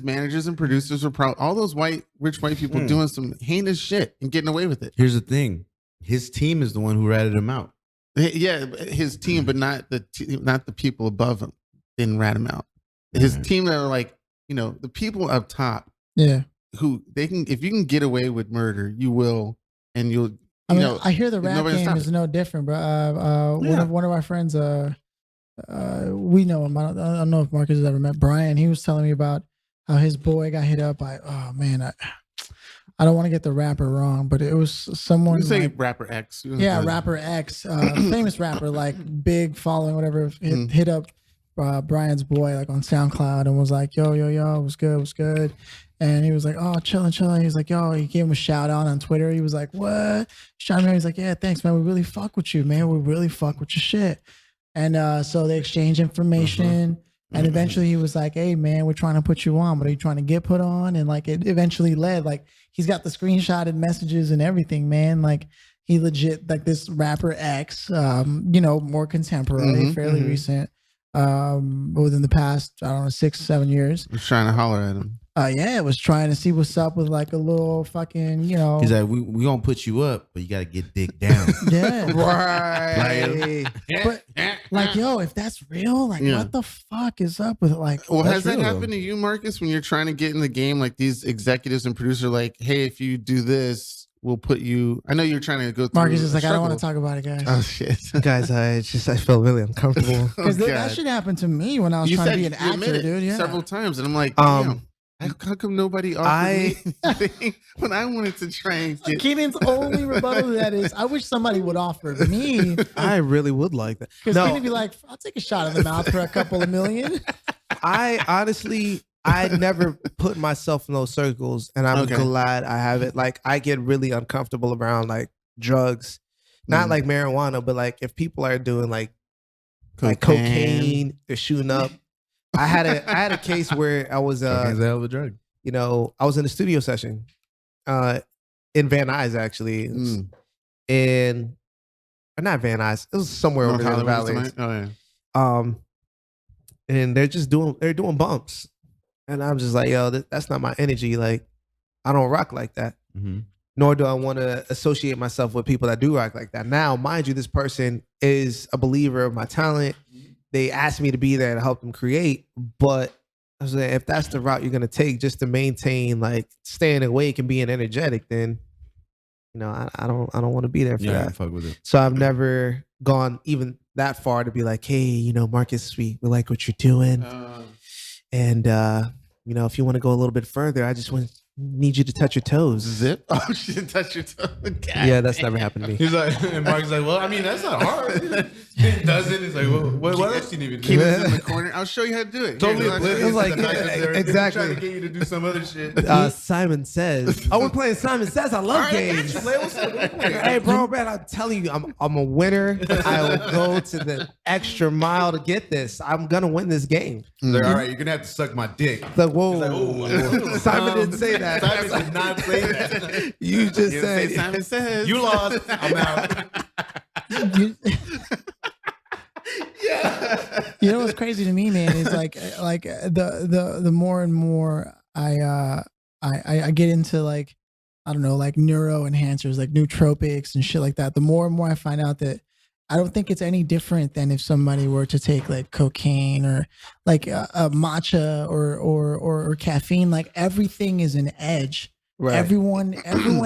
managers and producers were probably all those rich white people doing some heinous shit and getting away with it. Here's the thing. His team is the one who ratted him out. Yeah, his team, but not the people above him didn't rat him out. His Right. team that are like, the people up top Yeah. who if you can get away with murder, you will, and you'll. I mean, I hear the rap nobody game stop is it. no different, bro. Yeah. One of our friends, we know him. I don't know if Marcus has ever met Brian. He was telling me about how his boy got hit up by. Oh man, I don't want to get the rapper wrong, but it was someone. You say like- rapper X. yeah, rapper X, famous rapper, like big following, whatever. Hit up Brian's boy like on SoundCloud and was like, yo, what's good. And he was like, oh, chilling. He was like, yo, he gave him a shout out on Twitter. He was like, what? Shout out. He's like, yeah, thanks, man. We really fuck with you, man. We really fuck with your shit. And so they exchanged information. And eventually he was like, hey, man, we're trying to put you on. But are you trying to get put on? And like it eventually led, like he's got the screenshotted messages and everything, man. Like he legit, like this rapper X, more contemporary, fairly recent. within the past, I don't know, 6-7 years. I was trying to holler at him. Yeah, it was trying to see what's up with like a little fucking, you know. He's like, we gonna put you up, but you gotta get dick down. Yeah. Right. But like, yo, if that's real, like, Yeah. what the fuck is up with it? Like, Well, That's has that real, happened though. to you, Marcus, when you're trying to get in the game? Like these executives and producers are like, hey, if you do this, we'll put you. I know you're trying to go through. Marcus is a like, I don't want to struggle. talk about it, guys. Oh shit, Guys, I feel really uncomfortable. Because Oh, that God. shit happened to me when I was You trying to said be an you admit actor, it dude. Yeah. several times, and I'm like, Um, damn, how come nobody offered me anything when I wanted to try and get? Keenan's only rebuttal to that is, I wish somebody would offer me. I really would like that. Because No, Keenan be like, I'll take a shot in the mouth for a couple of million. I honestly, I never put myself in those circles, and I'm Okay. glad I haven't. Like, I get really uncomfortable around like drugs, not like marijuana, but like if people are doing like cocaine, they're shooting up. I had a case where I was Cocaine's a hell of a drug. you know, I was in a studio session in Van Nuys actually. It was in or not Van Nuys, it was somewhere North over there in the Hollywood, valley. oh yeah. And they're doing bumps. And I'm just like, yo, that's not my energy. Like, I don't rock like that. Mm-hmm. Nor do I want to associate myself with people that do rock like that. Now, mind you, this person is a believer of my talent. They asked me to be there to help them create, but I was like, if that's the route you're gonna take just to maintain like staying awake and being energetic, then you know I don't want to be there for Yeah, that. fuck with it. So I've never gone even that far to be like, hey, you know, Marcus, we like what you're doing, and you know, if you want to go a little bit further, I just need you to touch your toes. Zip. Oh, she didn't touch your toe. God Yeah, that's never happened to me. He's like, and Mark's like, well, I mean, that's not hard. He does it. He's like, well, what else do you need to do? Keenan's in the corner. I'll show you how to do it. Totally Here, oblivious It was like, to the fact that they're exactly. trying to get you to do some other shit. Simon Says. Oh, we're playing Simon Says. I love games. Hey, bro, man, I'm telling you, I'm a winner. I will go to the extra mile to get this. I'm gonna win this game. He's like, all right, you're gonna have to suck my dick. It's like, whoa, He's like, oh, Simon didn't say that. Simon did not say that. You just You say said Simon Says. You lost. I'm out. You, you know what's crazy to me, man, is like the more and more I get into like, I don't know, like neuro enhancers, like nootropics and shit like that, the more and more I find out that I don't think it's any different than if somebody were to take like cocaine or like a matcha or caffeine. Like everything is an edge. right. Everyone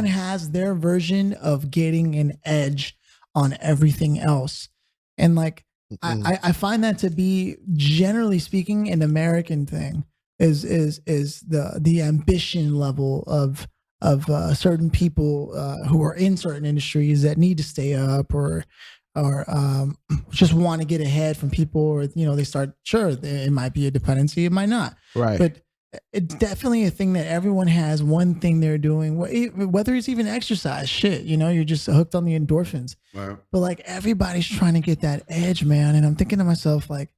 has their version of getting an edge on everything else. And like I find that to be, generally speaking, an American thing is the ambition level of certain people who are in certain industries that need to stay up or just want to get ahead from people, or you know, they start, sure, it might be a dependency, it might not, right. but it's definitely a thing that everyone has one thing they're doing, whether it's even exercise shit, you know, you're just hooked on the endorphins. Wow. But like everybody's trying to get that edge, man. And I'm thinking to myself, like,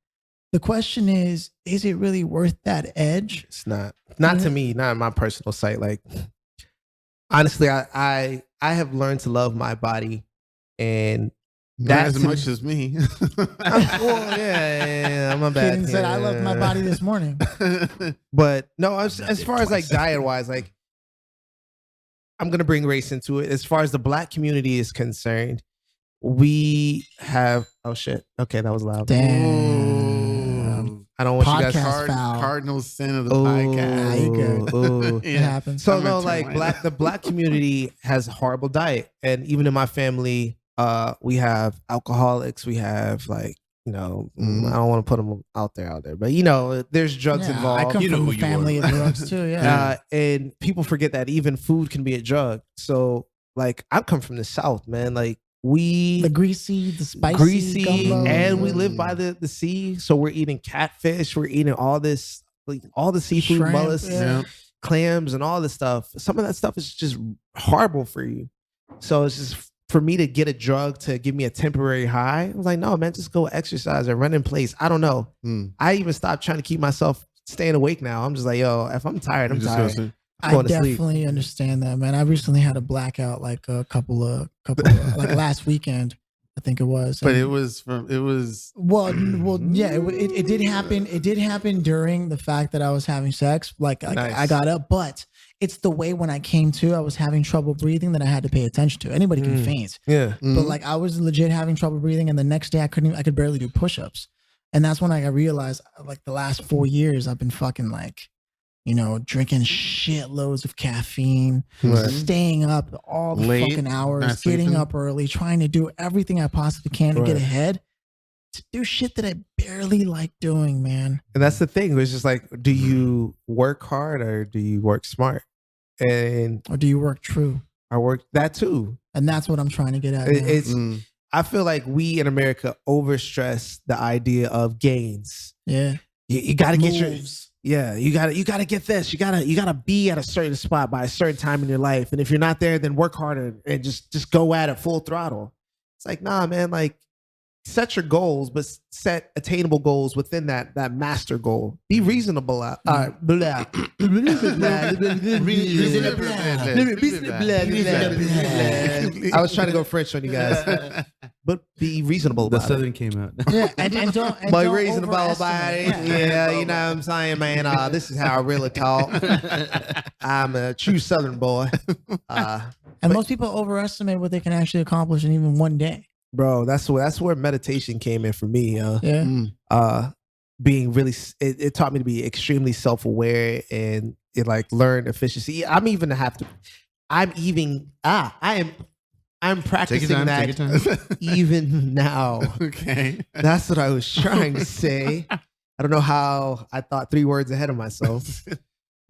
the question is it really worth that edge? It's not to me, not in my personal sight. Like, honestly, I have learned to love my body, and Not that's as much as me. well, yeah, I'm a bad. Keenan said, I loved my body this morning. But no, as far as like diet wise, like I'm gonna bring race into it. As far as the Black community is concerned, we have oh shit. Okay, that was loud. Damn. I don't want you Podcast guys. foul. Cardinal sin of the podcast. you good. Ooh. It happens. So I'm no, gonna turn like mine the Black community has horrible diet, and even in my family, we have alcoholics. We have like, you know, I don't want to put them out there, but you know, there's drugs Yeah, involved. I come You know from who a you family are. of drugs too. Yeah. And people forget that even food can be a drug. So like, I come from the South, man. Like we The greasy, the spicy, gumbo. and we live by the sea, so we're eating catfish, we're eating all this, like all the seafood, Shrimp, mollusks, yeah. clams, and all this stuff. Some of that stuff is just horrible for you. So it's just for me to get a drug to give me a temporary high. I was like, no, man, just go exercise or run in place. I don't know. I even stopped trying to keep myself staying awake now. I'm just like, yo, if I'm tired, I'm tired. I going to sleep. definitely understand that, man. I recently had a blackout like a couple of like last weekend. I think it was. But And- it was well, yeah, it did happen. It did happen during the fact that I was having sex. Like Nice. I got up, but it's the way when I came to, I was having trouble breathing that I had to pay attention to. Anybody can faint, Yeah. but like I was legit having trouble breathing, and the next day I could barely do push-ups, and that's when I realized like the last 4 years I've been fucking like, drinking shitloads of caffeine, Right. staying up all the Late, fucking hours, not getting sleeping. up early, trying to do everything I possibly can to get Right. ahead, to do shit that I barely like doing, man. And that's the thing. It's just like, do you work hard or do you work smart? And Or do you work true? I work that too. And that's what I'm trying to get at. It- now. It's. Mm. I feel like we in America overstress the idea of gains. yeah. You got to get your Moves. you got to get this. You got to be at a certain spot by a certain time in your life. And if you're not there, then work harder and just go at it full throttle. It's like, nah, man, like set your goals, but set attainable goals within that master goal. Be reasonable. Blah. I was trying to go French on you guys, but be reasonable The about it. Southern came out. Yeah, and don't By don't reasonable about it. overestimate. Yeah, you know what I'm saying, man. This is how I really talk. I'm a true Southern boy. And most people overestimate what they can actually accomplish in even one day. Bro, that's where meditation came in for me. Yeah. Mm. Being really, it taught me to be extremely self-aware and it like learn efficiency. I'm practicing Take your that time. even now. Okay. That's what I was trying to say. I don't know how I thought 3 words ahead of myself,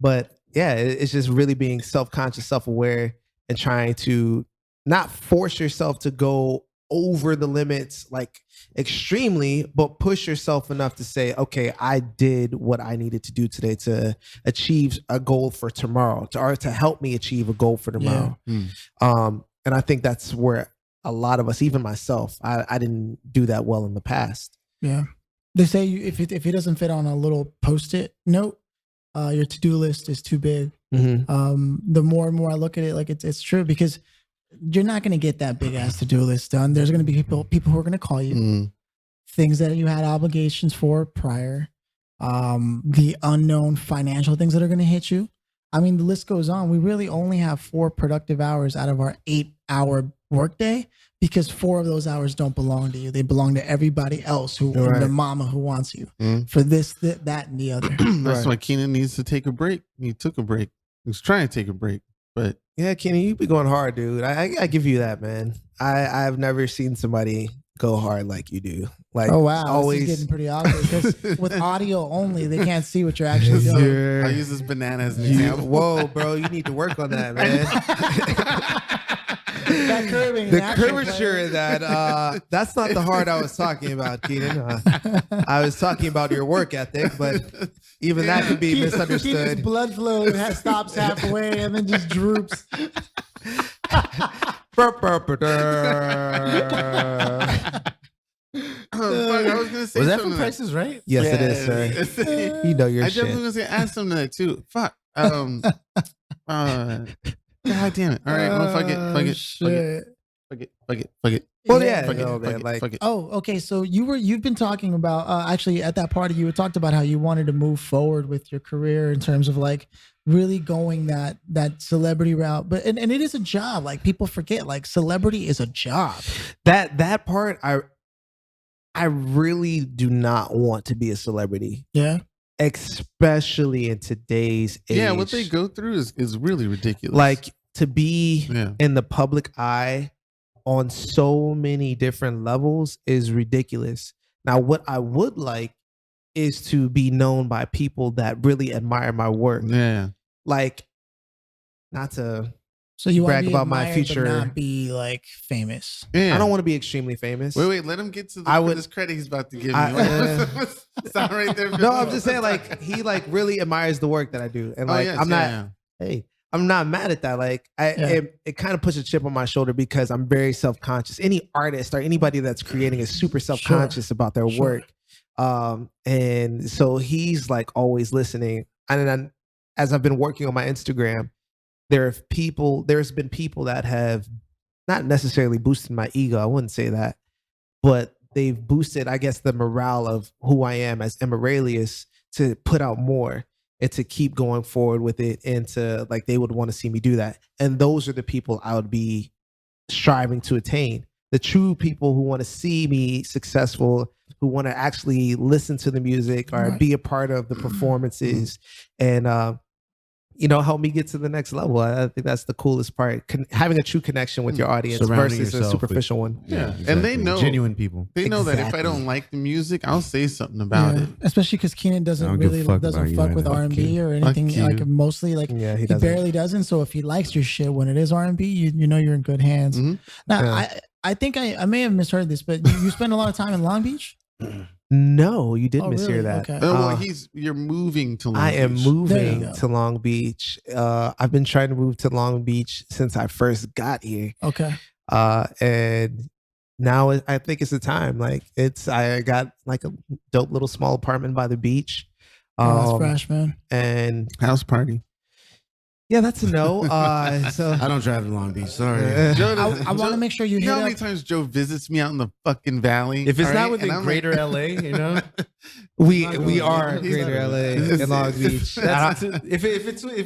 but yeah, it's just really being self-conscious, self-aware, and trying to not force yourself to go over the limits like extremely, but push yourself enough to say, okay, I did what I needed to do today to achieve a goal for tomorrow, to help me achieve a goal for tomorrow. Mm. And I think that's where a lot of us, even myself, I didn't do that well in the past. Yeah. They say if it doesn't fit on a little post-it note, your to-do list is too big. The more and more I look at it, like it's true, because you're not going to get that big ass to-do list done. There's going to be people who are going to call you, Mm. things that you had obligations for prior, the unknown financial things that are going to hit you. I mean, the list goes on. We really only have 4 productive hours out of our 8-hour workday, because 4 of those hours don't belong to you. They belong to everybody else who, Right. the mama who wants you Mm. for this, that, and the other. That's Right. why Keenan needs to take a break. He took a break. He was trying to take a break, but Yeah, Kenny, you be going hard, dude. I give you that, man. I've never seen somebody go hard like you do. Like, Oh wow, always. this is getting pretty awkward because with audio only, they can't see what you're actually doing. Sure. I use this banana as an You- example. whoa, bro, you need to work on that, man. That curving, The in action, curvature player. of that, that's not the heart I was talking about, Keenan. I was talking about your work ethic, but even that could be Keith's misunderstood. blood flow stops halfway and then just droops. Fuck, I was gonna say Was that something from Prices Right? Yes, it is, sir. sir. You know your I shit. definitely was gonna ask him that too. Fuck. God damn it. All right, well, fuck it. Shit. Fuck it. Well, Yeah. yeah, Fuck no, it. man, Fuck like, it. Fuck it. Oh, okay. So you've been talking about actually at that party you had talked about how you wanted to move forward with your career in terms of like really going that celebrity route. But and it is a job. Like people forget, like celebrity is a job. that part, I really do not want to be a celebrity, Yeah. especially in today's age. Yeah, what they go through is really ridiculous. like to be yeah. in the public eye on so many different levels is ridiculous. Now, what I would like is to be known by people that really admire my work. Yeah. Like, not to, So you want Brag to be about my admired, future. but not be like famous. Yeah. I don't want to be extremely famous. Wait, let him get to I would- this credit he's about to give me. I- Stop right there. No, I'm just saying, like, he like really admires the work that I do, and Oh, like, yes, I'm not. yeah. Hey, I'm not mad at that. Like, it kind of puts a chip on my shoulder because I'm very self conscious. Any artist or anybody that's creating is super self conscious about their Sure. work. And so he's like always listening. And then as I've been working on my Instagram, there's been people that have not necessarily boosted my ego. I wouldn't say that, but they've boosted, I guess, the morale of who I am as Aurelius to put out more and to keep going forward with it, and to like they would want to see me do that. And those are the people I would be striving to attain. The true people who want to see me successful, who want to actually listen to the music or be a part of the performances, and help me get to the next level. I think that's the coolest part. Having a true connection with your audience Surrounding versus a yourself superficial one. Yeah. And they know- genuine people. They know that if I Exactly. don't like the music, I'll say something about Yeah. it. Especially because Keenan I doesn't don't give a really fuck doesn't about you, fuck I with know. R&B or anything. you. Like mostly like Yeah, he he doesn't. barely doesn't. So if he likes your shit when it is R&B, you know you're in good hands. Mhm. Now Yeah. I think I may have misheard this, but you spend a lot of time in Long Beach. No, you did Oh, mishear really? that. Okay. Oh, well, Uh, you're moving to Long I am Beach. There you moving go. to Long Beach. I've been trying to move to Long Beach since I first got here. Okay. And now I think it's the time. Like I got like a dope little small apartment by the beach. Oh, that's fresh, man. And House party. yeah, that's a no. So I don't drive to Long Beach. Sorry. Joe, I want to make sure you You hit know how many up. times Joe visits me out in the fucking valley? If it's all not right? within And I'm greater like, LA, you know, we not we going- are he's Greater not- LA and Long Beach. That's, if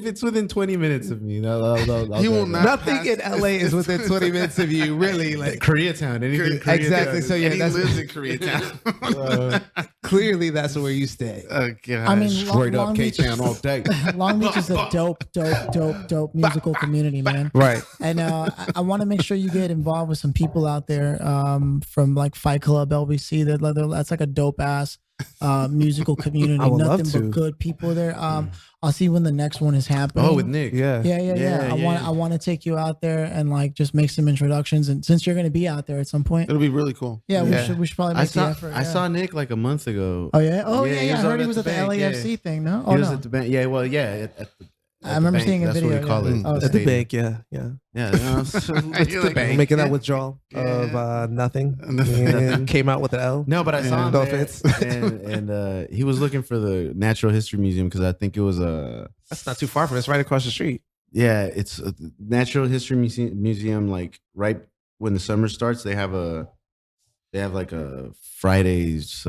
it's within 20 minutes of me, I'll He will drive not- Nothing in LA is within 20 minutes of you, really. Like Like Koreatown, anything Koreatown. Exactly. So yeah, and he that's lives in Koreatown. clearly that's where you stay. Oh, gosh. I mean, Straight Long up Beach, K-Town all day. Long Beach is a dope musical community, man. Right. And I want to make sure you get involved with some people out there from like Fight Club, LBC. That's like a dope ass musical community. I would love Nothing to. but good people there. I'll see when the next one is happening. Oh, with Nick. Yeah. Yeah. Yeah, I want to take you out there and like just make some introductions. And since you're going to be out there at some point, It'll be really cool. yeah, Yeah. we should probably I make the saw effort. I yeah. saw Nick like a month ago. Oh yeah. Oh Yeah, yeah. he I was heard on he at was the at the bank, LAFC yeah. thing. No. He Oh was no. at the bank. Yeah, well, yeah. At the I remember bank. seeing a That's video. what we call yeah. it. Oh, At the stadium. bank, yeah. Yeah, you know, so it's You're the like, bank. Making that Yeah. withdrawal of nothing. Nothing. And came out with an L. No, but I saw him No there, offense. and he was looking for the Natural History Museum because I think it was a That's not too far from us, right across the street. yeah, it's a Natural History Museum. Like right when the summer starts, they have like a Fridays,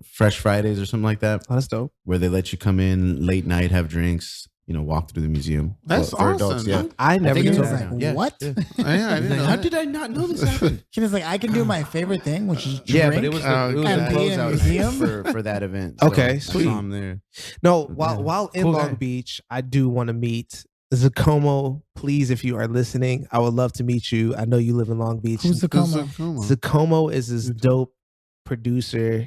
Fresh Fridays or something like that, Oh, that's dope. where they let you come in late night, have drinks, walk through the museum. That's for awesome. Yeah. I never think knew it's Kid was that. like, Yeah. what? Yeah. Yeah, I didn't know How that. did I not know this happened? Kid is like, I can do my favorite thing, which is drink. Yeah, but it was Oh, it was and a be in a closeout museum? night for that event. Okay, I sweet. saw him there. No, Yeah. while in Cool Long guy. Beach, I do want to meet Zacomo. Please, if you are listening, I would love to meet you. I know you live in Long Beach. Who's the Who's Como? Zacomo? Zacomo is this dope producer.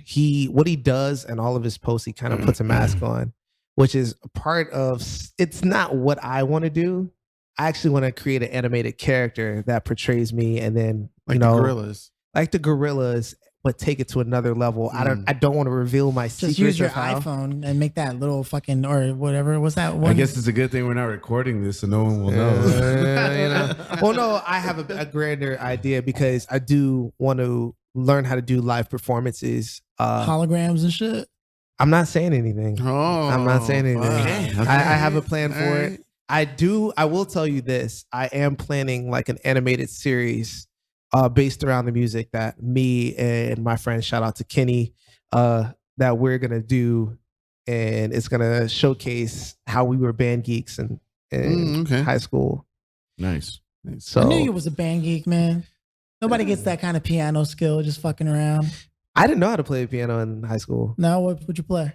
What he does and all of his posts, he kind of puts a mask on, which is a part of. It's not what I want to do. I actually want to create an animated character that portrays me, and then Like the gorillas. like the gorillas, but take it to another level. I Mm. don't want to reveal my Just secrets use your of how. iPhone and make that little fucking or whatever. What's that one? I guess it's a good thing we're not recording this, so no one will know. Well, no, I have a grander idea because I do want to learn how to do live performances. holograms and shit. I'm not saying anything. Oh, I'm not saying anything. fuck. I have a plan for All it. right. I will tell you this. I am planning like an animated series based around the music that me and my friend, shout out to Kenny, that we're gonna do, and it's gonna showcase how we were band geeks in Okay. high school. Nice. So I knew you was a band geek, man. Nobody gets that kind of piano skill just fucking around. I didn't know how to play the piano in high school. Now what would you play?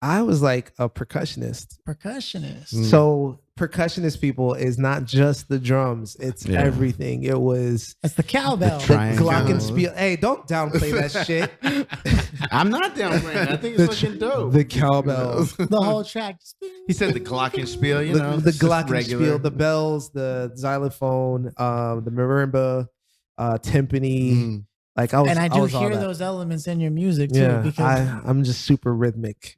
I was like a percussionist. Percussionist. Mm. So percussionist people is not just the drums, it's Yeah. everything. It was That's the cowbell. the Triangle. glockenspiel. Hey, don't downplay that shit. I'm not downplaying. I think it's fucking dope. The cowbell. The whole track. He said the glockenspiel, you know. the it's just regular. glockenspiel, the bells, the xylophone, the marimba, timpani. Mm. Like I was, And I do was all hear that. those elements in your music too. Yeah, Because I'm just super rhythmic.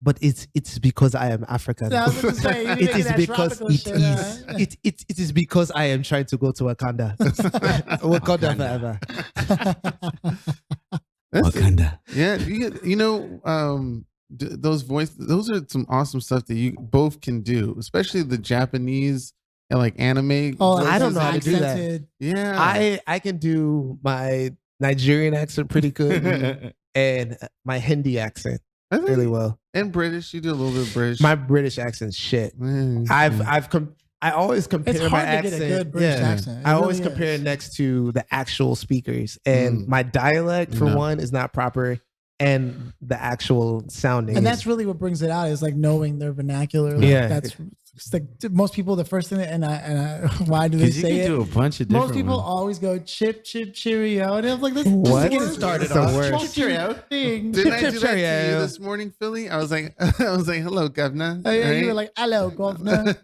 But it's because I am African. I was gonna say, you It making is that because tropical shit, huh? it is because I am trying to go to Wakanda. Wakanda forever. Wakanda. Yeah, those are some awesome stuff that you both can do, especially the Japanese and like anime. Oh, I don't voices know how to do that. accented. Yeah, I can do my Nigerian accent pretty good, and my Hindi accent I think, really well. and British, you do a little bit of British. My British accent's shit. Mm. I always compare It's my hard to accent. get a good British accent. It I always really compare is. it next to the actual speakers, and my dialect for No. one is not proper, and the actual sounding. And is- that's really what brings it out is like knowing their vernacular. Like, Yeah. that's it's like most people. The first thing, and I why do they Because you say can it? do a bunch of different Most people ones. always go chip chip cheerio, and I'm like, let's What? get it started. It's the off. worst. Chip, cheerio thing. Didn't I Chip, do that to you cheerio. this morning, Philly? I was like, hello, governor. Oh, yeah, you were Right? like, hello, governor.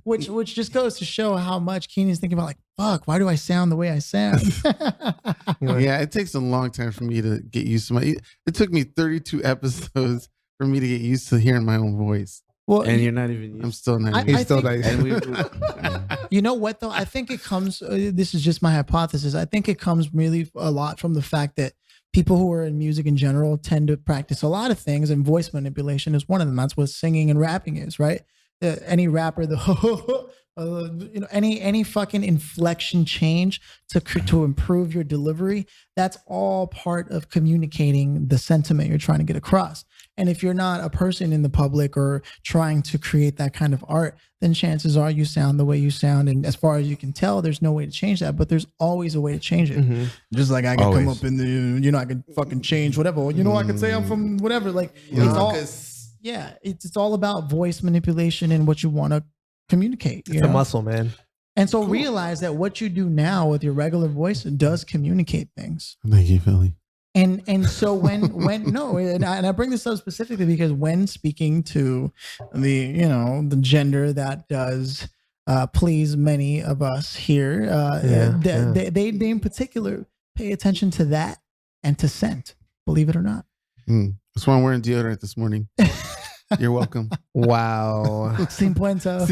which just goes to show how much Keenan's thinking about, like, fuck, why do I sound the way I sound? Yeah, it takes a long time for me to get used to my. It took me 32 episodes for me to get used to hearing my own voice. Well, And you're not even I'm used still not. I- used He's I still think- nice. and we you know what though? I think it comes. This is just my hypothesis. I think it comes really a lot from the fact that people who are in music in general tend to practice a lot of things, and voice manipulation is one of them. That's what singing and rapping is, right? Any rapper, any fucking inflection change to improve your delivery, that's all part of communicating the sentiment you're trying to get across. And if you're not a person in the public or trying to create that kind of art, then chances are you sound the way you sound. And as far as you can tell, there's no way to change that, but there's always a way to change it. Mm-hmm. Just like I can come Always. up in the, I can fucking change whatever. I can say I'm from whatever. Like, it's all about voice manipulation and what you want to communicate. You It's a know? muscle, man. And so realize that what you do now with your regular voice does communicate things. Thank you, Philly. And so when no, and I bring this up specifically because when speaking to the gender that does please many of us here, they in particular pay attention to that and to scent. Believe it or not. That's why I'm wearing deodorant this morning. You're welcome. Wow. Sin puento.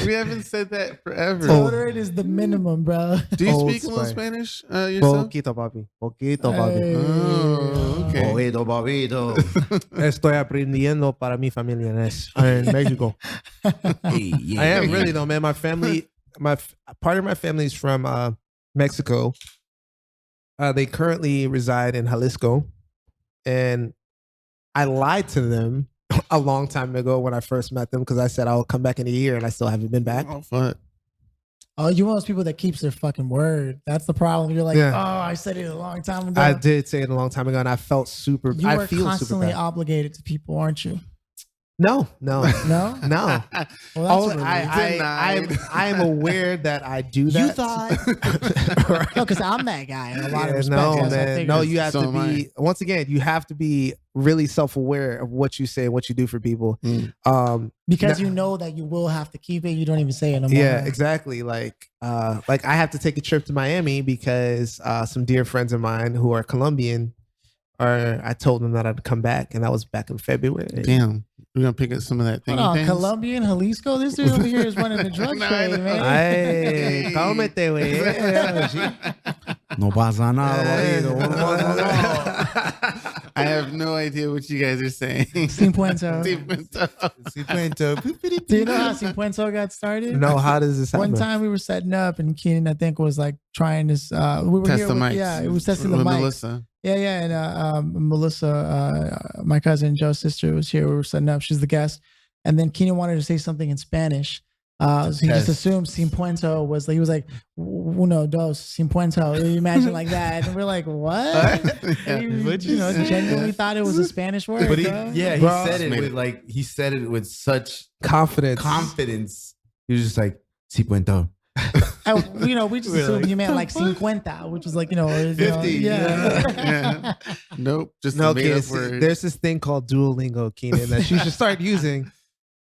We haven't said that forever. Deodorant is the minimum, bro. Do you Old speak a little Spice. Spanish yourself? Poquito, papi. Poquito, papi. Hey. Oh, okay. Bobito, Bobito. Estoy aprendiendo para mi familia en Mexico. Hey, yeah. I am really though, man. My family, part of my family is from Mexico. They currently reside in Jalisco, and I lied to them a long time ago when I first met them because I said I'll come back in a year, and I still haven't been back. Oh, fuck. Oh, you're one of those people that keeps their fucking word. That's the problem. You're like, Yeah. oh, I said it a long time ago. I did say it a long time ago, and I felt super. You I are feel super constantly bad. obligated to people, aren't you? No. No? No. Well, that's Oh, a relief. I am aware that I do that. You thought? No, because I'm that guy in a lot of Yeah, respects. no, That's what I man. figured. No, you have So to am I. be. Once again, you have to be really self-aware of what you say, and what you do for people. because you know that you will have to keep it. You don't even say it no more. Yeah, exactly. Like I have to take a trip to Miami because some dear friends of mine who are Colombian I told them that I'd come back, and that was back in February. Damn. We're going to pick up some of that thing. Hold on, Colombian, Jalisco. This dude over here is running the drug No, I trade, know. man. Ay, cálmate, güey. No pasa nada, Bobito. No pasa nada. I have no idea what you guys are saying. Sin Puento. Do you know how Sin Puento got started? No, how does this happen? One time we were setting up, and Keenan, I think, was like trying this. We were Test here the with, mics. yeah, it was testing the With mic. Melissa. Yeah, and Melissa, my cousin Joe's sister, was here. We were setting up. She's the guest, and then Keenan wanted to say something in Spanish. So he just assumed Sin Puento was like, he was like, uno, dos, Sin Puento. You imagine like that, and we're like, what? And he, genuinely thought it was a Spanish word. But he bro. said it Made with it. he said it with such confidence. He was just like, si puento. And, we just assumed he meant like 50, which is like, 50, Yeah. Nope. Just No, a made kid, up word. there's this thing called Duolingo, Keenan, that you should start using.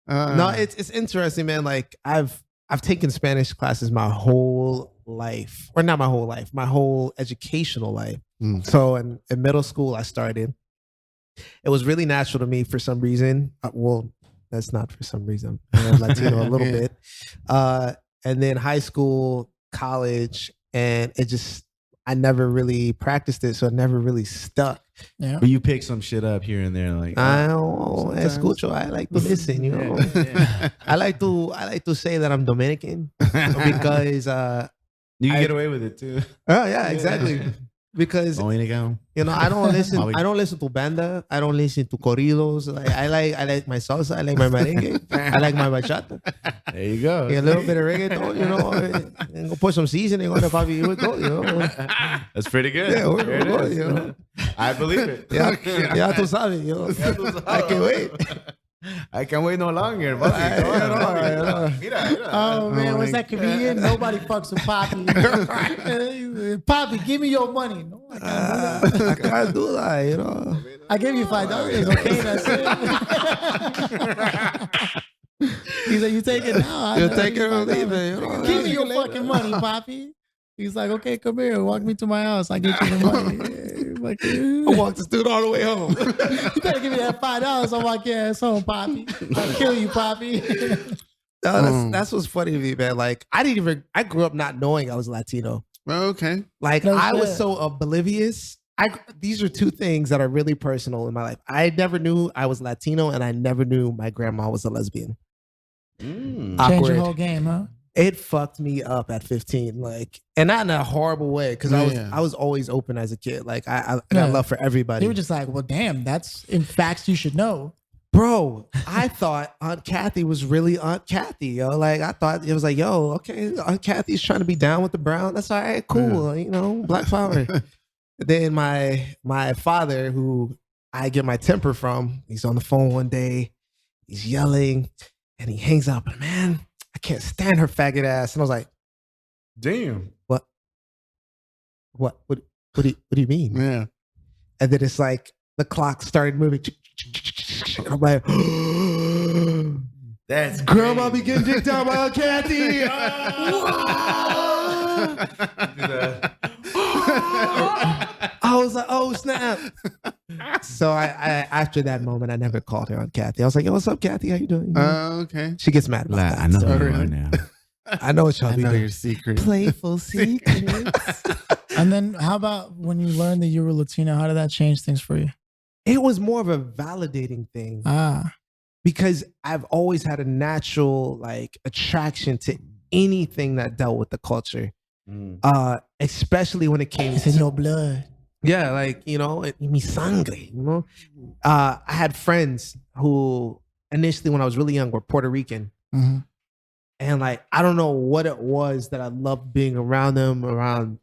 No, it's interesting, man. Like I've taken Spanish classes my whole life, or not my whole life, my whole educational life. So in middle school, I started. It was really natural to me for some reason. Well, that's not for some reason. I'm Latino a little bit. And then high school, college, and I never really practiced it, so it never really stuck. Yeah. But you pick some shit up here and there, like I don't escucho. I like to listen, I like to say that I'm Dominican because You can get away with it too. Oh yeah, exactly. Because Only to go. I don't listen to banda. I don't listen to corridos. I like my salsa. I like my merengue. I like my bachata. There you go. A little bit of reggaeton. And go put some seasoning on it, papi. Here we go. That's pretty good. Yeah, we're There it good, is. I believe it. Ya tú sabes, I can't wait. I can't wait no longer. Buddy. Mira. Oh man, what's that comedian? Nobody fucks with Poppy. Poppy, give me your money. No, I can't do that. I can't do that, I gave you $5. Okay, that's it. He's like, you take it now. You take it or leave it. Give me your fucking money, Poppy. He's like, okay, come here, walk me to my house. I get you the money. Like, I walked this dude all the way home. You better give me that $5. I'll walk your ass home, Poppy. I'll kill you, Poppy. No, that's what's funny to me, man. Like, I grew up not knowing I was Latino. Okay. Like, No I was shit. so oblivious. These are two things that are really personal in my life. I never knew I was Latino, and I never knew my grandma was a lesbian. Change Awkward. your whole game, huh? It fucked me up at 15, like, and not in a horrible way, because I was always open as a kid. Like, I got love for everybody. They were just like, well, damn, that's in facts you should know. Bro, I thought Aunt Kathy was really Aunt Kathy, yo. Like, I thought it was like, yo, okay, Aunt Kathy's trying to be down with the brown. That's all right, cool, Black power. Then my father, who I get my temper from, he's on the phone one day, he's yelling, and he hangs up. And man, I can't stand her faggot ass. And I was like, Damn. What do you mean? Yeah. And then it's like the clock started moving. I'm like, That's Grandma crazy. be getting dicked out by Aunt Kathy. I was like, oh snap. So I after that moment, I never called her Aunt Kathy. I was like, yo, what's up, Kathy? How you doing? Okay. She gets mad about that. I know so. who you are now. I know what y'all I be know doing. your secret. Playful secrets. And then how about when you learned that you were Latino, how did that change things for you? It was more of a validating thing. Because I've always had a natural like attraction to anything that dealt with the culture, especially when it came It's in to your blood. yeah, like mi sangre. I had friends who initially, when I was really young, were Puerto Rican, and like I don't know what it was that I loved being around them,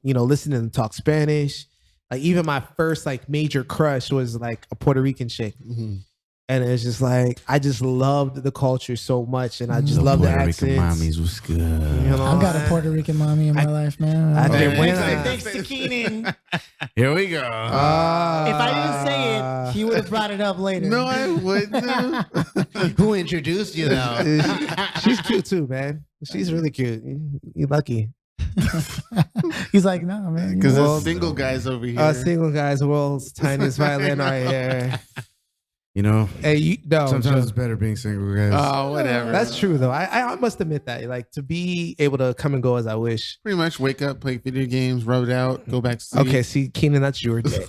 listening to them talk Spanish. Like even my first like major crush was like a Puerto Rican chick. And it's just like, I just loved the culture so much. And I just love the Puerto accents. Rican mommies was good. I've got a Puerto Rican mommy in my life, man. I didn't wait. Thanks to Keenan. Here we go. If I didn't say it, he would have brought it up later. No, I wouldn't. Who introduced you though? She's cute too, man. She's really cute. You're lucky. He's like, no, man. Because you know. there's single guys over here. Single guys, world's tiniest violin right here. Hey, Sometimes it's better being single, guys. Oh, whatever. That's true though. I must admit that, like, to be able to come and go as I wish. Pretty much wake up, play video games, rub it out, go back to sleep. Okay, see, Keenan, that's your day.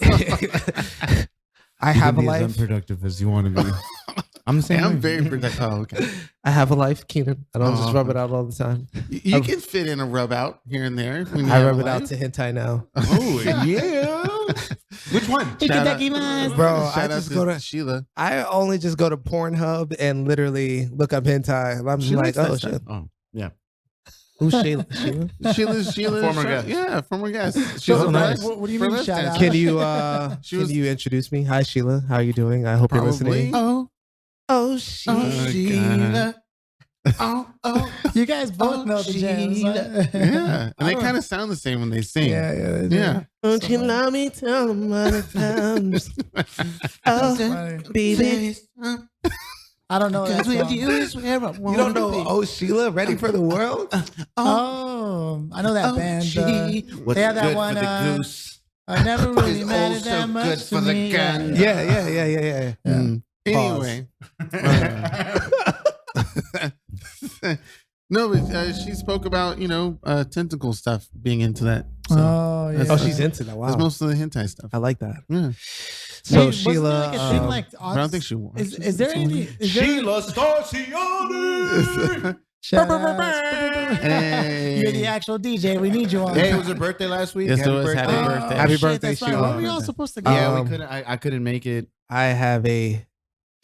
I have a As life. unproductive as you want to be. I'm the same. Hey, I'm way. very productive. Oh, okay. I have a life, Keenan. I don't just rub it out all the time. You can fit in a rub out here and there. when you I have rub a it out life. to hentai now. Oh yeah. Which one? Shout out- Bro, shout I out just go to Sheila. I only just go to Pornhub and literally look up hentai. I'm just She like, likes that oh stuff. shit. Oh yeah. Who's Sheila? Sheila? Sheila. Former shout- guest. Yeah, former guest. So, Sheila nice. what do you for mean left shout dance. out? Can you She can was- you introduce me? Hi Sheila. How are you doing? I hope you're listening. Oh, Sheila. You guys both know the jams. Huh? yeah. And they kind of sound the same when they sing. Yeah, they do. Yeah. Don't you love me? Tell them what it comes. That's funny. Baby. I don't know that song. You don't know Oh Sheila, Ready for the World? Oh, I know that band. What's they have that good one. for the goose? I never really Is mattered also that much good to for the me. gun. Yeah. Anyway. No, but she spoke about, tentacle stuff, being into that. So Oh, yeah. Oh, she's into that. Wow. that's most of the hentai stuff. I like that. Yeah. So Hey, wasn't there Sheila, like a thing like But I don't think she wants is there any? Is there, Sheila Starciani. Shout outs. Hey. You're the actual DJ. We need you on. Hey, it was her birthday last week. Yes, it Happy was. birthday. Happy birthday. Happy shit, birthday, that's right. Sheila. When were we all supposed to go? Yeah, Um, we couldn't. I couldn't make it. I have a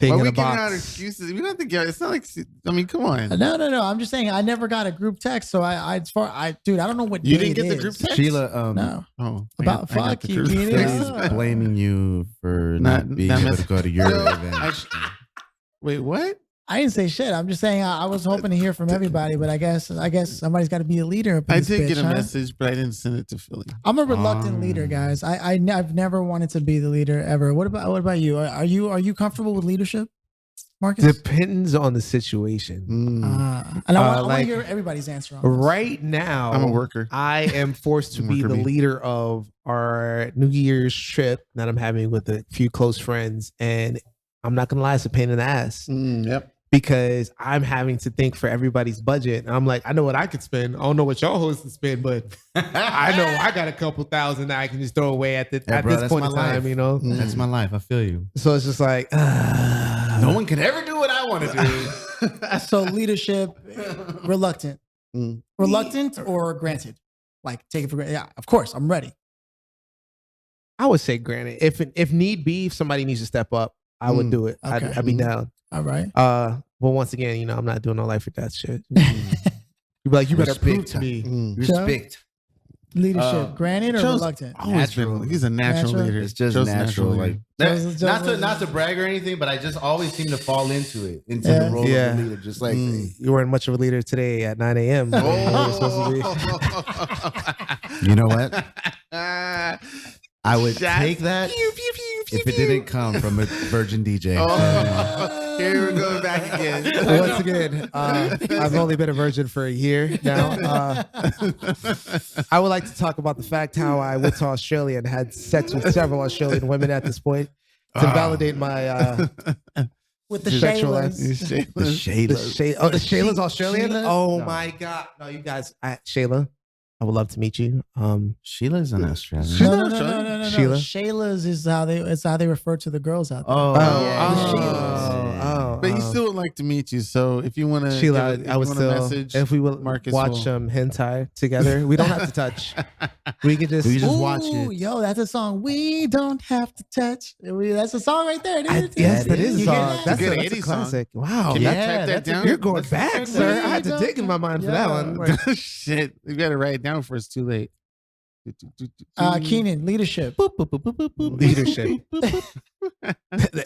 thing Why are in we a giving out box. excuses? We don't have to get. It's not like. I mean, come on. No. I'm just saying I never got a group text, so dude, I don't know what You day didn't get it the is. group text. Sheila, No. Oh, About I got fuck the you, group Keenan. text. is blaming you for not being that able mess- to go to your No, event. Wait, what? I didn't say shit. I'm just saying I was hoping to hear from everybody, but I guess somebody's got to be a leader. Up in I this did bitch, get a huh? message, but I didn't send it to Philly. I'm a reluctant leader, guys. I've never wanted to be the leader ever. What about you? Are you comfortable with leadership, Marcus? Depends on the situation. And I want like- to hear everybody's answer on this. Right now, I'm a worker. I am forced to I'm a be worker the bee. leader of our New Year's trip that I'm having with a few close friends, and I'm not gonna lie, it's a pain in the ass Yep. because I'm having to think for everybody's budget. And I'm like, I know what I could spend. I don't know what y'all hosts can spend, but I know I got a couple thousand that I can just throw away at Yeah, at bro, this that's point my in time, life. you know. That's my life. I feel you. So it's just like, No one can ever do what I want to do. So leadership, reluctant, Mm. reluctant or granted? Like take it for granted. Yeah, of course, I'm ready. I would say, granted, if need be, if somebody needs to step up, I would do it. Okay. I'd be down. All right. But once again, you know, I'm not doing no life or death shit. You'd be like, you better prove to me. Respect. Leadership, granted or Joe's reluctant? always Natural. been. He's a natural Natural? leader. It's just Joe's natural. leader. Like Joe's- not to brag or anything, but I just always seem to fall into it, into Yeah. the role Yeah. of the leader. Just like You weren't much of a leader today at 9 a.m. You were supposed to be. you know what? I would take that if it didn't come from a virgin DJ. Oh, here we're going back again. Once again, I've only been a virgin for a year now. I would like to talk about the fact how I went to Australia and had sex with several Australian women at this point to validate my With the sexual Shaylas. The Shayla. the Shayla's Australian. Shayla? Oh No. my god! No, you guys, Shayla, I would love to meet you. Sheila's an Australian. No. Sheila? Shayla's is how they refer to the girls out there. But he still would like to meet you. So if you want to, Sheila, I would still. message. If we will Marcus watch will- some hentai together, we don't have to touch. We can just. We just Ooh, watch it. Yo, that's a song. We don't have to touch. That's a song right there, dude. Yes, that is a You hear song. that? That's Good a 80s classic. Wow, Can you that's- track that down? you're going back, sir. I had to dig in my mind for that one. Shit, you got to write it down for it's too late. Keenan, leadership. Leadership.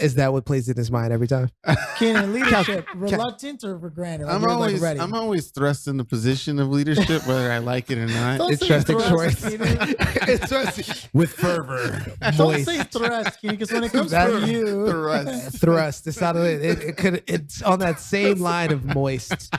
Is that what plays in his mind every time? Keenan, leadership. Reluctant or granted? Like, I'm you're, always, like, ready. I'm always thrust in the position of leadership, whether I like it or not. Don't say Interesting thrust, choice. Keenan. Interesting. With fervor. Don't Moist. say thrust, Keenan, because when it comes That- to you, Thrust. Thrust. It's not. It's on that same line of moist.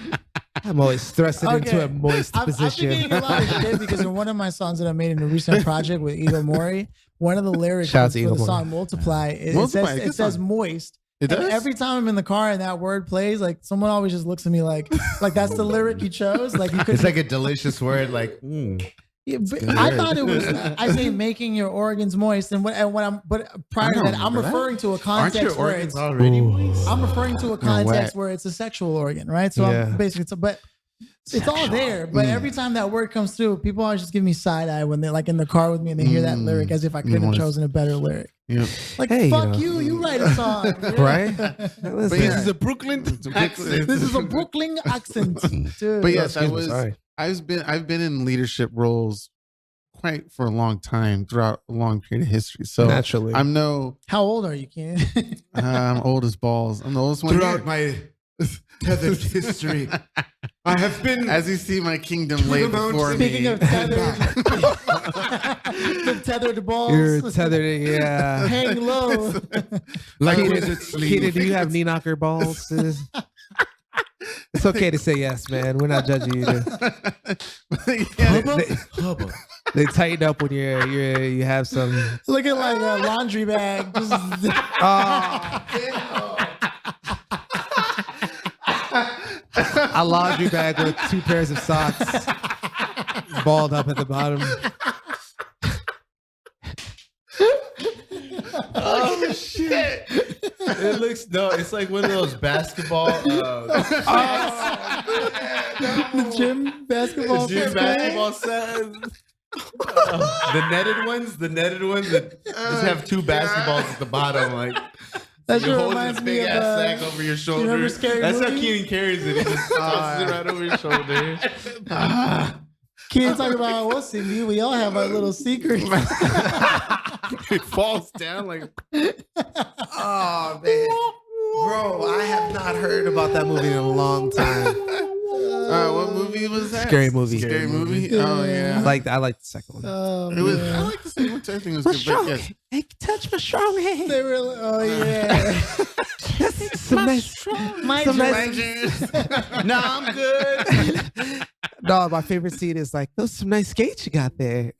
I'm always thrusted into a moist I've been position. getting a lot of shit because in one of my songs that I made in a recent project with Eagle Mori, one of the lyrics Shout out for to the Eagle song "Multiply" it Multiply, says good it says song. moist. It And does? every time I'm in the car and that word plays, like someone always just looks at me like that's the lyric you chose. Like you could. It's like a delicious word. Like, Yeah, but good. I thought it was. I say making your organs moist, and when I'm. But prior to I don't that, I'm remember that. referring to a aren't context your where organs it's. already moist? I'm referring to a context wet. where it's a sexual organ, right? So Yeah. I'm basically, but it's all there. But every time that word comes through, people always just give me side eye when they're like in the car with me and they hear that lyric as if I couldn't have Moist. chosen a better lyric. Yeah. Like Hey, you fuck know. you write a song, Right? But Listen, yeah. This is a Brooklyn accent. This is a Brooklyn accent, dude. But yes, excuse me, sorry. I've been in leadership roles quite for a long time throughout a long period of history. So Naturally. I'm no How old are you, Ken? I'm old as balls. I'm the oldest one Throughout here. my tethered history, I have been. As you see my kingdom lay before Speaking me. of tethered, the tethered balls, You're tethered. Yeah. hang low. like Keenan, wizard sleep. Keenan, do you have knee knocker balls? It's okay to say yes, man. We're not judging you. Yeah. They tighten up when you have some. Looking like a laundry bag. Just, A laundry bag with 2 pairs of socks, balled up at the bottom. Oh shit! It looks it's like one of those basketball. The gym basketball. Gym basketball set. The netted ones that just have two basketballs at the bottom, like. That You sure hold reminds this me big of ass sack over your shoulder. remember Scary That's how Movie? Keenan carries it. He just tosses it right over your shoulder. Kids talking about what's in you. We all have our little secrets. It falls down like. Oh man, bro, I have not heard about that movie in a long time. What movie was that? Scary movie. Scary movie. Yeah. Oh yeah. I like the second one. Oh, It was. man. I like the second one. I think it was good. But yes. Hey, touch my strong hand. They were like, oh yeah. Some nice. My Some dress- nice- No, I'm good. No, my favorite scene is like, those some nice skates you got there.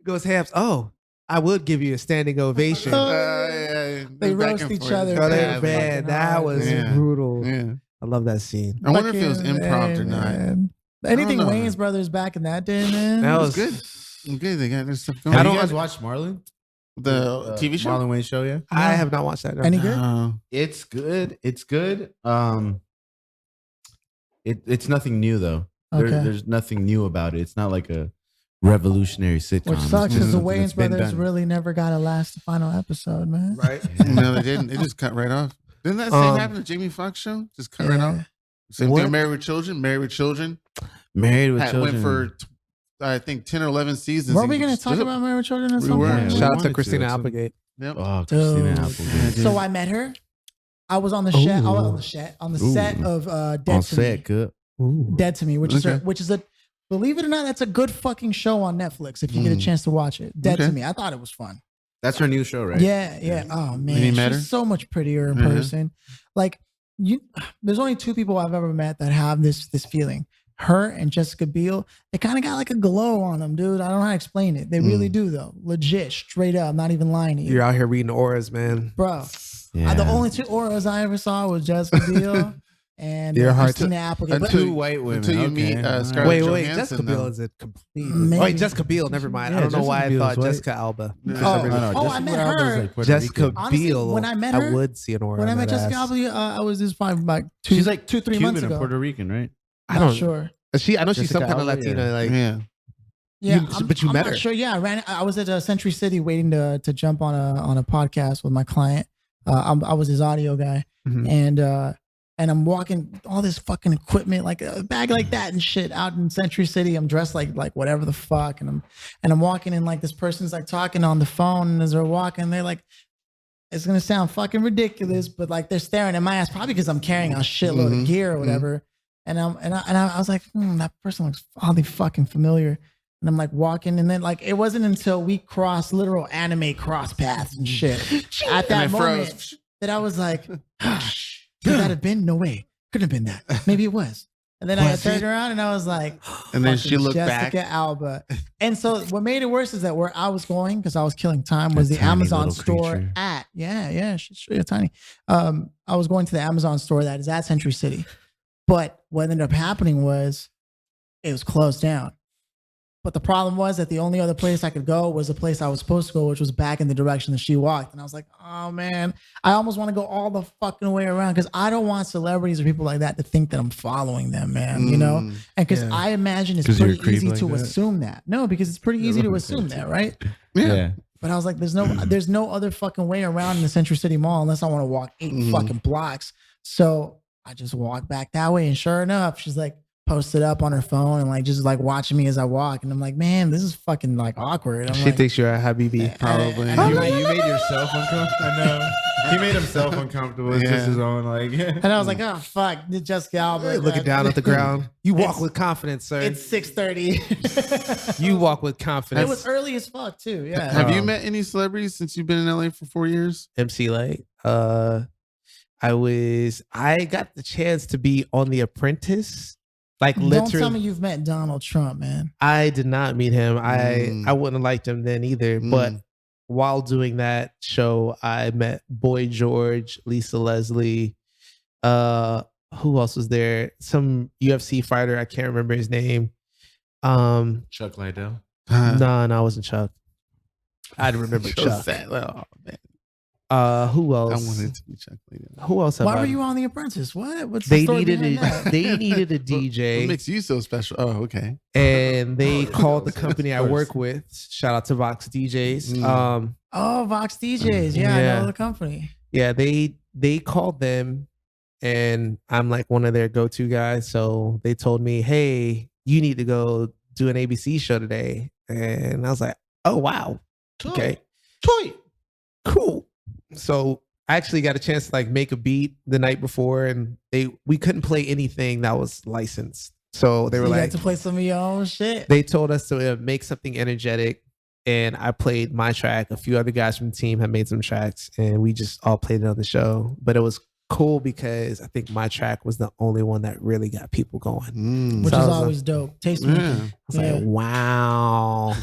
Goes Hams. Oh, I would give you a standing ovation. Yeah. They Back roast and each forth. other. Oh, Yeah, man, that hard, was yeah. brutal. Yeah. I love that scene. I wonder if it was Fucking improv A, or not. man. Anything know. Wayne's brothers back in that day, man. That It was was good. It was good. They got their stuff going. Have don't you guys watched Marlon? The TV show. Marlon Wayne show, yeah. I have not watched that. No. Any good? It's good. It's good. It's nothing new though. Okay. There's nothing new about it. It's not like a revolutionary sitcom. Which It's sucks just because the something Wayans that's been brothers done. really never got a last final episode, man. Right? No, they didn't. They just cut right off. Didn't that same happen to Jamie Foxx show? Just cut right off. Same What? thing. Married with Children. Married with Children. Married with Had- Children. Went for I think 10 or 11 seasons. Were we And going to just talk stood about up. Married with Children at We some were. point? Yeah. Shout out wanted to to. Christina That's Applegate. Yep. Oh, Christina Dude. Applegate. So I met her. I was on the set. I was on the set of Dead on to set, Me. good. Dead to Me, which is Okay. a believe it or not, that's a good fucking show on Netflix if you get a chance to watch it. Dead to Okay. Me. I thought it was fun. That's her new show, right? Yeah. Oh man, And you met she's her? so much prettier in Mhm. person. Like there's only two people I've ever met that have this feeling. Her and Jessica Biel. They kind of got like a glow on them, dude. I don't know how to explain it. They really do though. Legit, straight up. I'm not even lying to you, You're out here reading auras, man. bro. Yeah. The only two auras I ever saw was Jessica Biel and Your heart- Christina Applegate. But until- Two white women. until you okay. meet, All right. Scarlett Wait. Johansson, Jessica Biel though. is a complete. Maybe. Wait, Jessica Biel. Never mind. I Yeah, don't know why Jessica I Biel's thought white. Jessica Alba. Oh, Jessica I met Alba's her. like Puerto Jessica Rican. Honestly, Biel. when I met I her- would see an aura. when I on met that Jessica ass. Alba, I was this probably like She's like 2-3 Cuban months and ago. Puerto Rican, right? I Not don't. sure. I know she's some Jessica kind of Alba, Latina. yeah. Like Yeah. Yeah, but you I'm met not her. Sure. Yeah, I was at Century City waiting to jump on a podcast with my client. I was his audio guy, Mhm. and I'm walking all this fucking equipment, like a bag like that and shit, out in Century City. I'm dressed like whatever the fuck, and I'm walking in, like this person's like talking on the phone, and as they're walking, they're like, it's gonna sound fucking ridiculous, but like they're staring at my ass, probably because I'm carrying a shitload of gear or whatever. And I was like, that person looks oddly fucking familiar. And I'm like walking, and then like it wasn't until we crossed literal anime cross paths and shit at that And it moment froze. that I was like, could that have been? No way, couldn't have been that. Maybe it was. And then I Was turned it? around and I was like, And then fucking she looked Jessica back. Alba. And so what made it worse is that where I was going, because I was killing time, was A the tiny Amazon little store creature. at she's really tiny. I was going to the Amazon store that is at Century City. But what ended up happening was it was closed down. But the problem was that the only other place I could go was the place I was supposed to go, which was back in the direction that she walked. And I was like, oh man, I almost want to go all the fucking way around because I don't want celebrities or people like that to think that I'm following them, man, you know? And because Yeah. I imagine it's 'Cause you're a pretty creep easy like to that? assume that. No, because it's pretty easy to assume that, right? Yeah. But I was like, there's no other fucking way around the Century City Mall unless I want to walk 8 fucking blocks. So I just walked back that way, and sure enough, she's like posted up on her phone and like just like watching me as I walk, and I'm like, man, this is fucking like awkward. I'm She like, thinks you're a Habibi. Probably. And I'm like- You made yourself uncomfortable. I know. He made himself uncomfortable. It's Yeah. just his own like. and I was like, oh fuck, Jessica Alba. Looking down at the ground. You walk It's- with confidence, sir. It's 6:30. You walk with It confidence. was early as fuck too. Yeah. Have you met any celebrities since you've been in LA for 4 years? MC Light. I got the chance to be on The Apprentice. Like Don't tell me literally, you've met Donald Trump, man. I did not meet him. I Mm. wouldn't have liked him then either. But while doing that show, I met Boy George, Lisa Leslie. Who else was there? Some UFC fighter. I can't remember his name. Chuck Liddell. No, it wasn't Chuck. I remember So Chuck. sad. Oh, man. Who I else? wanted to be Chuck Lady. Who else? Why have were I- you on The Apprentice? What's the They story needed behind a that? they needed a What DJ, makes you so special? Oh, okay. and they called the Say this company I first. work with. Shout out to Vox DJs. Mm. Oh, Vox DJs. Yeah, I Yeah. know the company. Yeah, they called them, and I'm like one of their go-to guys. So they told me, "Hey, you need to go do an ABC show today," and I was like, "Oh wow, okay, Toy. cool." So I actually got a chance to like make a beat the night before, and we couldn't play anything that was licensed. So they So were you like, had to play some of your own shit. they told us to make something energetic, and I played my track. A few other guys from the team had made some tracks, and we just all played it on the show. But it was cool because I think my track was the only one that really got people going. Mm. Which So I is was always dope. Taste Yeah. making. I was like, wow.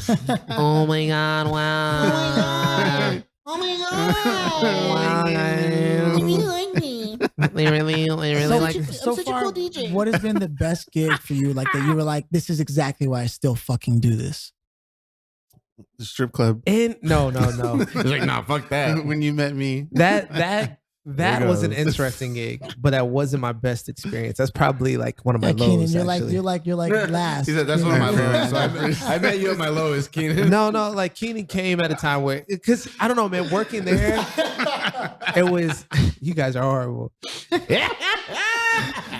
Oh my God, wow. Oh my god! Wow, guys. You like me? They really So, like I'm so such a far, cool DJ. what has been the best gig for you? Like that you were like, this is exactly why I still fucking do this. The strip club. and no. He's like, nah, fuck that. When you met me. That There was an goes. interesting gig, but that wasn't my best experience. That's probably like one of my Yeah, Keenan, lows. actually. you're like last. He said that's one of my Keenan. lowest. So I met you at my lowest, Keenan. No, like Keenan came at a time where, because I don't know, man, working there, it was, you guys are horrible.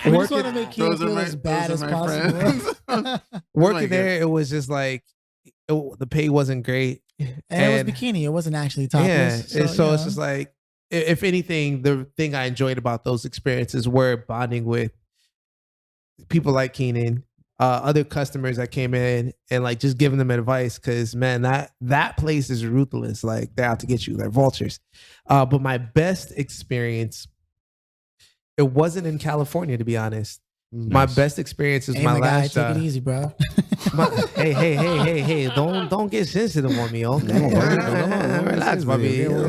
We just want to make Keenan Those are feel my- as bad those as are my possible. friends. Working God. there, it was just like, the pay wasn't great. And it was bikini. It wasn't actually topless. Yeah. So, you it's know. just like, if anything, the thing I enjoyed about those experiences were bonding with people like Keenan, other customers that came in, and like just giving them advice. Cause man, that place is ruthless. Like they're out to get you. They're vultures. But my best experience, it wasn't in California, to be honest. My best experience is Hey, my my guy, last take job. it easy, bro. Hey, don't get sensitive on me, okay? Relax, Bobby. So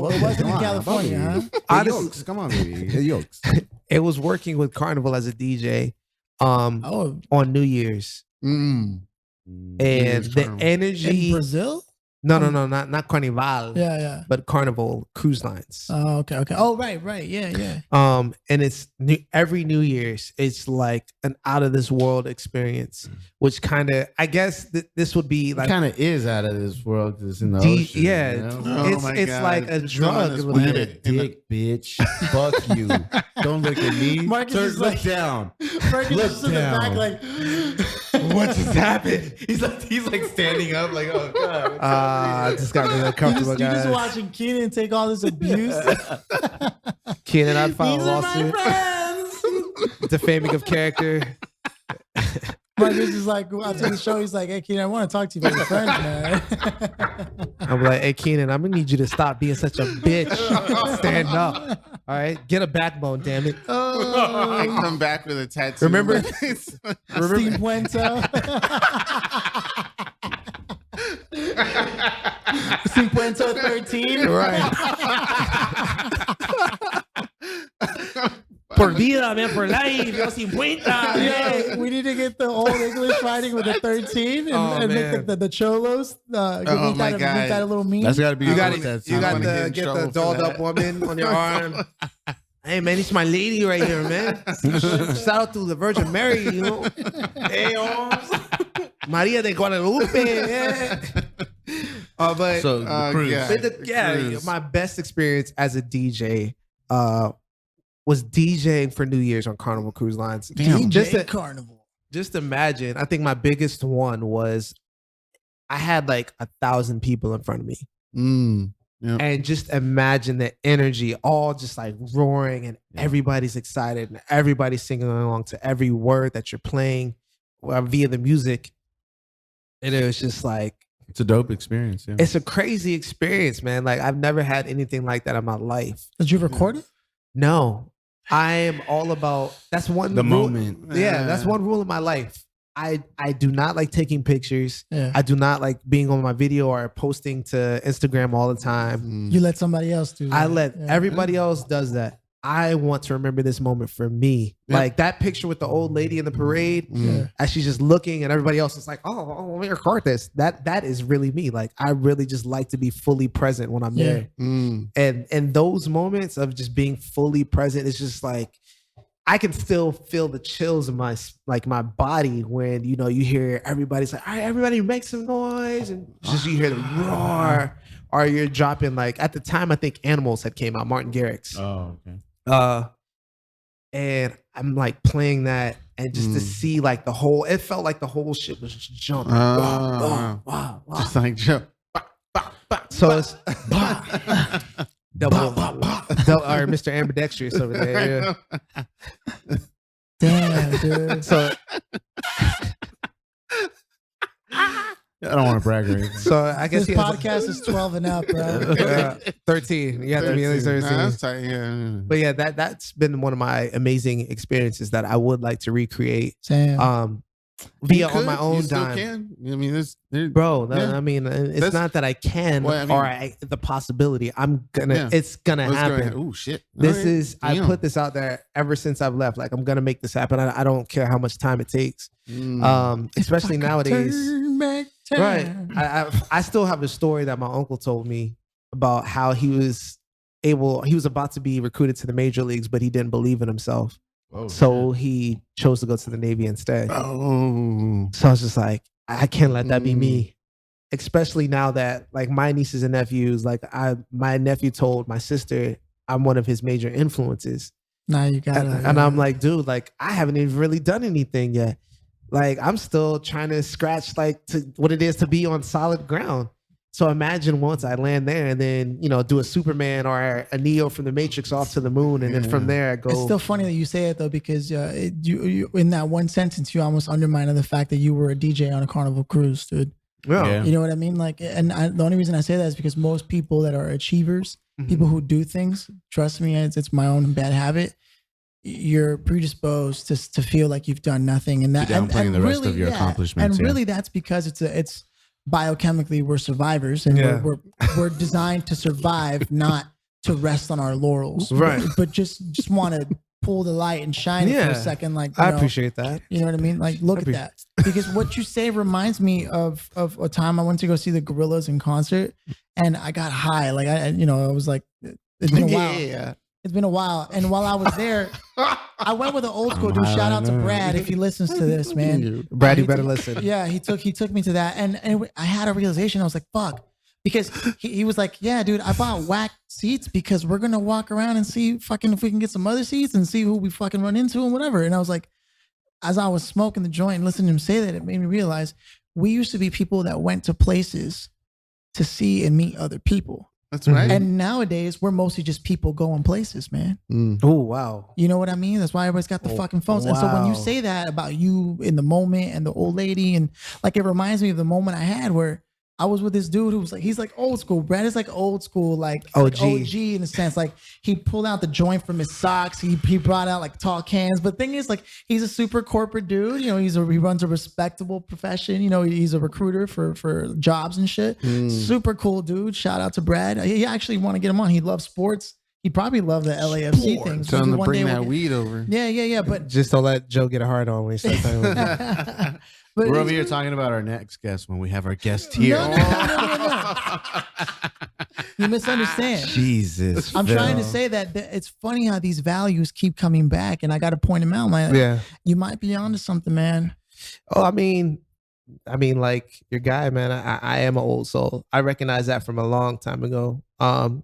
it wasn't in California, huh? Honestly, Come on, baby. Hey, yokes. it was working with Carnival as a DJ on Oh, New Year's. Mm. And Year's the Carnival. in energy, Brazil? no, not Carnival, Yeah. but Carnival cruise lines. Oh, okay. Oh, right. Yeah. And it's every New Year's, it's like an out of this world experience, which kind of, I guess this would be like, Kind of is out of this world because it's in the D- ocean. yeah, you know? Oh it's my it's God. like a It's not on drug. this is what it planet. is. Dick, bitch. Fuck you. Don't look at me. Marcus is Look like- down. Marcus Look just in the back, down. like, What just happened? He's like standing up, like, oh god. I just got really you uncomfortable, just, you just guys. watching Keenan take all this abuse. Keenan, I'd file a These are my lawsuit, friends. defaming of character. Marcus is like, after the show, he's like, hey, Keenan, I want to talk to you about your friends, man. I'm like, hey, Keenan, I'm gonna need you to stop being such a bitch. Stand up. All right, get a backbone, damn it. I come back with a tattoo. Remember? Steve Puento. Steve Puento 13. Right. Por vida, man, por life, yo 50. Yeah, we need to get the old English writing with the 13 and, Oh, and make man. the cholos. Oh, my make God. that a little meme. That's got to be. You a got good tattoo. you got wanna get to in get trouble the for dolled that. up woman on your arm. Hey man, it's my lady right here, man. Shout out to the Virgin Mary, you know. Hey, Maria de Guadalupe. Yeah. But So the cruise. God. but The yeah, cruise. my best experience as a DJ was DJing for New Year's on Carnival Cruise Lines. DJ Just Carnival. just imagine. I think my biggest one was I had like 1,000 people in front of me. Mm. Yep. And just imagine the energy all just like roaring and everybody's excited and everybody's singing along to every word that you're playing via the music. And it was just like, It's a dope experience. Yeah. it's a crazy experience, man. Like I've never had anything like that in my life. Did you record it? No, I am all about, that's one The rule- moment. Yeah, that's one rule in my life. I do not like taking pictures. Yeah. I do not like being on my video or posting to Instagram all the time. Mm. You let somebody else do that. I let Yeah. everybody else does that. I want to remember this moment for me. Yep. Like that picture with the old lady in the parade, Mm. as she's just looking, and everybody else is like, "Oh, let me record this." That is really me. Like I really just like to be fully present when I'm there, Mm. and those moments of just being fully present is just like I can still feel the chills in my body when you hear everybody's like, "All right, everybody make some noise," and just you hear the roar, or you're dropping like at the time I think Animals had came out, Martin Garrix. Oh, okay. And I'm like playing that, and just to see like it felt like the whole shit was just jumping. Wow. Just like Joe. So it's double, or Mr. Ambidextrous over there. Yeah. Damn, dude. So I don't want to brag or anything. So I guess This podcast is 12 and up, bro. 13. You have to be at least 13. Nah, that's tight, yeah. But yeah, that's been one of my amazing experiences that I would like to recreate. Sam. Via on my own you still dime. can. I mean, Bro, yeah. I mean, it's That's- not that I can Well, I mean- or the possibility. I'm gonna. Yeah. It's gonna happen. Oh shit! This Alright. is. I Damn. put this out there ever since I've left. Like I'm gonna make this happen. I don't care how much time it takes. Especially nowadays. Turn back Right. time. I still have a story that my uncle told me about how he was about to be recruited to the major leagues, but he didn't believe in himself. Oh, So he chose to go to the Navy instead. Oh, So I was just like, I can't let that be me. Especially now that like my nieces and nephews, like my nephew told my sister I'm one of his major influences. Now you got it. And I'm like, dude, like I haven't even really done anything yet. Like I'm still trying to scratch like to what it is to be on solid ground. So imagine once I land there and then, do a Superman or a Neo from the Matrix off to the moon. And then from there I go. It's still funny that you say it though, because you in that one sentence, you almost undermined the fact that you were a DJ on a Carnival cruise, dude. Yeah. You know what I mean? Like, the only reason I say that is because most people that are achievers, people who do things, trust me, it's my own bad habit. You're predisposed to feel like you've done nothing, and that downplaying the rest really, of your accomplishments. And really, that's because it's biochemically we're survivors, and we're designed to survive, not to rest on our laurels. Right. But just want to pull the light and shine it for a second. Like I appreciate that. You know what I mean? Like, look at that. Because what you say reminds me of a time I went to go see the Gorillaz in concert, and I got high. Like I was like, it's been a while. yeah. It's been a while. And while I was there, I went with an old school dude. Shout out to Brad if he listens to this, man. Brad, you better listen. Yeah, he took me to that, and I had a realization. I was like, fuck. Because he was like, yeah, dude, I bought whack seats because we're going to walk around and see fucking if we can get some other seats and see who we fucking run into and whatever. And I was like, as I was smoking the joint and listening to him say that, it made me realize we used to be people that went to places to see and meet other people. That's right. And nowadays, we're mostly just people going places, man. Oh, wow. You know what I mean? That's why everybody's got the fucking phones. And so when you say that about you in the moment and the old lady, and like it reminds me of the moment I had where I was with this dude who was like, he's like old school. Brad is like old school, like OG. OG in a sense. Like he pulled out the joint from his socks. He brought out like tall cans. But the thing is, like, he's a super corporate dude. He runs a respectable profession. He's a recruiter for jobs and shit. Super cool dude. Shout out to Brad. He actually want to get him on. He loves sports. He probably loved the LAFC things. Tell him to One bring day that we'll weed over. Yeah. But Just don't let Joe get a hard on when he starts talking about but We're over here talking about our next guest when we have our guest here. No. You misunderstand. Jesus. I'm trying to Phil. say that it's funny how these values keep coming back, and I got to point them out. Like, Yeah. you might be onto something, man. Oh, I mean, like your guy, man, I am an old soul. I recognize that from a long time ago. And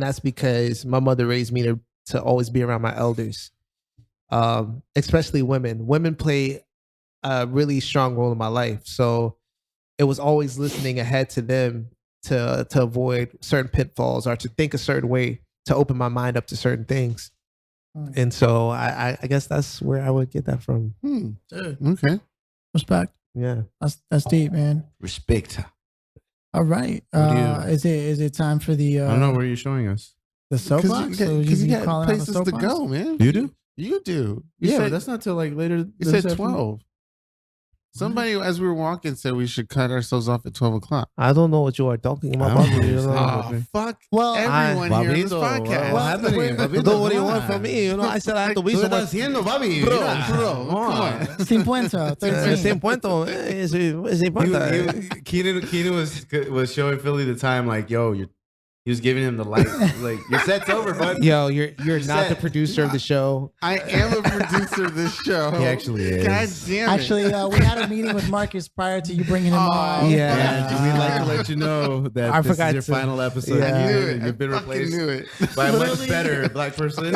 that's because my mother raised me to always be around my elders. Especially women. Women play a really strong role in my life. So it was always listening ahead to them to avoid certain pitfalls or to think a certain way, to open my mind up to certain things. And so I guess that's where I would get that from. Dude, Okay. respect. Yeah. That's deep, man. Respect. All right. What do Is it time for the I don't know. Where are you showing us? the soapbox? So Because you got calling out the places to soapbox? go, man. You do? You do. Yeah, but said, that's not till like later. you this said afternoon. 12. Somebody, as we were walking, said we should cut ourselves off at 12 o'clock. I don't know what you are talking about. I don't Bobby, know. you know. Oh, fuck Well, everyone here on this Babito, podcast. what's happening, Babito? Don't what do you Come want on. from me? You know, I said I have to be ¿Qué so estás much. haciendo, papi? Bro, Mira, come on. Sin Puento, 13. Sin puento. Sin puento. Keenan was showing Philly the time, like, yo, he was giving him the light. Like, your set's over, bud. Yo, you're not the set. producer of the show. I am a producer of this show. He actually is. God damn it. Actually, we had a meeting with Marcus prior to you bringing him on. yeah. Yeah, we'd like to let you know that I this forgot is your to- final episode. Yeah. I knew and it. You've been I fucking replaced knew it. by a much Literally. better black person.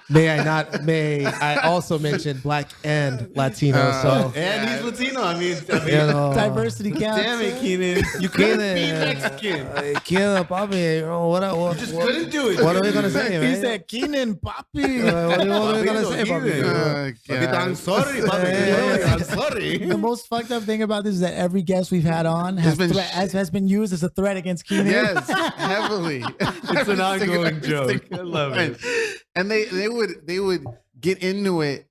May I also mention black and Latino. So And he's Latino. I mean, you know, Diversity counts. damn it, Keenan. You couldn't be Keenan, Mexican. Keenan, Bobby, you know, what Just couldn't do it. what are we gonna say, He man? said, Keenan, Papi. What are we gonna Papito, say, Bobby? Keenan. God. Papito, I'm sorry, papi. Yeah. I'm sorry. The most fucked up thing about this is that every guest we've had on has been used as a threat against Keenan. Yes, heavily. It's an ongoing joke. I love it. And they would get into it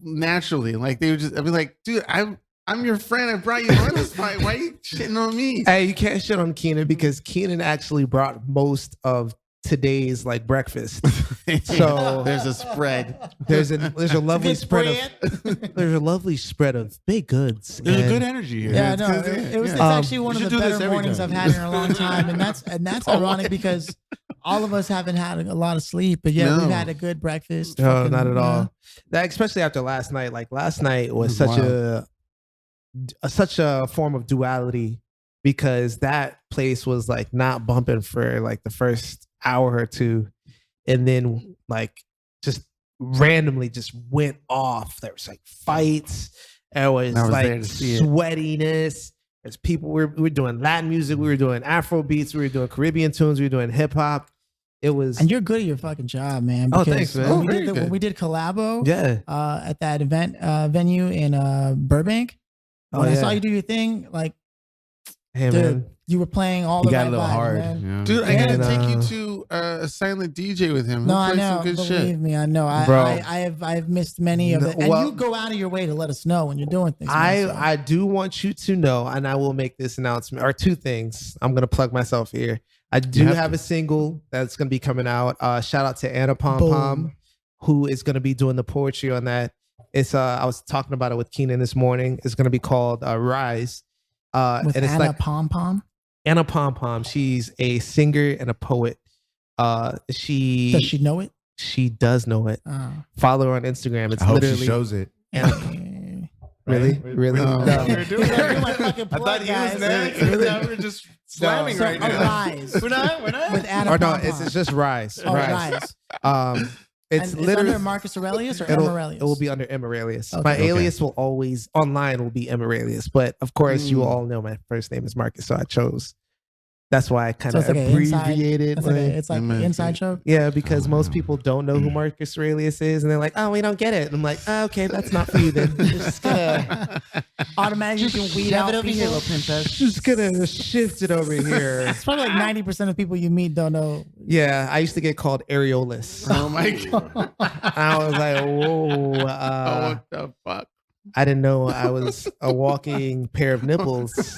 naturally. Like they would just, I'd be like, dude, I'm your friend. I brought you on this fight. Why are you shitting on me? Hey, you can't shit on Keenan because Keenan actually brought most of today's like breakfast. So There's a spread. there's a lovely Good spread spread. of there's a lovely spread of baked goods. There's a and- good energy here. Yeah, It's no, good. it's Um, actually one we of should the do this better every mornings time. I've had in a long time, and that's ironic because all of us haven't had a lot of sleep, but yeah, No. we've had a good breakfast. No, Fucking, not at yeah. all. That especially after last night. Like last night was It was such a form of duality because that place was like not bumping for like the first hour or two, and then like just randomly just went off. There was like fights. There was, I was like there to see it. sweatiness. There's people. We were doing Latin music. We were doing Afro beats. We were doing Caribbean tunes. We were doing hip hop. It was And you're good at your fucking job, man. Oh, because thanks, man. When, Oh, we very did the, good. when we did collabo yeah. at that event venue in Burbank, when I yeah. saw you do your thing, like, Hey dude, man. you were playing all You the got right a little vibes, hard. man. Yeah. Dude, I gotta And, take you to a silent DJ with him. No, He'll I play know. some good Believe shit. me, I know. Bro. I've missed many of No, it, and well- you go out of your way to let us know when you're doing things. man, so. I do want you to know, and I will make this announcement, or two things. I'm gonna plug myself here. I do have have a single that's gonna be coming out. Shout out to Anna Pom Boom. Pom, who is gonna be doing the poetry on that. It's I was talking about it with Keenan this morning. It's gonna be called Rise. with And it's Anna like Pom Pom. Anna Pom Pom. She's a singer and a poet. She Does she know it? she does know it. Oh. Follow her on Instagram. It's I hope literally she shows it. Anna, really, Right? really. No. No. We're doing it. My fucking I plug, thought he was guys. next. Really? Now we're just slamming So right now. Arise. We're not. With Anna Or no, Pom Pom. it's just Rise. Oh, Rise. Rise. It's And literally under Marcus Aurelius or it'll, Aurelius? it will be under M. Aurelius. Okay. My Okay. alias will always online will be M. Aurelius, but of course you Mm. all know my first name is Marcus, so I chose. That's why I kind So of it's like an inside- abbreviated. It's like an inside joke. Yeah, because most people don't know who Marcus Aurelius is, and they're like, "Oh, we don't get it." And I'm like, oh, "Okay, that's not for you then." Just gonna, Automatically, you can weed out people. just gonna shift it over here. It's probably like 90% of people you meet don't know. Yeah, I used to get called Areolus. Oh my god. I was like, "Whoa." What the fuck? I didn't know I was a walking pair of nipples,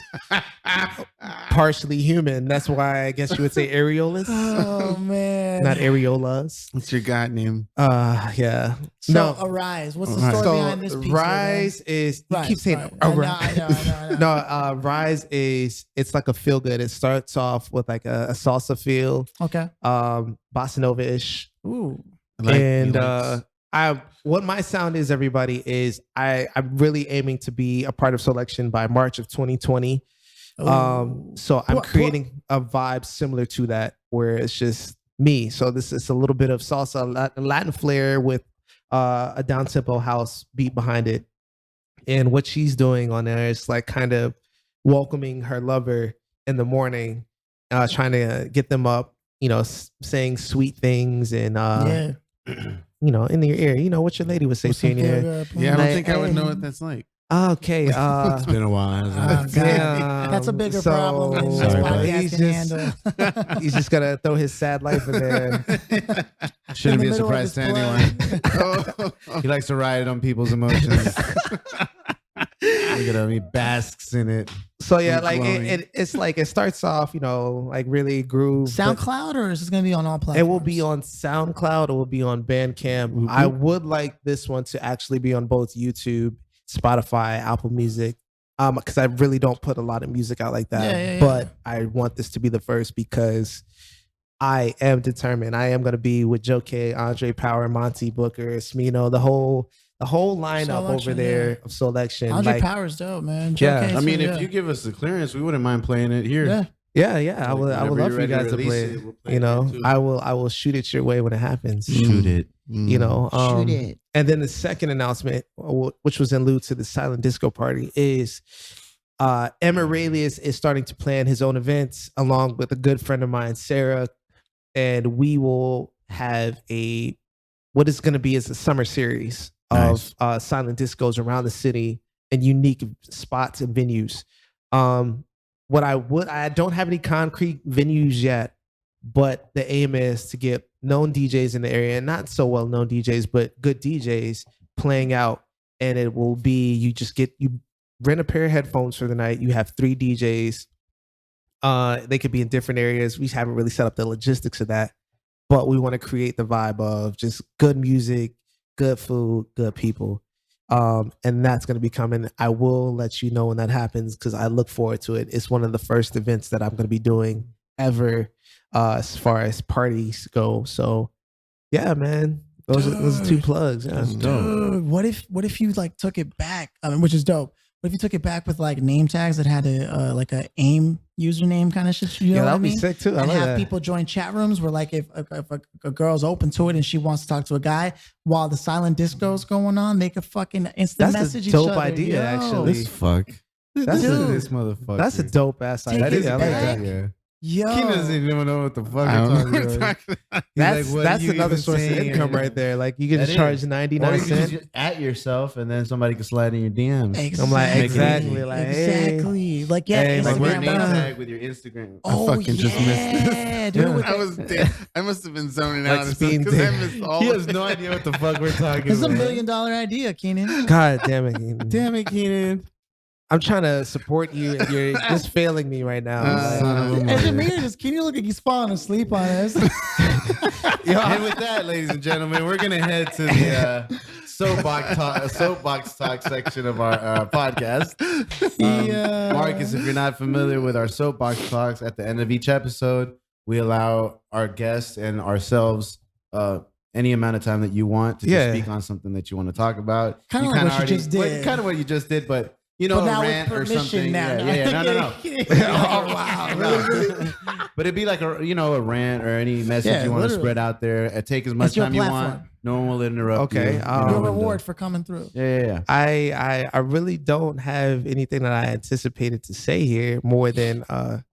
partially human. That's why I guess you would say areolus, Oh man. not areolas. What's your god name? Yeah. So No. Arise. What's the Alright. story So behind this piece? Rise is you Right, keep saying right. I know, Arise. I know. No, Rise is it's like a feel good. It starts off with like a salsa feel, Okay. bossa nova ish, Ooh. and what my sound is, everybody, is I'm really aiming to be a part of Selection by March of 2020. So I'm What- creating a vibe similar to that, where it's just me. So this is a little bit of salsa, Latin flair with a down tempo house beat behind it. And what she's doing on there is like kind of welcoming her lover in the morning, trying to get them up, saying sweet things and yeah. in your ear. You know what your lady would say to you in your ear. Yeah, I don't Like, think I would hey. know what that's like. Okay. It's been a while. Oh, hasn't it? God. Yeah, That's a bigger so- problem than this Sorry, podcast he's can just- handle. He's just gonna throw his sad life in there. Shouldn't In be the a middle of surprise to his anyone. He likes to ride on people's emotions. Look at him. He basks in it. So yeah, I'm like glowing. it's like it starts off, like really groove. but SoundCloud, or is this going to be on all platforms? It will be on SoundCloud. It will be on Bandcamp. I would like this one to actually be on both YouTube, Spotify, Apple Music. Because I really don't put a lot of music out like that. Yeah. But I want this to be the first because I am determined. I am going to be with Joe K, Andre Power, Monty Booker, Smino, the whole lineup over Selection, there of Selection. Andre like, Power's dope, man. Yeah. Joe I mean, K, if you give us the clearance, we wouldn't mind playing it here. yeah. I would whenever love you're for you ready to guys to release play it, it. we'll play it too. I will shoot it your way when it happens. Shoot it. Shoot it. And then the second announcement, which was in lieu to the silent disco party, is Aurelius is starting to plan his own events along with a good friend of mine, Sarah, and we will have what is going to be is a summer series of silent discos around the city and unique spots and venues. I don't have any concrete venues yet, but the aim is to get known DJs in the area, and not so well known DJs, but good DJs playing out. And it will be, you rent a pair of headphones for the night. You have 3 DJs. They could be in different areas. We haven't really set up the logistics of that, but we want to create the vibe of just good music, good food, good people. And that's going to be coming. I will let you know when that happens because I look forward to it. It's one of the first events that I'm going to be doing ever as far as parties go. So yeah, man, those are 2 plugs. Yeah. Dude, what if you like took it back? I mean, which is dope. What if you took it back with like name tags that had like a AIM username kind of shit? You know Yeah, what I that'd be mean? sick too. I And love have that. people join chat rooms where like if a girl's open to it and she wants to talk to a guy while the silent disco's going on, they could fucking instant That's a message each dope other. idea, Yo. actually. This fuck. That's Dude. This motherfucker. That's a dope ass Take idea. That is it I like back. that. Yeah. Yo, He doesn't even know what the fuck I we're don't know talking what we're about. talking about. He's That's like, what are that's you another even source of saying? income right there. Like you can That just is. charge Or 99 you can cents. just at yourself and then somebody can slide in your DMs. exactly. I'm like, exactly, like, hey. exactly. Like yeah, Hey, Like Instagram, we're Instagram. name bro. tag with your Instagram. Oh, fucking just missed yeah, dude. Yeah. with I the- I must have been zoning Like out speed because I dating. missed all He of has it. no idea what the fuck we're talking This is about. $1 million idea, Keenan. God damn it. Damn it, Keenan. I'm trying to support you and you're just failing me right now. Son of a And mother. Jameer, does Keenan look like he's falling asleep on us? And with that, ladies and gentlemen, we're gonna head to the soapbox talk section of our podcast. Yeah. Marcus, if you're not familiar with our soapbox talks, at the end of each episode, we allow our guests and ourselves any amount of time that you want to just speak on something that you want to talk about. Kinda like what you just did. Kind of what you just did, but you know, But now a with rant or permission something. now. No. Oh, wow. Really? But it'd be like a rant or any message Yeah, you want to literally. spread out there. Take as much It's your time you want. platform. No one will interrupt Okay, you. Your and, reward for coming through. Yeah. I really don't have anything that I anticipated to say here more than I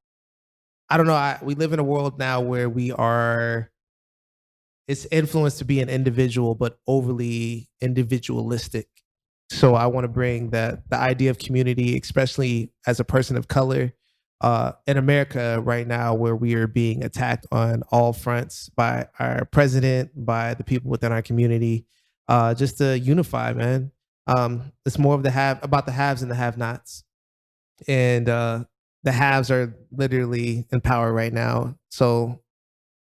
don't know. We live in a world now where it's influenced to be an individual, but overly individualistic. So I want to bring the idea of community, especially as a person of color in America right now, where we are being attacked on all fronts by our president, by the people within our community, just to unify, man. It's more of about the haves and the have-nots. And the haves are literally in power right now. So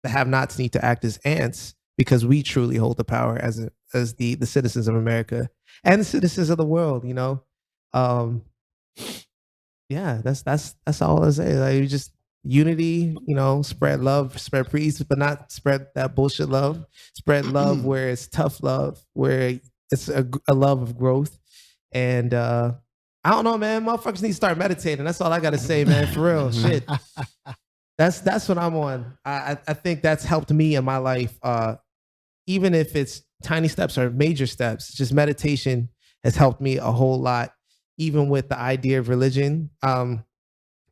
the have-nots need to act as ants because we truly hold the power as the citizens of America and the citizens of the world, you know? Yeah, that's all I say. Like, you just unity, you know, spread love, spread peace, but not spread that bullshit love. Spread love where it's tough love, where it's a love of growth. And I don't know, man. Motherfuckers need to start meditating. That's all I gotta say, man. For real, shit. That's what I'm on. I think that's helped me in my life. Even if it's tiny steps or major steps, just meditation has helped me a whole lot. Even with the idea of religion, I'm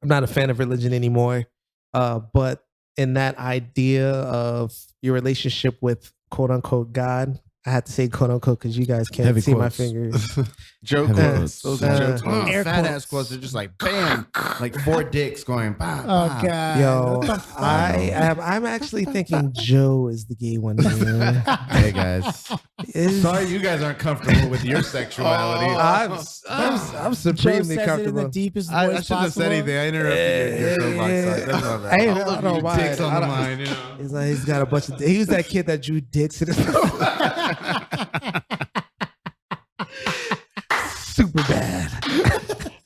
not a fan of religion anymore. But in that idea of your relationship with quote unquote God, I had to say quote unquote because you guys can't Heavy see my quotes. fingers. Joke Heavy quotes. quotes. Those are joke quotes. Fat ass quotes are just like bam, like 4 dicks going. Bah, Oh bah. God. Yo, What the fuck? I'm actually thinking Joe is the gay one here. Hey guys, Is- sorry you guys aren't comfortable with your sexuality. I'm Joe supremely says it in the comfortable. deepest I voice shouldn't have said possible. anything. I interrupted your soapbox. That's not bad. Hey, All I of don't you mind. dicks on I the don't- mind, you know. He's like, he's got a bunch of. He was that kid that drew dicks in his super bad.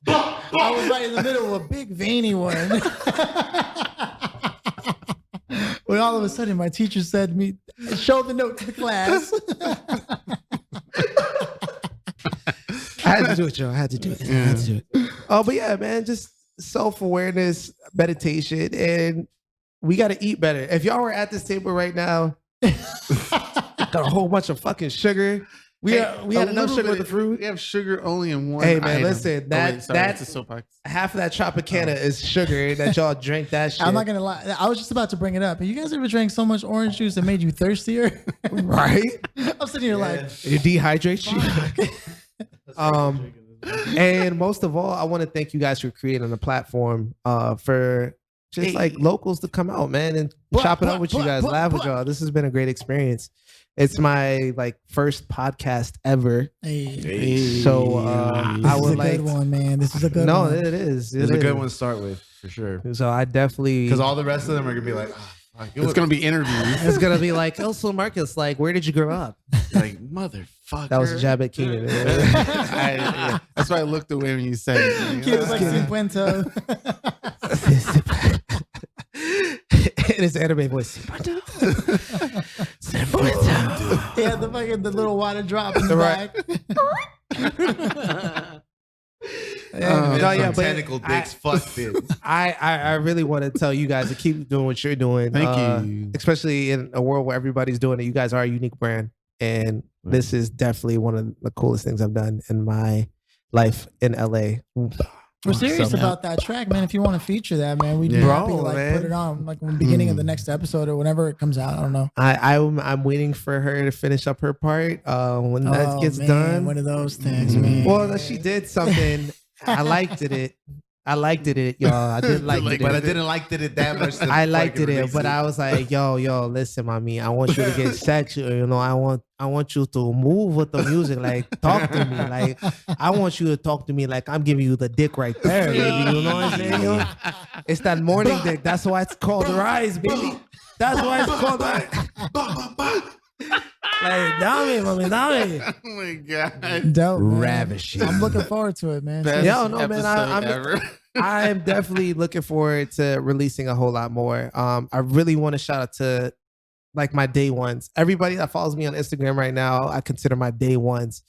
I was right in the middle of a big veiny one. When all of a sudden my teacher said to me, show the note to the class. I had to do it, Joe. I had to do it. I had to do it. Oh, but yeah, man, just self-awareness, meditation, and we got to eat better. If y'all were at this table right now, got a whole bunch of fucking sugar. We had enough sugar with the fruit. We have sugar only in one. Hey man, item. listen, That's that's a soapbox. half of that Tropicana is sugar that y'all drank that shit. I'm not gonna lie. I was just about to bring it up. Have you guys ever drank so much orange juice that made you thirstier? right? I'm sitting here like, It dehydrates you. And most of all, I want to thank you guys for creating a platform for just like locals to come out, man, and chop it up with you guys, laugh with y'all. This has been a great experience. It's my like first podcast ever. hey, So this I is would a like good one, man. This is a good no, one. it is. It's It a good is. one to start with for sure. So I definitely Because all the rest of them are gonna be like, oh, fuck, It's gonna be interviews. it's gonna be like, oh, so Marcus, like, where did you grow up? Like motherfucker. That was a jab at Keenan. That's why I looked away when you said it. Kid was like Cinquento. In his anime voice. He had the little water drop in the Right. back. No, yeah, but tentacle dicks. Fuck it. I really want to tell you guys to keep doing what you're doing. Thank you. Especially in a world where everybody's doing it. You guys are a unique brand. And this is definitely one of the coolest things I've done in my life in LA. We're serious So- about that track, man. If you want to feature that, man, we'd be Bro, happy to like man. put it on like in the beginning of the next episode or whenever it comes out. I don't know. I'm waiting for her to finish up her part. When that gets man, done. one of those things, man. Well, she did something. I liked it. I liked it, y'all. I did like it. But I didn't like it that much. I liked it, but I was like, yo, listen, mommy, I want you to get sexual. You know, I want you to move with the music. Like, talk to me. Like, I want you to talk to me like I'm giving you the dick right there, baby. You know what I'm saying? Yo? It's that morning dick. That's why it's called rise, baby. That's why it's called rise. Like, dame, mommy, dame. Oh my god. Dope, man. Ravishing. I'm looking forward to it, man. Best Yo, no, man, episode ever. I'm definitely looking forward to releasing a whole lot more. I really want to shout out to like my day ones. Everybody that follows me on Instagram right now, I consider my day ones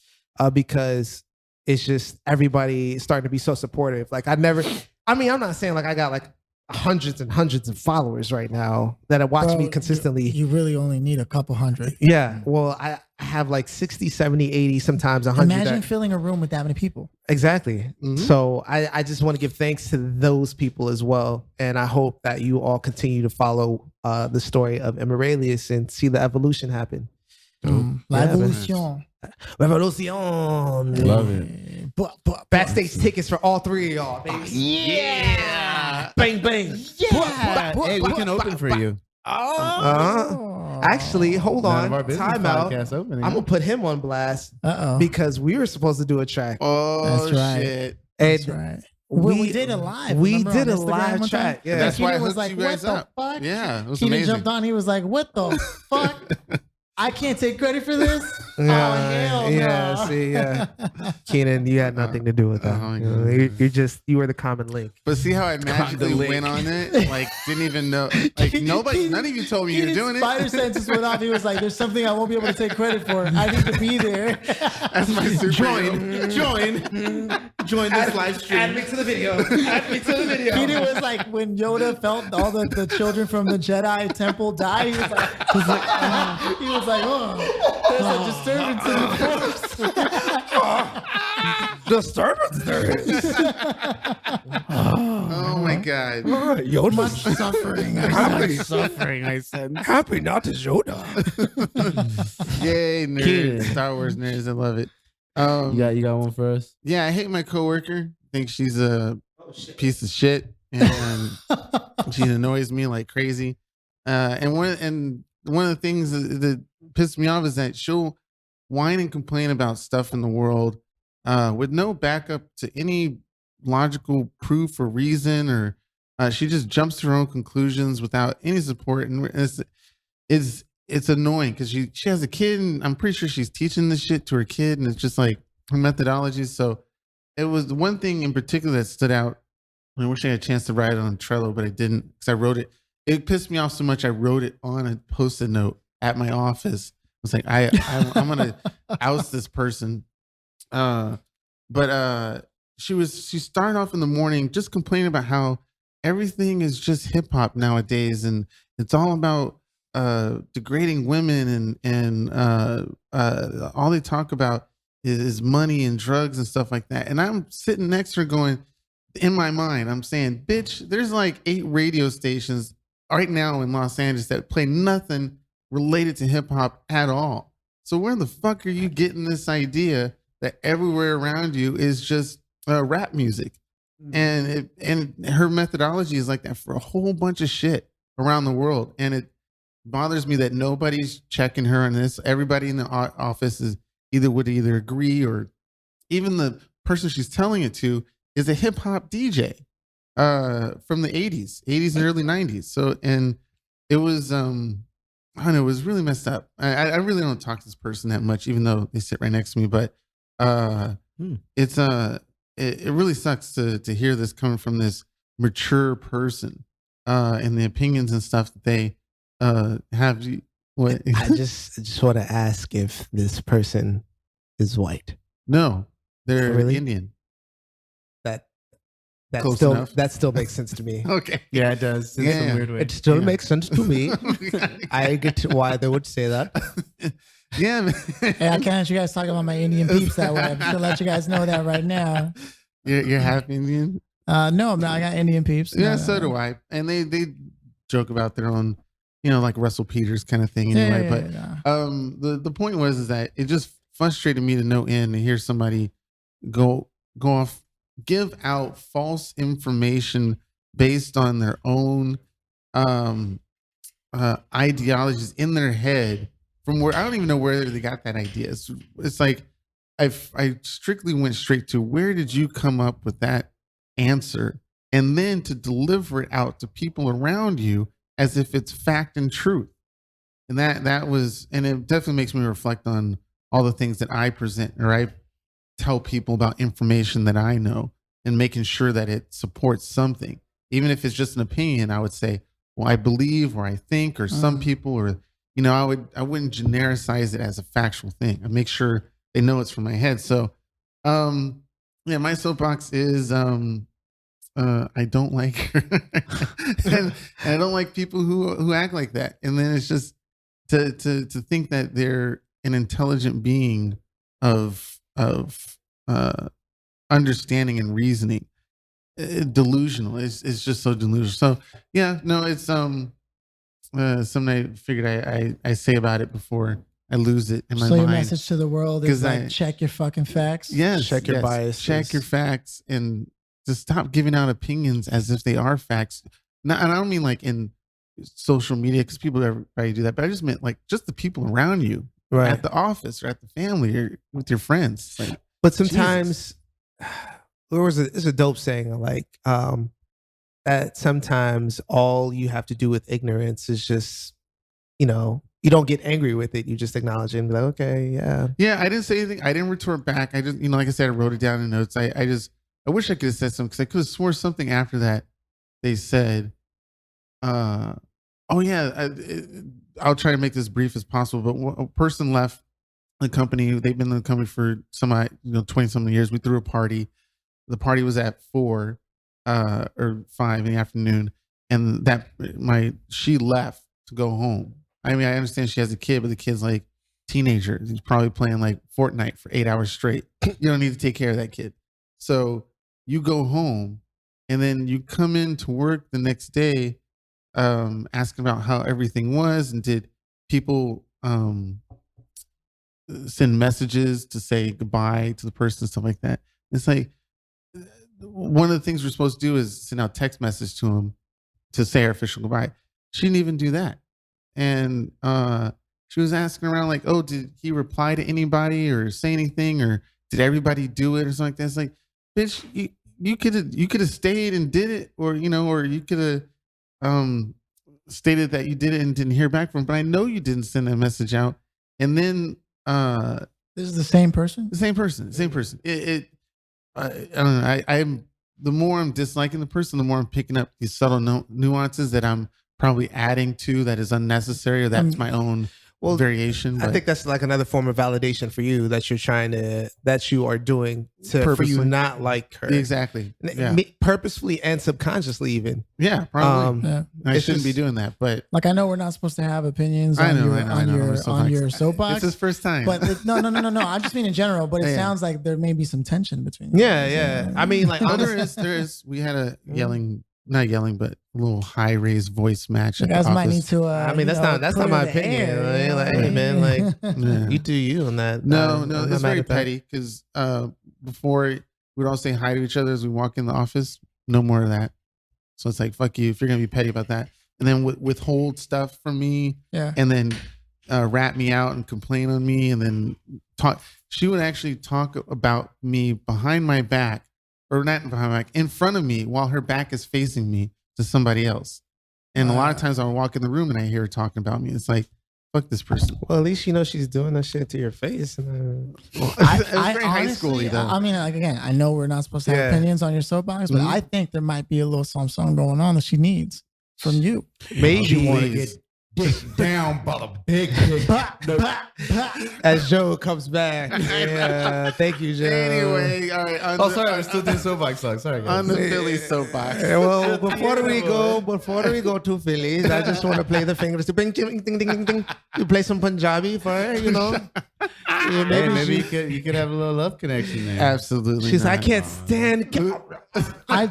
because it's just everybody starting to be so supportive. Like I'm not saying like I got like hundreds and hundreds of followers right now that watch Bro, me consistently. You really only need a couple hundred. Yeah. Well, I have like 60, 70, 80, sometimes 100. Imagine filling a room with that many people. Exactly. Mhm. So I just want to give thanks to those people as well. And I hope that you all continue to follow the story of Aurelius and see the evolution happen. La Yeah, man. evolution. Revolution. Love it. Backstage tickets for all three of y'all, baby. Yeah. Bang, bang. Yeah. Hey, we can open for you. Actually, hold None on. of our business Time out. podcast opening. I'm going to put him on blast Uh-oh. because we were supposed to do a track. Oh That's right. shit. And That's right. We did it live. We remember, did on a Instagram live one time? track. Yeah. That's why I Keenan was hooked like, you what guys the up. fuck? Yeah, it was Keenan amazing. jumped on. He was like, what the fuck? I can't take credit for this? Oh, hell yeah, no. see, yeah. Keenan, you had nothing to do with that. Oh, my You know, God. you were the common link. But see how I magically link. went on it? Like, didn't even know. Like, nobody, none of you told me you were doing Spider it. senses went off. He was like, there's something I won't be able to take credit for. I need to be there. That's my super. Join this live stream. Add me to the video. Add me to the video. Keenan was like, when Yoda felt all the children from the Jedi temple die, he was like, oh, there's a disturbance in the force. Disturbance there is. Oh my God. All right, Yoda. Much suffering. Happy, Suffering, I said. happy not to Yoda. Yay, nerds. Keenan. Star Wars nerds. I love it. You got one for us? Yeah, I hate my coworker. Think she's a piece of shit, and she annoys me like crazy. And one of the things that pissed me off is that she'll whine and complain about stuff in the world with no backup to any logical proof or reason, or she just jumps to her own conclusions without any support, and it's annoying because she has a kid, and I'm pretty sure she's teaching this shit to her kid, and it's just like her methodology. So it was the one thing in particular that stood out. I wish I had a chance to write it on Trello, but I didn't because I wrote it. It pissed me off so much I wrote it on a Post-it note at my office. I was like, I'm gonna oust this person. But she started off in the morning just complaining about how everything is just hip hop nowadays, and it's all about degrading women, and all they talk about is money and drugs and stuff like that. And I'm sitting next to her going, in my mind, I'm saying, bitch, there's like 8 radio stations right now in Los Angeles that play nothing related to hip hop at all. So where the fuck are you getting this idea that everywhere around you is just rap music? And her methodology is like that for a whole bunch of shit around the world. And it bothers me that nobody's checking her on this. Everybody in the office would either agree, or even the person she's telling it to is a hip hop DJ from the 80s and early 90s. So, and it was, I don't know, it was really messed up. I really don't talk to this person that much, even though they sit right next to me, but it's, it really sucks to hear this coming from this mature person and the opinions and stuff that they have. What? I just want to ask if this person is white. No, they're Really? Indian. That still makes sense to me. Okay. Yeah, it does. In some weird way. It still Yeah. makes sense to me. I get why they would say that. Yeah, man. Hey, I can't let you guys talk about my Indian peeps that way. I'm just gonna let you guys know that right now. You're half Indian. No, I'm not. I got Indian peeps. Yeah, No, so no. do I. And they joke about their own, like Russell Peters kind of thing. Yeah, Anyway, yeah, but yeah. the point was that it just frustrated me to no end to hear somebody go off, give out false information based on their own ideologies in their head, from where I don't even know where they got that idea. It's like I strictly went straight to, where did you come up with that answer? And then to deliver it out to people around you as if it's fact and truth. And that was, and it definitely makes me reflect on all the things that I present, or I tell people about information that I know, and making sure that it supports something. Even if it's just an opinion, I would say, well, I believe, or I think, or some people, or, I wouldn't genericize it as a factual thing. I make sure they know it's from my head. So, yeah, my soapbox is, I don't like her. and I don't like people who act like that. And then it's just to think that they're an intelligent being of understanding and reasoning. Delusional. It's just so delusional. So yeah, no, it's something I figured I say about it before I lose it in my So your mind. message to the world is 'Cause like, check your fucking facts. Yes, Check your biases. check your facts, and just stop giving out opinions as if they are facts. And I don't mean like in social media, because everybody do that, but I just meant like just the people around you, Right. at the office or at the family or with your friends. Like, But sometimes it's a dope saying, like, that sometimes all you have to do with ignorance is just, you don't get angry with it. You just acknowledge it and be like, okay, yeah. yeah, I didn't say anything. I didn't retort back. I just, like I said, I wrote it down in notes. I wish I could have said something, because I could have swore something after that. They said, oh yeah, I'll try to make this brief as possible. But a person left the company. They've been in the company for 20 something years. We threw a party. The party was at 4 or 5 in the afternoon, and she left to go home. I mean, I understand she has a kid, but the kid's like teenager. He's probably playing like Fortnite for 8 hours straight. You don't need to take care of that kid. So you go home, and then you come into work the next day, asking about how everything was, and did people send messages to say goodbye to the person, stuff like that. It's like one of the things we're supposed to do is send out text message to him to say our official goodbye. She didn't even do that, and she was asking around like, "Oh, did he reply to anybody or say anything, or did everybody do it or something like that?" It's like, bitch, you could have stayed and did it, or or you could have stated that you did it and didn't hear back from him. But I know you didn't send that message out, and then This is the same person. the same person. I don't know. I'm the more I'm disliking the person, the more I'm picking up these subtle nuances that I'm probably adding to that is unnecessary, or that's my own variation. I think that's like another form of validation for you that you are doing for you Purposely. not like her. Exactly. Yeah. Purposefully and subconsciously even. Yeah, probably. Yeah. I it's shouldn't be just- doing that, but Like I know we're not supposed to have opinions I on know, your I know. on your soapbox. It's his first time. But no. I just mean in general. But it Yeah. sounds like there may be some tension between you. Yeah. I mean, like, Oh, honestly, there is. We had a not yelling, but a little high raised voice match. You at the guys might need office. to. I mean, that's not put my in the opinion. air, Like, you know? hey, man, like, Yeah. you do you on that. No, I'm no, not it's mad very at that. petty because before we'd all say hi to each other as we walk in the office. No more of that. So it's like, fuck you if you're gonna be petty about that, and then withhold stuff from me, Yeah. and then rat me out and complain on me, and then talk. She would actually talk about me behind my back, or not behind my back, in front of me while her back is facing me to somebody else. And a lot of times I would walk in the room and I hear her talking about me. It's like, fuck this person. Well, at least you know she's doing that shit to your face. It was very high honestly, schooly though. I mean, like again, I know we're not supposed to have Yeah. opinions on your soapbox, but Mhm. I think there might be a little something going on that she needs from you. Maybe She want to get dick down by the big dick. as Joe comes back. Yeah, thank you, Joe. Anyway, all right. Oh, sorry, I still doing soapbox talk. Sorry, guys. On the Philly soapbox. Yeah, well, before we go to Phillies, I just want to play the fingers to bing, ding, ding, ding, ding. You play some Punjabi for her, Yeah, Hey, maybe she- you could have a little love connection there. Absolutely. she's. I not. can't stand. I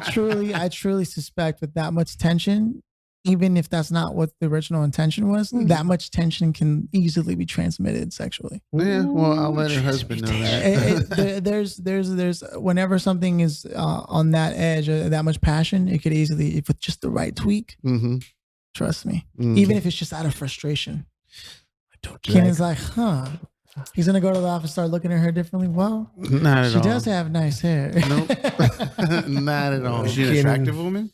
truly suspect with that much tension, even if that's not what the original intention was, that much tension can easily be transmitted sexually. Yeah, well, I'll let her husband know that. There's whenever something is on that edge, that much passion, it could easily, if with just the right tweak, Mm-hmm. trust me, Mm. even if it's just out of frustration. Don't Kenan's like, he's gonna go to the office, start looking at her differently. Well, Not at she all. does have nice hair. Nope. Not at all. Is she an attractive woman?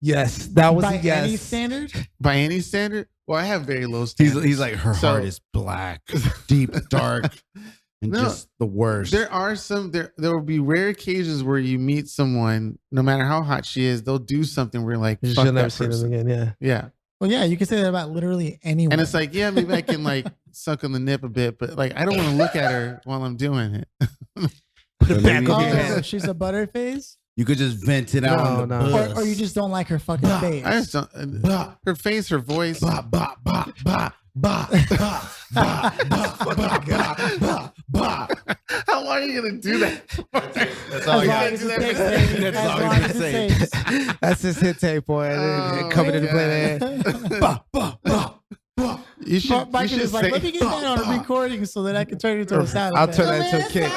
Yes, that was By a yes. any standard. By any standard? Well, I have very low standards. He's like, her So- heart is black, deep, dark, and No, just the worst. There are some there will be rare occasions where you meet someone, no matter how hot she is, they'll do something where you're like, You fuck should never that see them person. again. Yeah. Yeah. Well, yeah, you can say that about literally anyone. And it's like, yeah, maybe I can like suck on the nip a bit, but like I don't want to look at her while I'm doing it. Put it back maybe- on your oh, head. she's a butterface, You could just vent it out. No, on the no. bus. or you just don't like her fucking face. I just don't, her face, her voice. Bah, bah, bah, bah, bah, bah, bah, bah, bah, bah, bah. How long are you gonna do that? That's As all long you got. as it that takes, for- as That's all long you as can it say. takes. That's his hit tape, boy. Oh, Coming into my play God. there. Bah, bah, bah, bah. You should. Mike You should is like, say, let me get that on a recording so that I can turn it into a sound. I'll effect." turn that into a kick.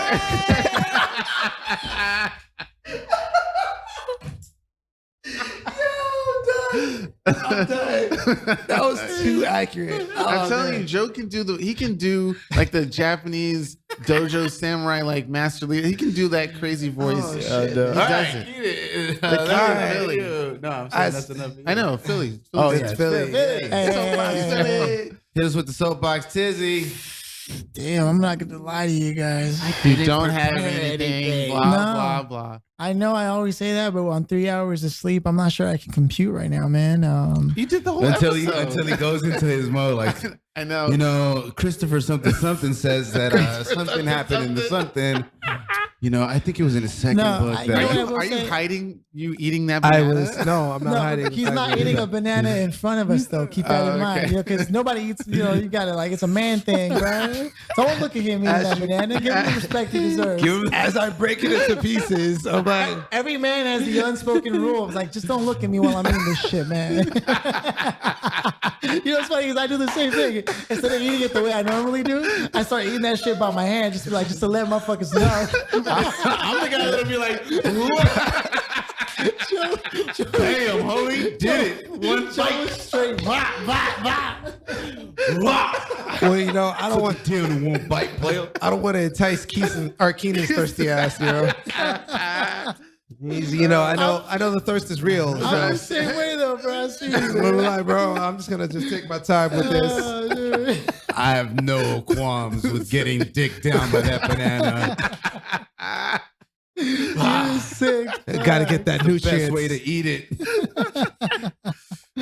That was too accurate. I'm telling you, Joe can do he can do like the Japanese dojo samurai like master leader. He can do that crazy voice. He does it. No, I'm saying that's enough. I know, Philly. Oh, Philly. yeah, Philly. Hey, Hit us with the soapbox, Tizzy. damn, I'm not gonna lie to you guys. You don't have anything. Blah No. blah blah. I know I always say that, but on 3 hours of sleep, I'm not sure I can compute right now, man. You did the whole Until episode. he goes into his mode, like, I know. you know, Christopher something says that something happened in the something. I think it was in the second No, book. you know what I That will Are you say? hiding you eating that I banana? was no, I'm not No, hiding. he's the fact not that- eating a banana in front of us, though. Keep that in Oh, mind, okay. because nobody eats. You got to it's a man thing, bro. Don't look at him eating that banana. Give him the respect he deserves. As I break it into pieces, I'm like, Every man has the unspoken rule. It's like, just don't look at me while I'm eating this shit, man. You know what's funny is I do the same thing. Instead of eating it the way I normally do, I start eating that shit by my hand, just to let motherfuckers know. I'm the guy that'll be like, damn, homie, did it. One Joe bite. was straight, bah, bah, bah. well, I don't want Damn, it won't bite, player. I don't want to entice Keenan's thirsty ass, He's, I know the thirst is real. I'm So. the same way though, bro. I see you. I'm like, bro, I'm just gonna just take my time with this. Oh, dude. I have no qualms with getting dick down by that banana. You're sick. Got to get that The nutrient. best way to eat it.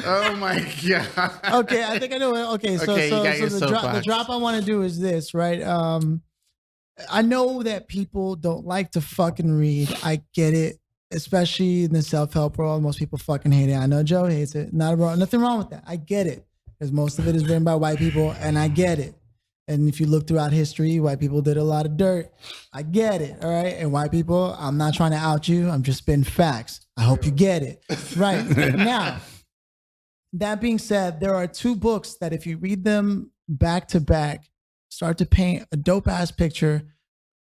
Oh my god. Okay, I think I know. Okay, so Okay, you got your the soapbox. drop I want to do is this, right? I know that people don't like to fucking read. I get it, especially in the self-help world. Most people fucking hate it. I know Joe hates it. Nothing wrong with that. I get it, because most of it is written by white people, and I get it. And if you look throughout history, white people did a lot of dirt. I get it, all right? And white people, I'm not trying to out you. I'm just spitting facts. I hope you get it. Right. Now, that being said, there are two books that if you read them back to back, start to paint a dope-ass picture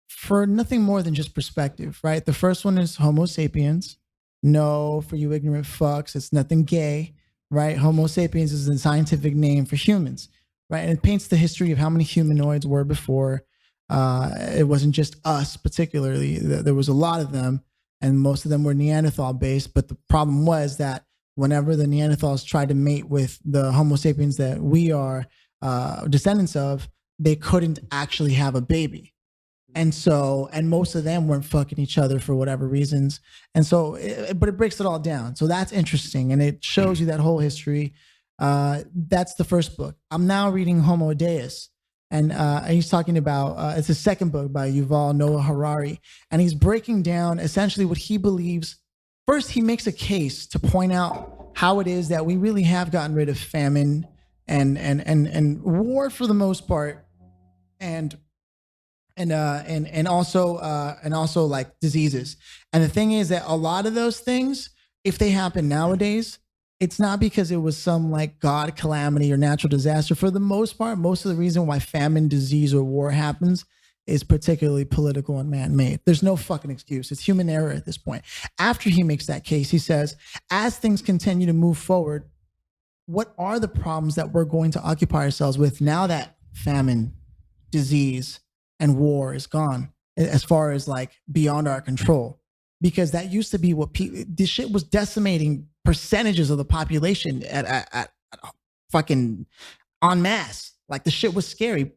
for nothing more than just perspective, right? The first one is Homo sapiens. No, for you ignorant fucks, it's nothing gay, right? Homo sapiens is a scientific name for humans. Right, and it paints the history of how many humanoids were before. It wasn't just us, particularly. There was a lot of them, and most of them were Neanderthal based. But the problem was that whenever the Neanderthals tried to mate with the Homo sapiens that we are descendants of, they couldn't actually have a baby. And most of them weren't fucking each other for whatever reasons. And so, but it breaks it all down. So that's interesting, and it shows you that whole history. That's the first book. I'm now reading Homo Deus, and he's talking about it's the second book by Yuval Noah Harari, and he's breaking down essentially what he believes. First, he makes a case to point out how it is that we really have gotten rid of famine and war for the most part, and also like diseases. And the thing is that a lot of those things, if they happen nowadays, it's not because it was some like God calamity or natural disaster. For the most part, most of the reason why famine, disease, or war happens is particularly political and man-made. There's no fucking excuse. It's human error at this point. After he makes that case, he says, as things continue to move forward, what are the problems that we're going to occupy ourselves with now that famine, disease, and war is gone, as far as like beyond our control? Because that used to be what this shit was decimating percentages of the population at fucking en masse. Like the shit was scary.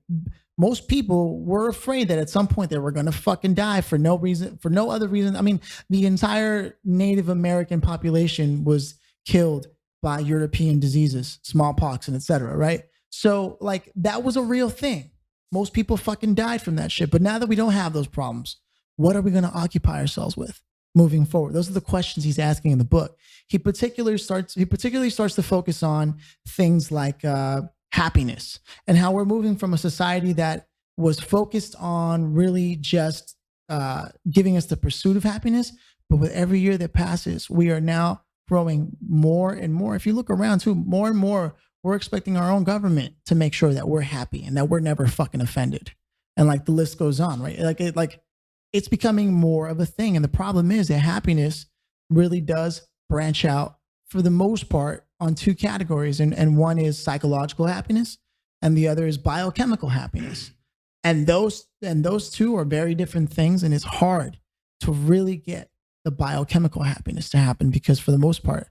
Most people were afraid that at some point they were going to fucking die for no reason, for no other reason. I mean, the entire Native American population was killed by European diseases, smallpox and etc. Right? So like that was a real thing. Most people fucking died from that shit. But now that we don't have those problems, what are we going to occupy ourselves with moving forward? Those are the questions he's asking in the book. He particularly starts to focus on things like happiness and how we're moving from a society that was focused on really just giving us the pursuit of happiness. But with every year that passes, we are now growing more and more. If you look around too, more and more, we're expecting our own government to make sure that we're happy and that we're never fucking offended. And like the list goes on, right? Like it's becoming more of a thing. And the problem is that happiness really does branch out for the most part on two categories. And one is psychological happiness and the other is biochemical happiness. And those two are very different things. And it's hard to really get the biochemical happiness to happen because for the most part,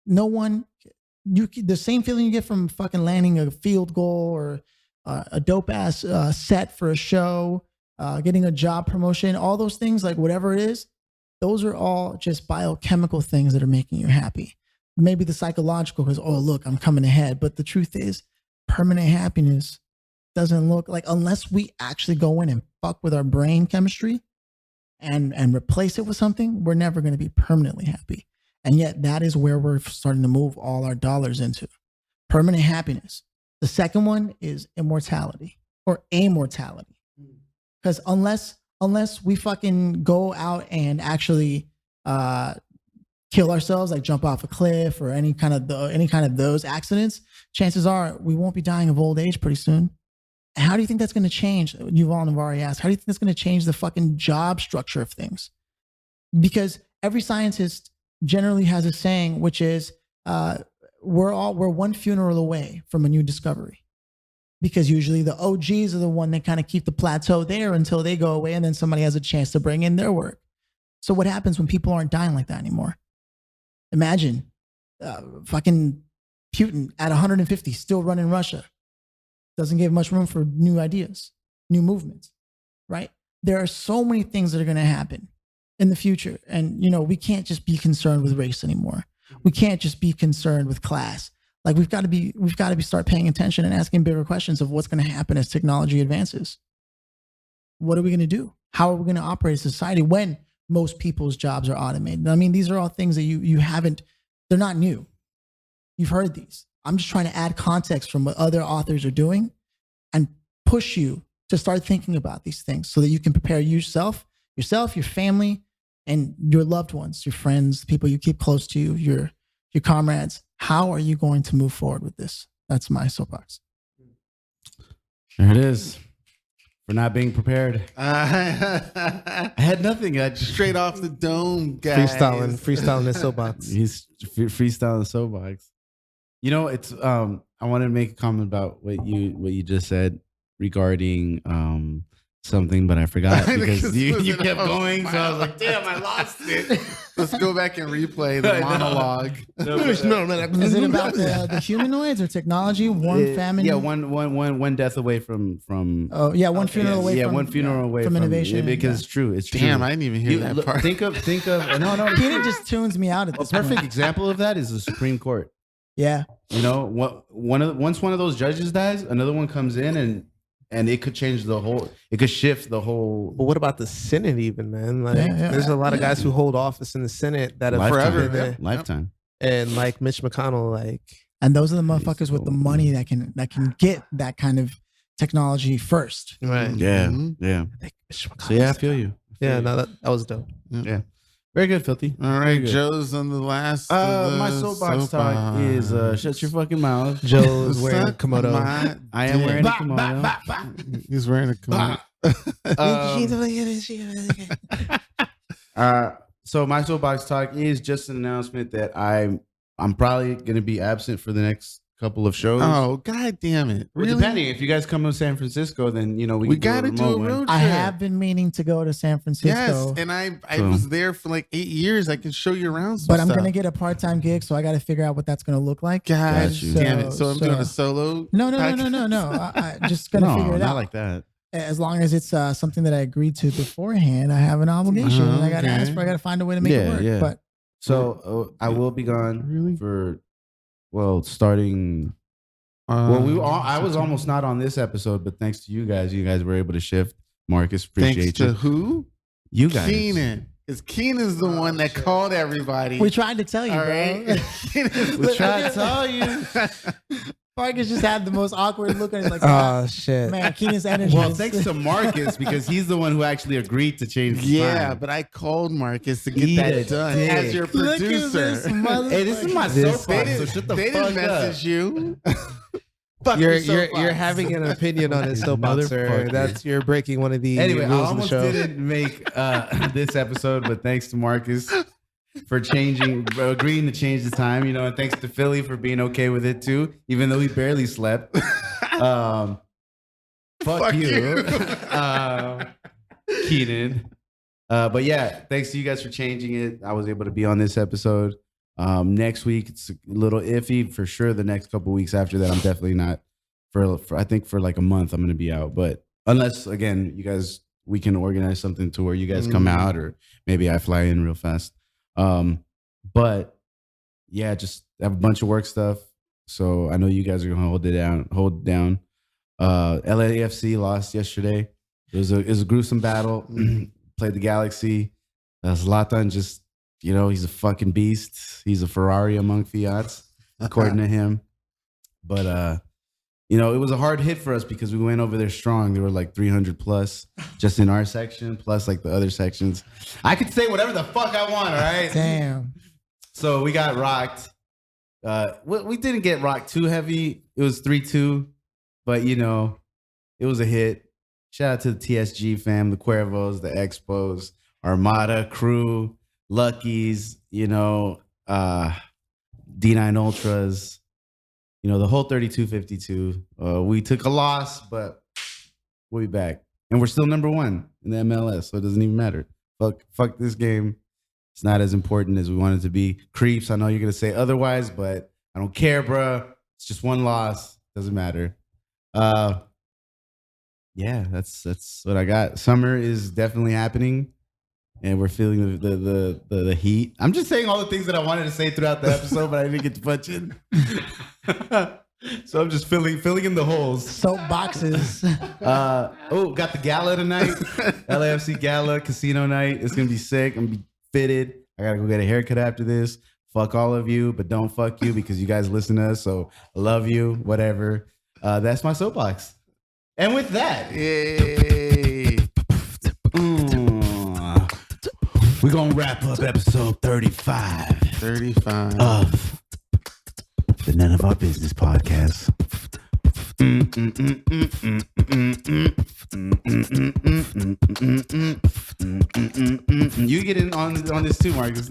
the same feeling you get from fucking landing a field goal or a dope ass set for a show, getting a job promotion, all those things, like whatever it is, those are all just biochemical things that are making you happy. Maybe the psychological because, oh, look, I'm coming ahead. But the truth is, permanent happiness doesn't look like, unless we actually go in and fuck with our brain chemistry, and replace it with something, we're never going to be permanently happy. And yet that is where we're starting to move all our dollars into. Permanent happiness. The second one is immortality or amortality. Because unless we fucking go out and actually kill ourselves, like jump off a cliff or any kind of those accidents, chances are we won't be dying of old age pretty soon. How do you think that's going to change? Yuval Navari asked, how do you think that's going to change the fucking job structure of things? Because every scientist generally has a saying, which is, we're one funeral away from a new discovery. Because usually the OGs are the one that kind of keep the plateau there until they go away, and then somebody has a chance to bring in their work. So what happens when people aren't dying like that anymore? Imagine fucking Putin at 150 still running Russia. Doesn't give much room for new ideas, new movements, right? There are so many things that are going to happen in the future. And, we can't just be concerned with race anymore. We can't just be concerned with class. Like we've got to start paying attention and asking bigger questions of what's going to happen as technology advances. What are we going to do? How are we going to operate as a society when most people's jobs are automated? I mean, these are all things that you haven't, they're not new. You've heard these. I'm just trying to add context from what other authors are doing and push you to start thinking about these things so that you can prepare yourself, your family, and your loved ones, your friends, people you keep close to you, your comrades. How are you going to move forward with this? That's my soapbox. There it is. For not being prepared. I had nothing. I just Straight off the dome, guys. Freestyling this soapbox. He's freestyling the soapbox. It's I wanted to make a comment about what you just said regarding something, but I forgot because you kept going. So I was like, damn, I lost it. Let's go back and replay the monologue. Is it about the humanoids or technology? One famine? Yeah, one death away from. Oh yeah, one funeral away. Yeah, one funeral away from innovation. Because it's true. It's true. Damn, I didn't even hear that part. Think of no. Peter just tunes me out at this perfect point. example of that is the Supreme Court. Yeah. Once one of those judges dies, another one comes in and it could change it could shift the whole. But what about the Senate even, man? Like Yeah. there's a lot of guys who hold office in the Senate that have Lifetime. forever. Lifetime. And like Mitch McConnell, like, And those are the motherfuckers with the money that can get that kind of technology first. right. Yeah. Mhm. Yeah. Like, Mitch So yeah, I McConnell's- feel you. Yeah, no, that was dope. Yeah. Very good, Filthy. All Very right, good. Joe's on the last. of the My soapbox talk is shut your fucking mouth. Joe's wearing a Suck Komodo. my I am dick. wearing a kimono. He's wearing a kimono. So my soapbox talk is just an announcement that I'm probably going to be absent for the next couple of shows. Oh, god damn it! Well, Really? depending if you guys come to San Francisco, then we We can got to do a remote one. road trip. I have been meaning to go to San Francisco. Yes, and I So- was there for like 8 years. I can show you around some But I'm stuff. gonna get a part-time gig, so I got to figure out what that's gonna look like. God Got you. damn it! So I'm doing a solo. No. podcast? I just gonna No, figure it not out. like that. As long as it's something that I agreed to beforehand, I have an obligation. And I got to Okay. ask for. I got to find a way to make it work. Yeah. But So I will be gone Really? for starting. I was almost not on this episode, but thanks to you guys were able to shift. Marcus, Thanks appreciate to you. who? You guys. Keenan. Because Keenan's the one that called everybody. we tried to tell you, All bro. right. We tried to tell you. Marcus just had the most awkward look on his like, Oh shit. man, Keenan's energy. Well, is- thanks to Marcus because he's the one who actually agreed to change the Yeah, time. but I called Marcus to get Eat that it, done dick. as your Look at producer. this motherfucker. Hey, this is my This soapbox, They so didn't, shut the they fuck didn't up. message you. Fuck You're your you're having an opinion on this soapbox, sir. Motherfucker. You're breaking one of the Anyway, I rules of the almost show. didn't make this episode, but thanks to Marcus for agreeing to change the time, and thanks to Philly for being okay with it too, even though he barely slept. Fuck you. Keenan. But yeah, thanks to you guys for changing it. I was able to be on this episode. Next week, it's a little iffy for sure. The next couple weeks after that, I'm definitely not for I think for like a month, I'm going to be out. But unless, again, you guys, we can organize something to where you guys come out or maybe I fly in real fast. But yeah, just have a bunch of work stuff. So I know you guys are going to hold it down. LAFC lost yesterday. It was a gruesome battle. played the Galaxy. Zlatan just, he's a fucking beast. He's a Ferrari among Fiats, according to him. But, it was a hard hit for us because we went over there strong. There were like 300 plus just in our section, plus like the other sections. I could say whatever the fuck I want, all right? Damn. So we got rocked. We didn't get rocked too heavy. It was 3-2, but, it was a hit. Shout out to the TSG fam, the Cuervos, the Expos, Armada, Crew, Luckies, D9 Ultras. The whole 32-52. We took a loss, but we'll be back. And we're still number 1 in the MLS, so it doesn't even matter. Fuck this game. It's not as important as we want it to be. Creeps, I know you're going to say otherwise, but I don't care, bro. It's just one loss. Doesn't matter. Yeah, that's what I got. Summer is definitely happening. And we're feeling the heat. I'm just saying all the things that I wanted to say throughout the episode, but I didn't get to punch in. So I'm just filling in the holes. Soap boxes. Got the gala tonight. LAFC gala, casino night. It's gonna be sick. I'm gonna be fitted. I gotta go get a haircut after this. Fuck all of you, but don't fuck you because you guys listen to us. So I love you. Whatever. That's my soapbox. And with that, Yay. we're going to wrap up episode 35. 35. Of the None of Our Business podcast. You get in on this too, Marcus.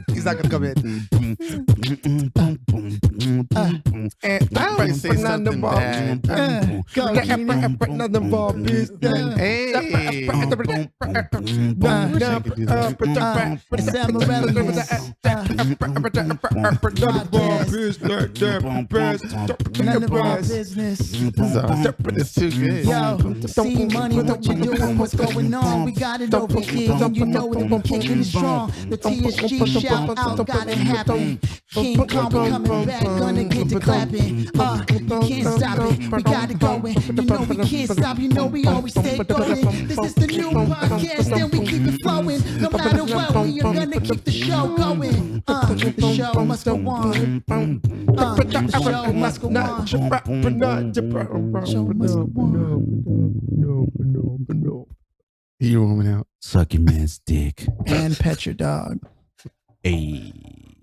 He's not gonna come in. I always say something bad. Hey. It's too good. Yo, see money, what you doing, what's going on? We got it over here, and you know it, we kicking it strong. The TSG shout out, got it happen. King Kong, we coming back, gonna get to clapping. You can't stop it, we got it going. You know we can't stop, you know we always stay going. This is the new podcast, and we keep it flowing. No matter what, we are gonna keep the show going. The show must go on. The show must go on. Show must go on. You woman out. Suck your man's dick. And pet your dog. Hey.